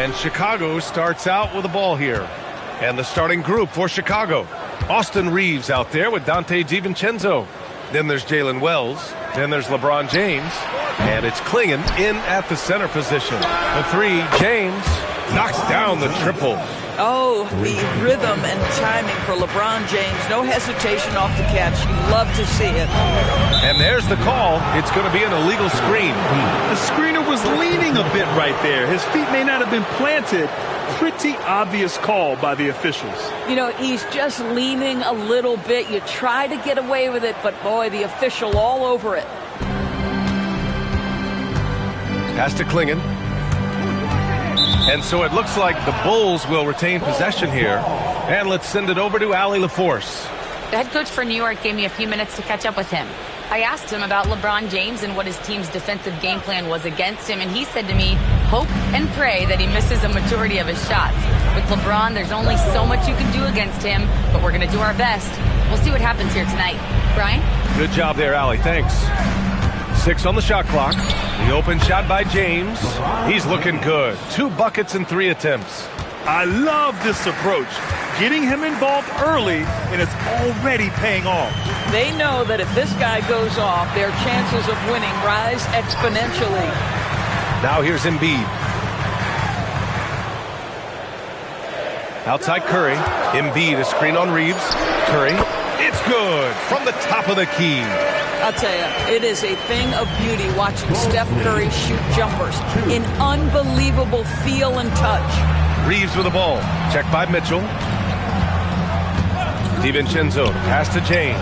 And Chicago starts out with the ball here. And the starting group for Chicago. Austin Reeves out there with Dante DiVincenzo. Then there's Jalen Wells. Then there's LeBron James. And it's Clingan in at the center position. The three, James knocks down the triple. Oh, the rhythm and timing for LeBron James. No hesitation off the catch. You love to see it. And there's the call. It's going to be an illegal screen. The screener was leaning a bit right there. His feet may not have been planted. Pretty obvious call by the officials. You know, he's just leaning a little bit. You try to get away with it, but boy, the official all over it. Pass to Clingan. And so it looks like the Bulls will retain possession here. And let's send it over to Allie LaForce. The head coach for New York gave me a few minutes to catch up with him. I asked him about LeBron James and what his team's defensive game plan was against him, and he said to me, hope and pray that he misses a majority of his shots. With LeBron, there's only so much you can do against him, but we're going to do our best. We'll see what happens here tonight. Brian? Good job there, Allie. Thanks. 6 on the shot clock. The open shot by James. He's looking good. 2 buckets and 3 attempts. I love this approach. Getting him involved early, and it's already paying off. They know that if this guy goes off, their chances of winning rise exponentially. Now here's Embiid. Outside Curry. Embiid, a screen on Reeves. Curry. It's good from the top of the key. I'll tell you, it is a thing of beauty watching Steph Curry shoot jumpers. An unbelievable feel and touch. Reeves with the ball. Checked by Mitchell. DiVincenzo, pass to James.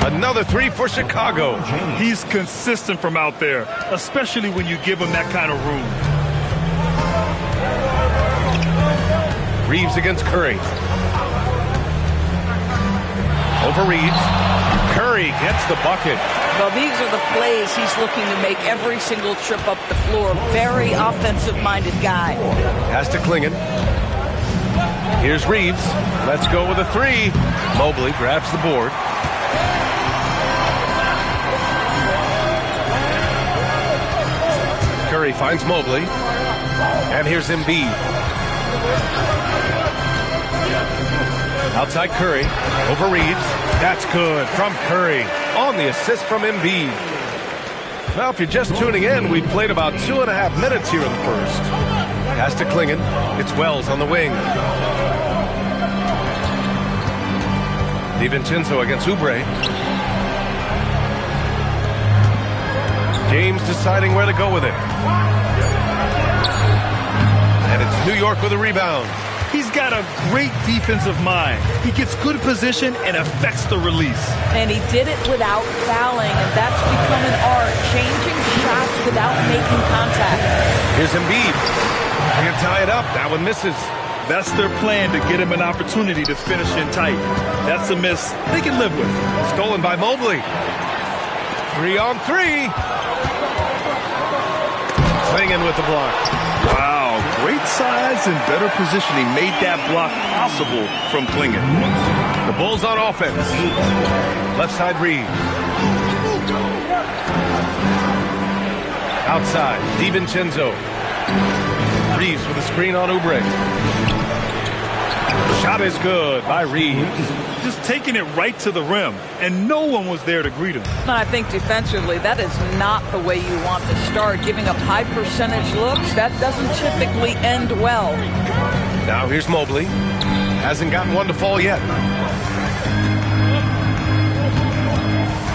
Another 3 for Chicago. He's consistent from out there, especially when you give him that kind of room. Reeves against Curry. Over Reeves. Curry gets the bucket. Well, these are the plays he's looking to make every single trip up the floor. Very offensive-minded guy. Pass to Clingan. Here's Reeves. Let's go with a 3. Mobley grabs the board. Curry finds Mobley. And here's Embiid. Outside Curry. Over Reeves. That's good from Curry. On the assist from Embiid. Now, if you're just tuning in, we've played about 2.5 minutes here in the first. Pass to Clingan. It's Wells on the wing. DiVincenzo against Oubre. James deciding where to go with it. And it's New York with a rebound. He's got a great defensive mind. He gets good position and affects the release. And he did it without fouling, and that's become an art, changing shots without making contact. Here's Embiid. Can't tie it up. That one misses. That's their plan, to get him an opportunity to finish in tight. That's a miss they can live with. Stolen by Mobley. 3 on 3. Clingan with the block. Wow, great size and better positioning made that block possible from Clingan. The Bulls on offense. Left side Reeves. Outside, DiVincenzo. Reeves with a screen on Oubre. Shot is good by Reeves. Just taking it right to the rim, and no one was there to greet him. I think defensively, that is not the way you want to start. Giving up high percentage looks, that doesn't typically end well. Now here's Mobley. Hasn't gotten one to fall yet.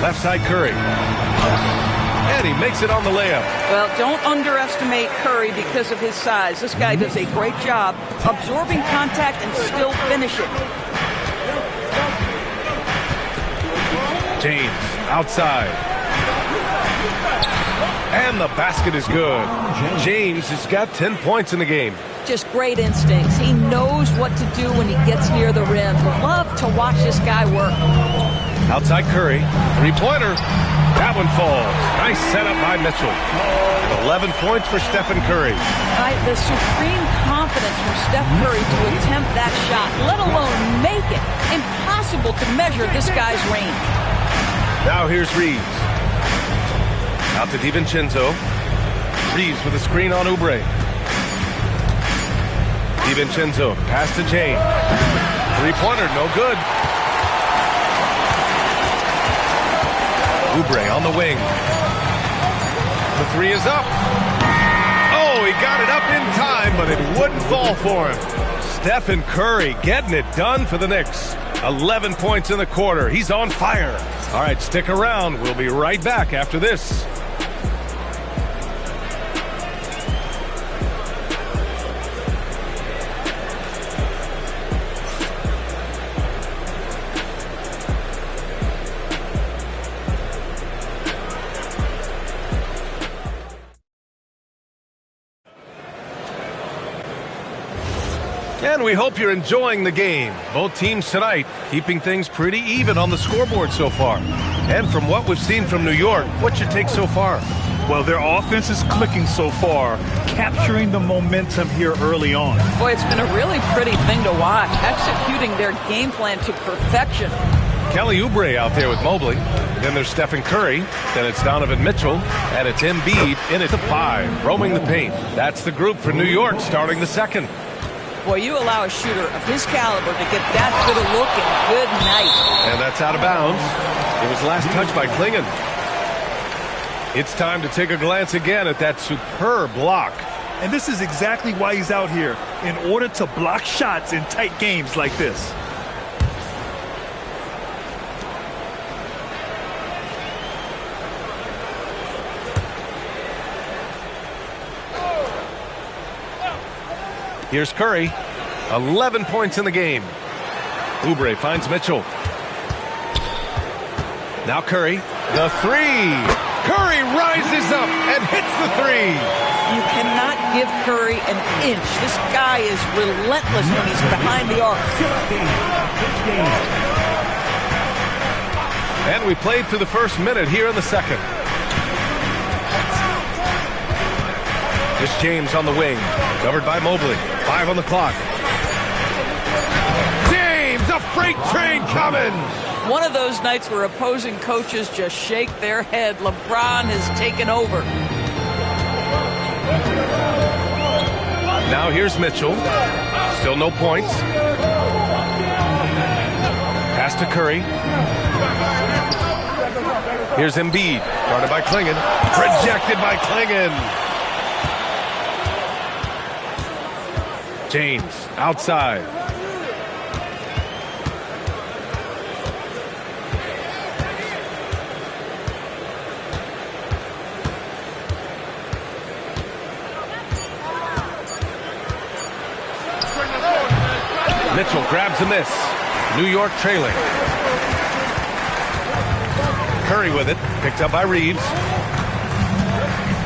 Left side Curry. And he makes it on the layup. Well, don't underestimate Curry because of his size. This guy does a great job absorbing contact and still finishing. James outside. And the basket is good. James has got 10 points in the game. Just great instincts. He knows what to do when he gets near the rim. Love to watch this guy work. Outside Curry. 3-pointer. That one falls. Nice setup by Mitchell. And 11 points for Stephen Curry. The supreme confidence from Steph Curry to attempt that shot, let alone make it. Impossible to measure this guy's range. Now here's Reeves. Out to DiVincenzo. Reeves with a screen on Oubre. DiVincenzo, pass to James. Three-pointer, no good. Oubre on the wing. The three is up. Oh, he got it up in time, but it wouldn't fall for him. Stephen Curry getting it done for the Knicks. 11 points in the quarter. He's on fire. All right, stick around. We'll be right back after this. And we hope you're enjoying the game. Both teams tonight keeping things pretty even on the scoreboard so far. And from what we've seen from New York, what's your take so far? Well, their offense is clicking so far, capturing the momentum here early on. Boy, it's been a really pretty thing to watch, executing their game plan to perfection. Kelly Oubre out there with Mobley. Then there's Stephen Curry. Then it's Donovan Mitchell. And it's Embiid in at the 5, roaming the paint. That's the group for New York starting the second. Boy, you allow a shooter of his caliber to get that good a look and good night. And that's out of bounds. It was last touched by Klingon. It's time to take a glance again at that superb block. And this is exactly why he's out here, in order to block shots in tight games like this. Here's Curry. 11 points in the game. Oubre finds Mitchell. Now Curry. The three. Curry rises up and hits the three. You cannot give Curry an inch. This guy is relentless when he's behind the arc. And we played through the first minute here in the second. It's James on the wing, covered by Mobley. 5 on the clock. James, a freight train coming! One of those nights where opposing coaches just shake their head. LeBron has taken over. Now here's Mitchell. Still no points. Pass to Curry. Here's Embiid, guarded by Klingon. Projected by Klingon. James, outside. Mitchell grabs a miss. New York trailing. Curry with it, picked up by Reeves.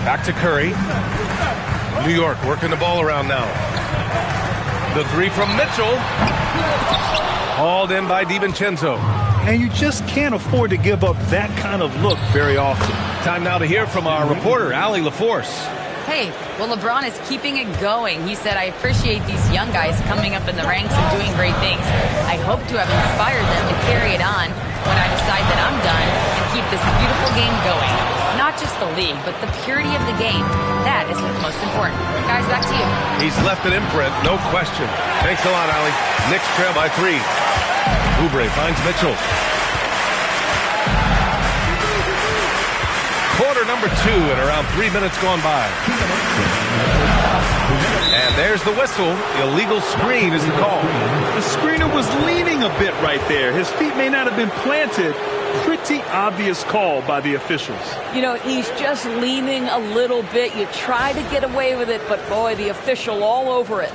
Back to Curry. New York working the ball around now. The three from Mitchell. Hauled in by DiVincenzo. And you just can't afford to give up that kind of look very often. Time now to hear from our reporter, Allie LaForce. Hey, well, LeBron is keeping it going. He said, I appreciate these young guys coming up in the ranks and doing great things. I hope to have inspired them to carry it on when I decide that I'm done and keep this beautiful game going. Not just the league, but the purity of the game. That is what's most important. Guys, back to you. He's left an imprint, no question. Thanks a lot, Allie. Knicks trail by 3. Oubre finds Mitchell. Quarter number 2 and around 3 minutes gone by. And there's the whistle. Illegal screen is the call. The screener was leaning a bit right there. His feet may not have been planted. Pretty obvious call by the officials. You know, he's just leaning a little bit. You try to get away with it, but boy, the official all over it.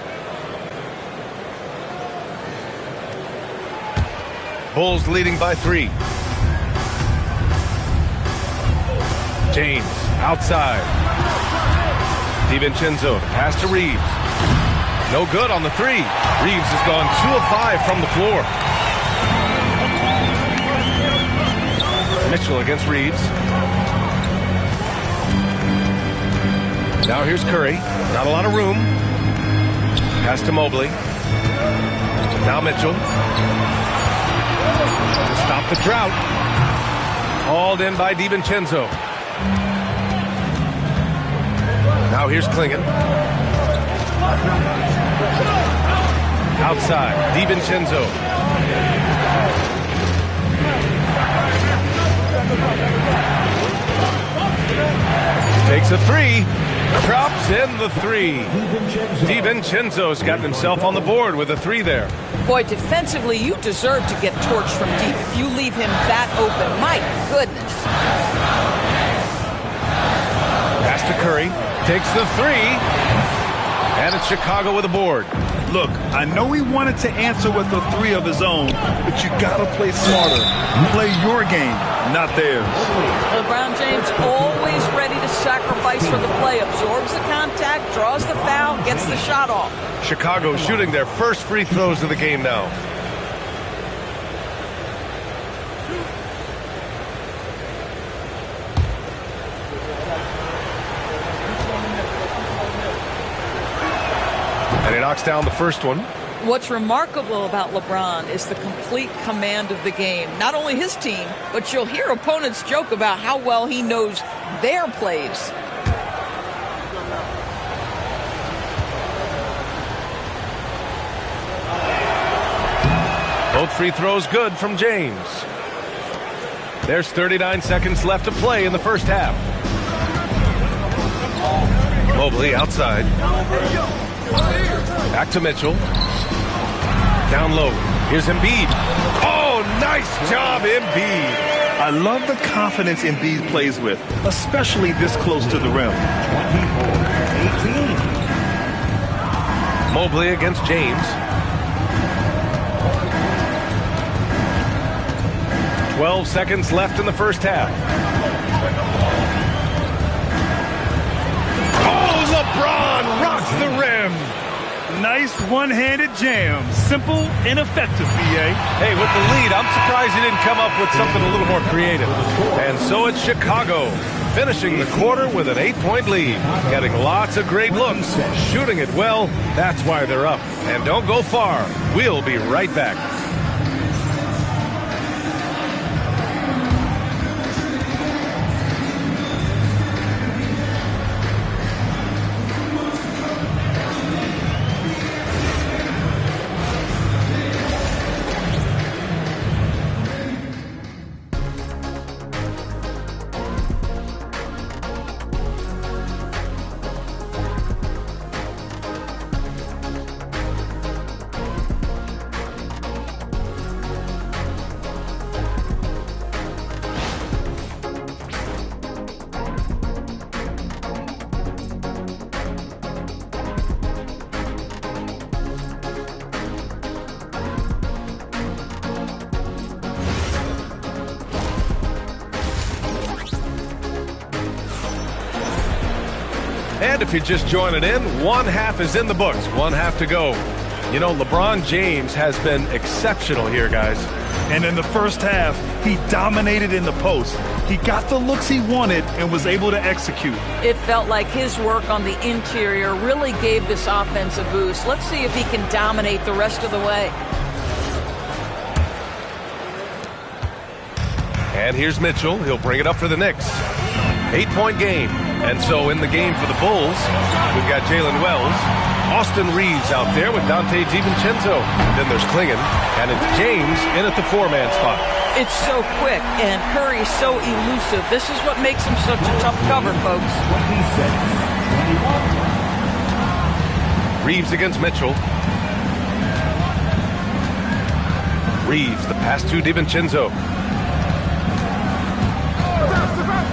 Bulls leading by 3. James outside. DiVincenzo pass to Reeves. No good on the 3. Reeves has gone 2 of 5 from the floor. Mitchell against Reeves. Now here's Curry. Not a lot of room. Pass to Mobley. Now Mitchell. To stop the drought. Hauled in by DiVincenzo. Now here's Klingon. Outside, DiVincenzo. Takes a three. Drops in the three. DiVincenzo's gotten himself on the board with a three there. Boy, defensively, you deserve to get torched from deep if you leave him that open. My goodness. Pass to Curry. Takes the three. And it's Chicago with a board. Look, I know he wanted to answer with a three of his own, but you got to play smarter. Play your game, not theirs. LeBron James always ready to sacrifice for the play. Absorbs the contact, draws the foul, gets the shot off. Chicago shooting their first free throws of the game now. And he knocks down the first one. What's remarkable about LeBron is the complete command of the game. Not only his team, but you'll hear opponents joke about how well he knows their plays. Both free throws good from James. There's 39 seconds left to play in the first half. Mobley outside. Back to Mitchell. Down low. Here's Embiid. Oh, nice job, Embiid. I love the confidence Embiid plays with, especially this close to the rim. 24-18. Mobley against James. 12 seconds left in the first half. Oh, LeBron rocks the rim. Nice one-handed jam. Simple and effective, B.A. Hey, with the lead, I'm surprised he didn't come up with something a little more creative. And so it's Chicago, finishing the quarter with an 8-point lead. Getting lots of great looks, shooting it well. That's why they're up. And don't go far. We'll be right back. And if you're just joining in, one half is in the books, one half to go. You know, LeBron James has been exceptional here, guys. And in the first half, he dominated in the post. He got the looks he wanted and was able to execute. It felt like his work on the interior really gave this offense a boost. Let's see if he can dominate the rest of the way. And here's Mitchell. He'll bring it up for the Knicks. 8-point game. And so in the game for the Bulls, we've got Jalen Wells, Austin Reeves out there with Dante DiVincenzo. Then there's Klingon, and it's James in at the four-man spot. It's so quick, and Curry's so elusive. This is what makes him such a tough cover, folks. 26-21. Reeves against Mitchell. Reeves, the pass to DiVincenzo.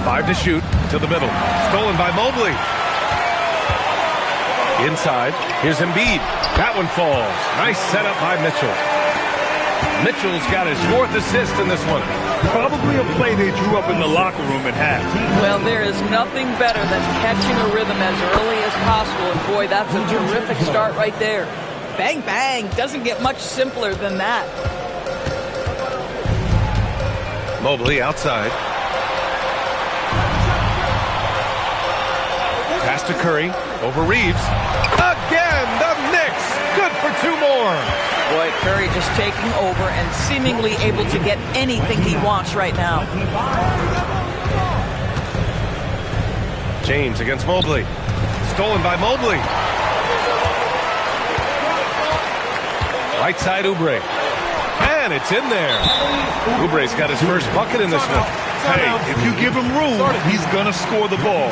5 to shoot, to the middle. Stolen by Mobley. Inside, here's Embiid. That one falls. Nice setup by Mitchell. Mitchell's got his 4th assist in this one. Probably a play they drew up in the locker room at half. Well, there is nothing better than catching a rhythm as early as possible. And boy, that's a terrific start right there. Bang, bang. Doesn't get much simpler than that. Mobley outside. Pass to Curry, over Reeves. Again, the Knicks, good for 2 more. Boy, Curry just taking over and seemingly able to get anything he wants right now. James against Mobley. Stolen by Mobley. Right side Oubre. And it's in there. Oubre's got his first bucket in this one. Hey, if you give him room, he's going to score the ball.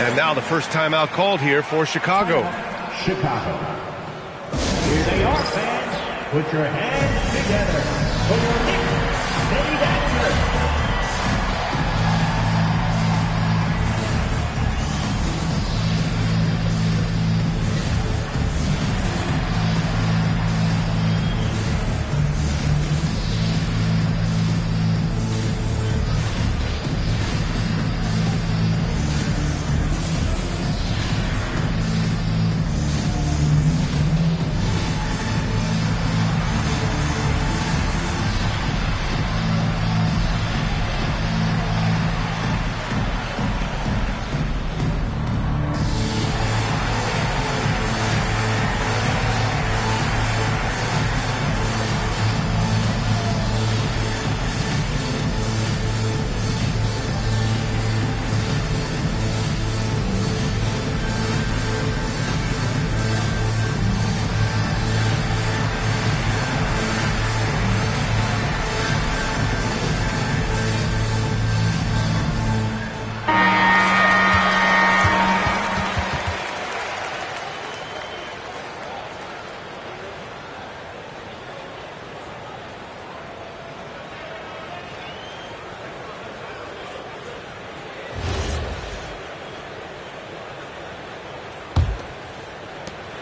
And now the first timeout called here for Chicago. Chicago. Here they are, fans. Put your hands together for your Knicks City Dancers.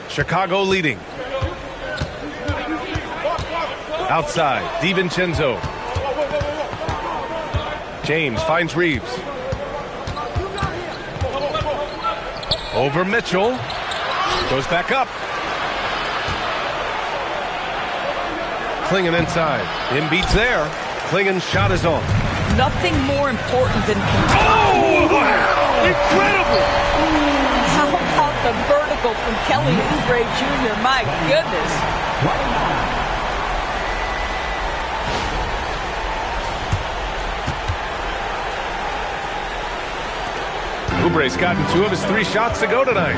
Chicago leading. Outside, DiVincenzo. James finds Reeves. Over Mitchell. Goes back up. Klingon inside. Embiid's there. Klingon's shot is off. Nothing more important than... Oh! Incredible! How about the vertical from Kelly Oubre Jr.? My goodness. Oubre's gotten 2 of his 3 shots to go tonight.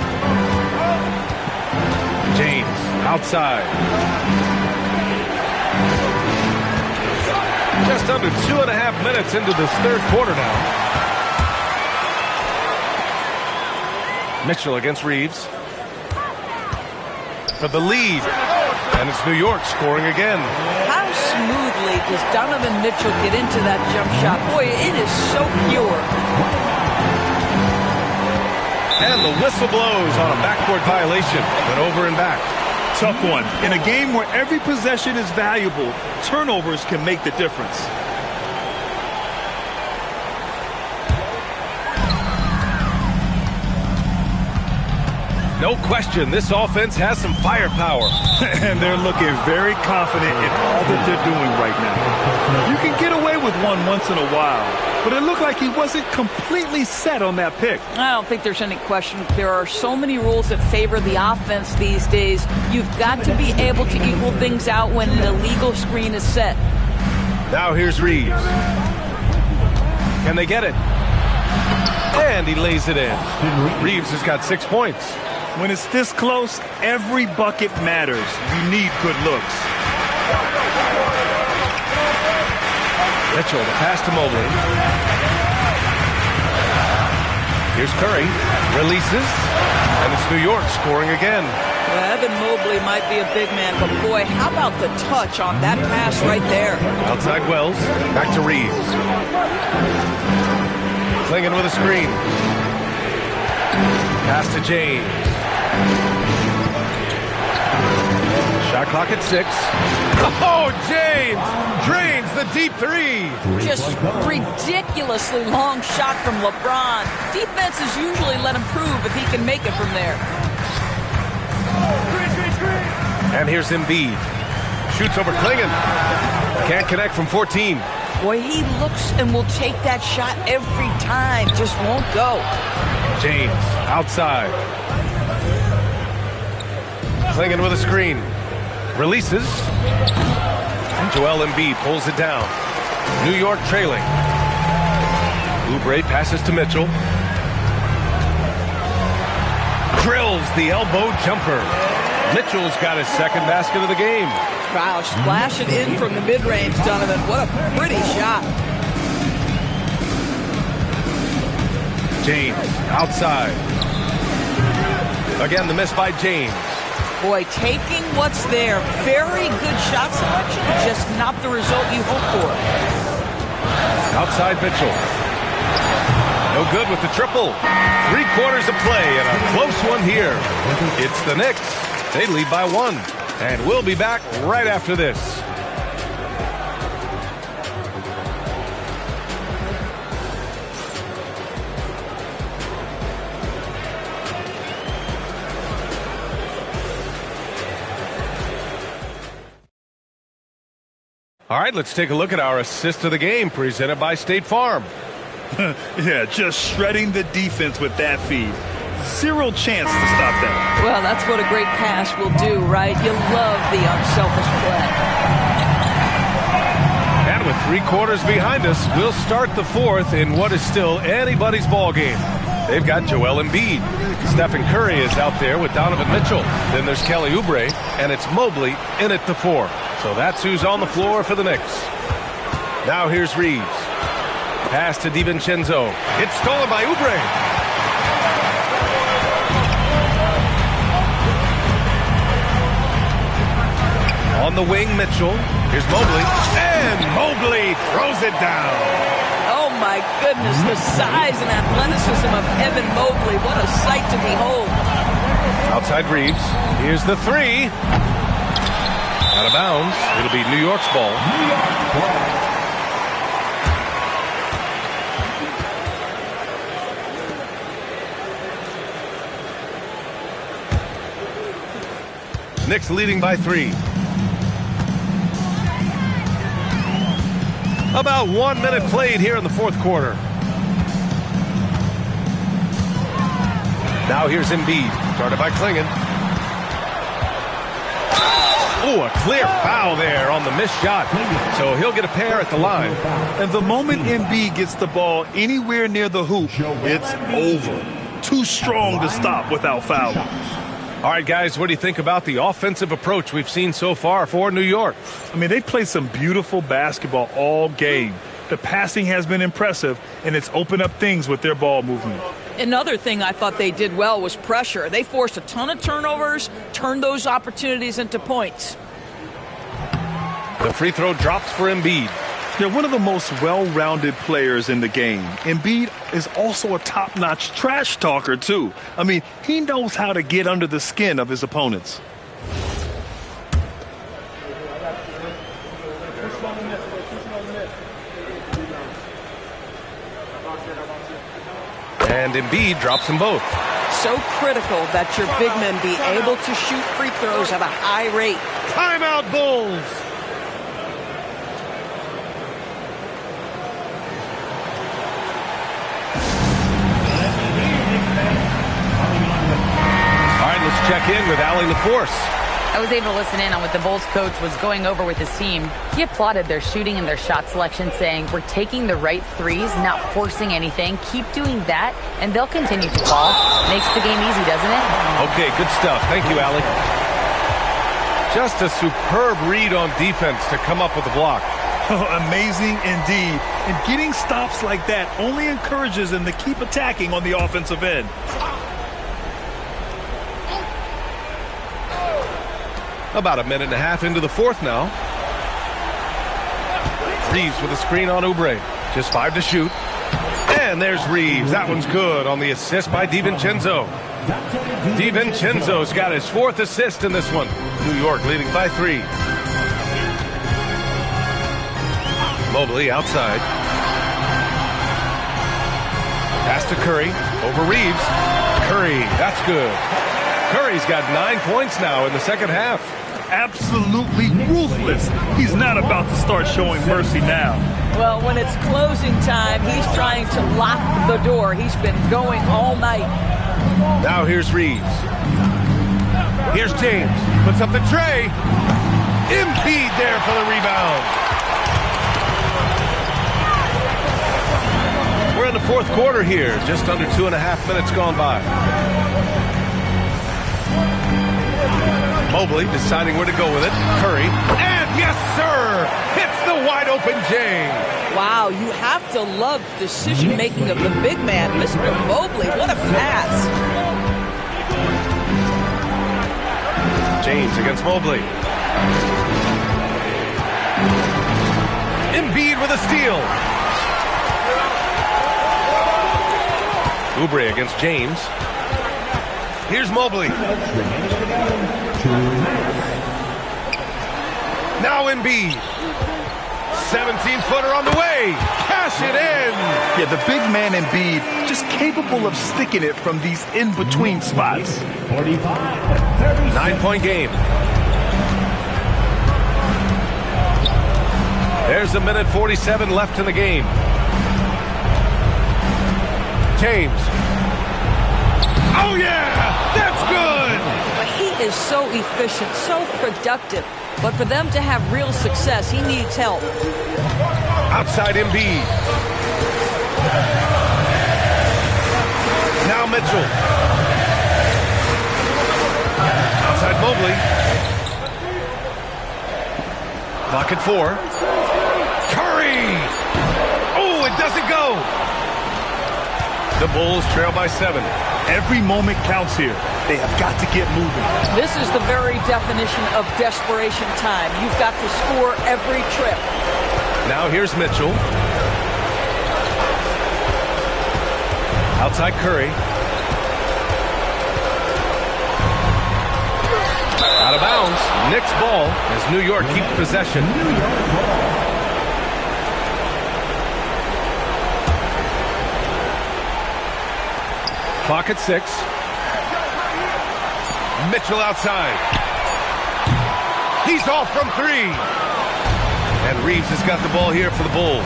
James outside. Just under 2.5 minutes into this third quarter now. Mitchell against Reeves. For the lead. And it's New York scoring again. How smoothly does Donovan Mitchell get into that jump shot? Boy, it is so pure. And the whistle blows on a backcourt violation. But over and back. Tough one. In a game where every possession is valuable, turnovers can make the difference. No question, this offense has some firepower. And they're looking very confident in all that they're doing right now. You can get away with one once in a while, but it looked like he wasn't completely set on that pick. I don't think there's any question. There are so many rules that favor the offense these days. You've got to be able to equal things out when an illegal screen is set. Now here's Reeves. Can they get it? And he lays it in. Reeves has got 6 points. When it's this close, every bucket matters. You need good looks. Mitchell, the pass to Mobley. Here's Curry. Releases. And it's New York scoring again. Well, Evan Mobley might be a big man, but boy, how about the touch on that pass right there? Outside Wells. Back to Reeves. Klingon with a screen. Pass to James. Shot clock at 6. Oh, James drains the deep 3. Just ridiculously long shot from LeBron. Defenses usually let him prove if he can make it from there. And here's Embiid. Shoots over Klingon. Can't connect from 14. Boy, he looks and will take that shot every time. Just won't go. James outside. Klingon with a screen. Releases. And Joel Embiid pulls it down. New York trailing. Oubre passes to Mitchell. Drills the elbow jumper. Mitchell's got his second basket of the game. Wow, splash it in from the mid-range, Donovan. What a pretty shot. James outside. Again, the miss by James. Boy, taking what's there. Very good shot selection, just not the result you hope for. Outside Mitchell. No good with the triple. 3/4 of play and a close one here. It's the Knicks. They lead by 1. And we'll be back right after this. All right, let's take a look at our assist of the game presented by State Farm. Yeah, just shredding the defense with that feed. Zero chance to stop that. Well, that's what a great pass will do, right? You love the unselfish play. And with 3/4 behind us, we'll start the fourth in what is still anybody's ball game. They've got Joel Embiid. Stephen Curry is out there with Donovan Mitchell. Then there's Kelly Oubre, and it's Mobley in at the 4. So that's who's on the floor for the Knicks. Now here's Reeves. Pass to DiVincenzo. It's stolen by Oubre. On the wing, Mitchell. Here's Mobley. And Mobley throws it down. Oh, my goodness. The size and athleticism of Evan Mobley. What a sight to behold. Outside Reeves. Here's the 3. Out of bounds. It'll be New York's ball. Knicks leading by 3. About 1 minute played here in the fourth quarter. Now here's Embiid. Started by Klingon. Oh, a clear foul there on the missed shot. So he'll get a pair at the line. And the moment Embiid gets the ball anywhere near the hoop, it's over. Too strong to stop without fouling. All right, guys, what do you think about the offensive approach we've seen so far for New York? I mean, they've played some beautiful basketball all game. The passing has been impressive, and it's opened up things with their ball movement. Another thing I thought they did well was pressure. They forced a ton of turnovers, turned those opportunities into points. The free throw drops for Embiid. They're one of the most well-rounded players in the game. Embiid is also a top-notch trash talker, too. I mean, he knows how to get under the skin of his opponents. And Embiid drops them both. So critical that your big men be able to shoot free throws at a high rate. Timeout, Bulls! Check in with Allie LaForce. I was able to listen in on what the Bulls coach was going over with his team. He applauded their shooting and their shot selection, saying, we're taking the right threes, not forcing anything. Keep doing that, and they'll continue to fall. Makes the game easy, doesn't it? Okay, good stuff. Thank you, Allie. Just a superb read on defense to come up with the block. Oh, amazing indeed. And getting stops like that only encourages them to keep attacking on the offensive end. About a minute and a half into the fourth now. Reeves with a screen on Oubre. Just 5 to shoot. And there's Reeves. That one's good on the assist by DiVincenzo. DiVincenzo's got his 4th assist in this one. New York leading by 3. Mobley outside. Pass to Curry. Over Reeves. Curry. That's good. Curry's got 9 points now in the second half. Absolutely ruthless. He's not about to start showing mercy now. Well, when it's closing time, he's trying to lock the door. He's been going all night. Now here's Reeves. Here's James. Puts up the tray. Embiid there for the rebound. We're in the fourth quarter here. Just under 2.5 minutes gone by. Mobley deciding where to go with it. Curry. And yes, sir! Hits the wide open Jay. Wow, you have to love decision-making of the big man. Mr. Mobley, what a pass. James against Mobley. Embiid with a steal. Oubre against James. Here's Mobley. Now Embiid. 17-footer on the way. Cash it in. Yeah, the big man Embiid just capable of sticking it from these in-between spots. 9-point game. There's 1:47 left in the game. James. Oh, yeah! That's good! But he is so efficient, so productive. But for them to have real success, he needs help. Outside Embiid. Now Mitchell. Outside Mobley. Clock at 4. Curry! Oh, it doesn't go! The Bulls trail by 7. Every moment counts here. They have got to get moving. This is the very definition of desperation time. You've got to score every trip. Now here's Mitchell. Outside Curry. Out of bounds. Knicks ball as New York keeps possession. Clock at 6. Mitchell outside. He's off from 3. And Reeves has got the ball here for the Bulls.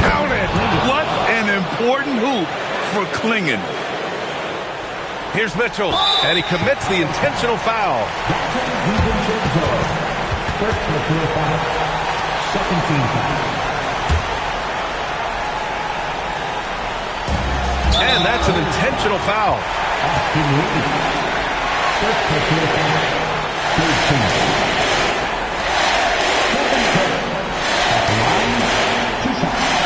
Count it! What an important hoop for Klingon. Here's Mitchell, and he commits the intentional foul. First personal foul, second team foul. And that's an intentional foul. Austin Reeves. First personal foul, third team foul. Stephen Curry. At the line, 2 shots.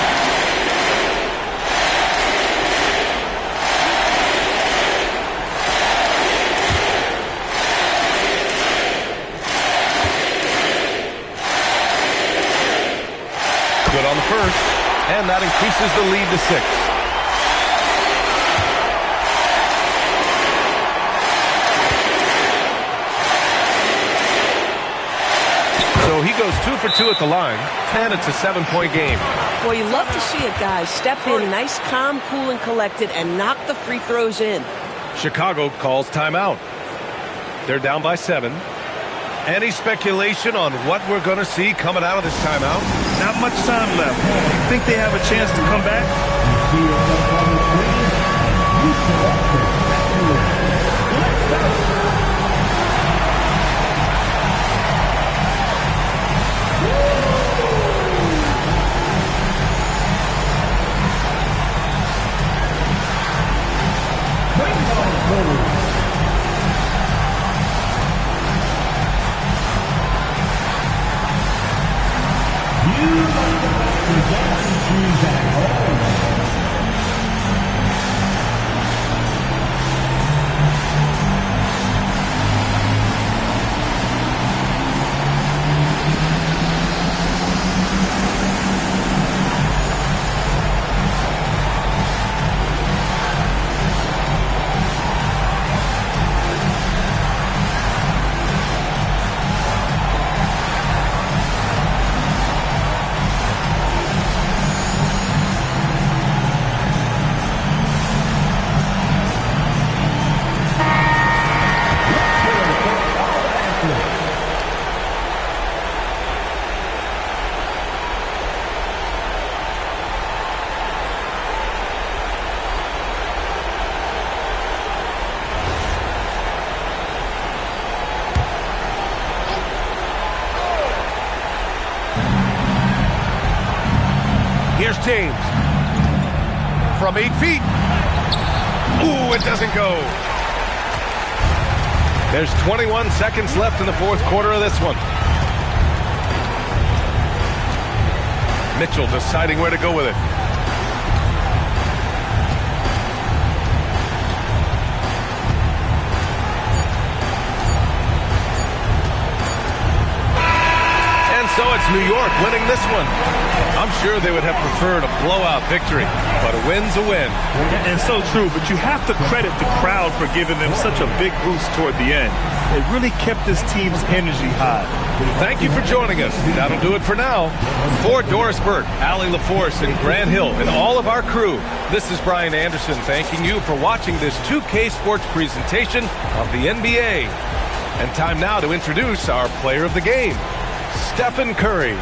Good on the first, and that increases the lead to 6. So he goes 2 for 2 at the line, and it's a 7-point game. Well, you love to see a guy step in nice, calm, cool, and collected and knock the free throws in. Chicago calls timeout. They're down by 7. Any speculation on what we're going to see coming out of this timeout? Not much time left. You think they have a chance to come back? Here's James. From 8 feet. Ooh, it doesn't go. There's 21 seconds left in the fourth quarter of this one. Mitchell deciding where to go with it. So it's New York winning this one. I'm sure they would have preferred a blowout victory, but a win's a win. And so true, but you have to credit the crowd for giving them such a big boost toward the end. It really kept this team's energy high. Thank you for joining us. That'll do it for now. For Doris Burke, Allie LaForce, and Grant Hill, and all of our crew, this is Brian Anderson thanking you for watching this 2K Sports presentation of the NBA. And time now to introduce our player of the game, Stephen Curry.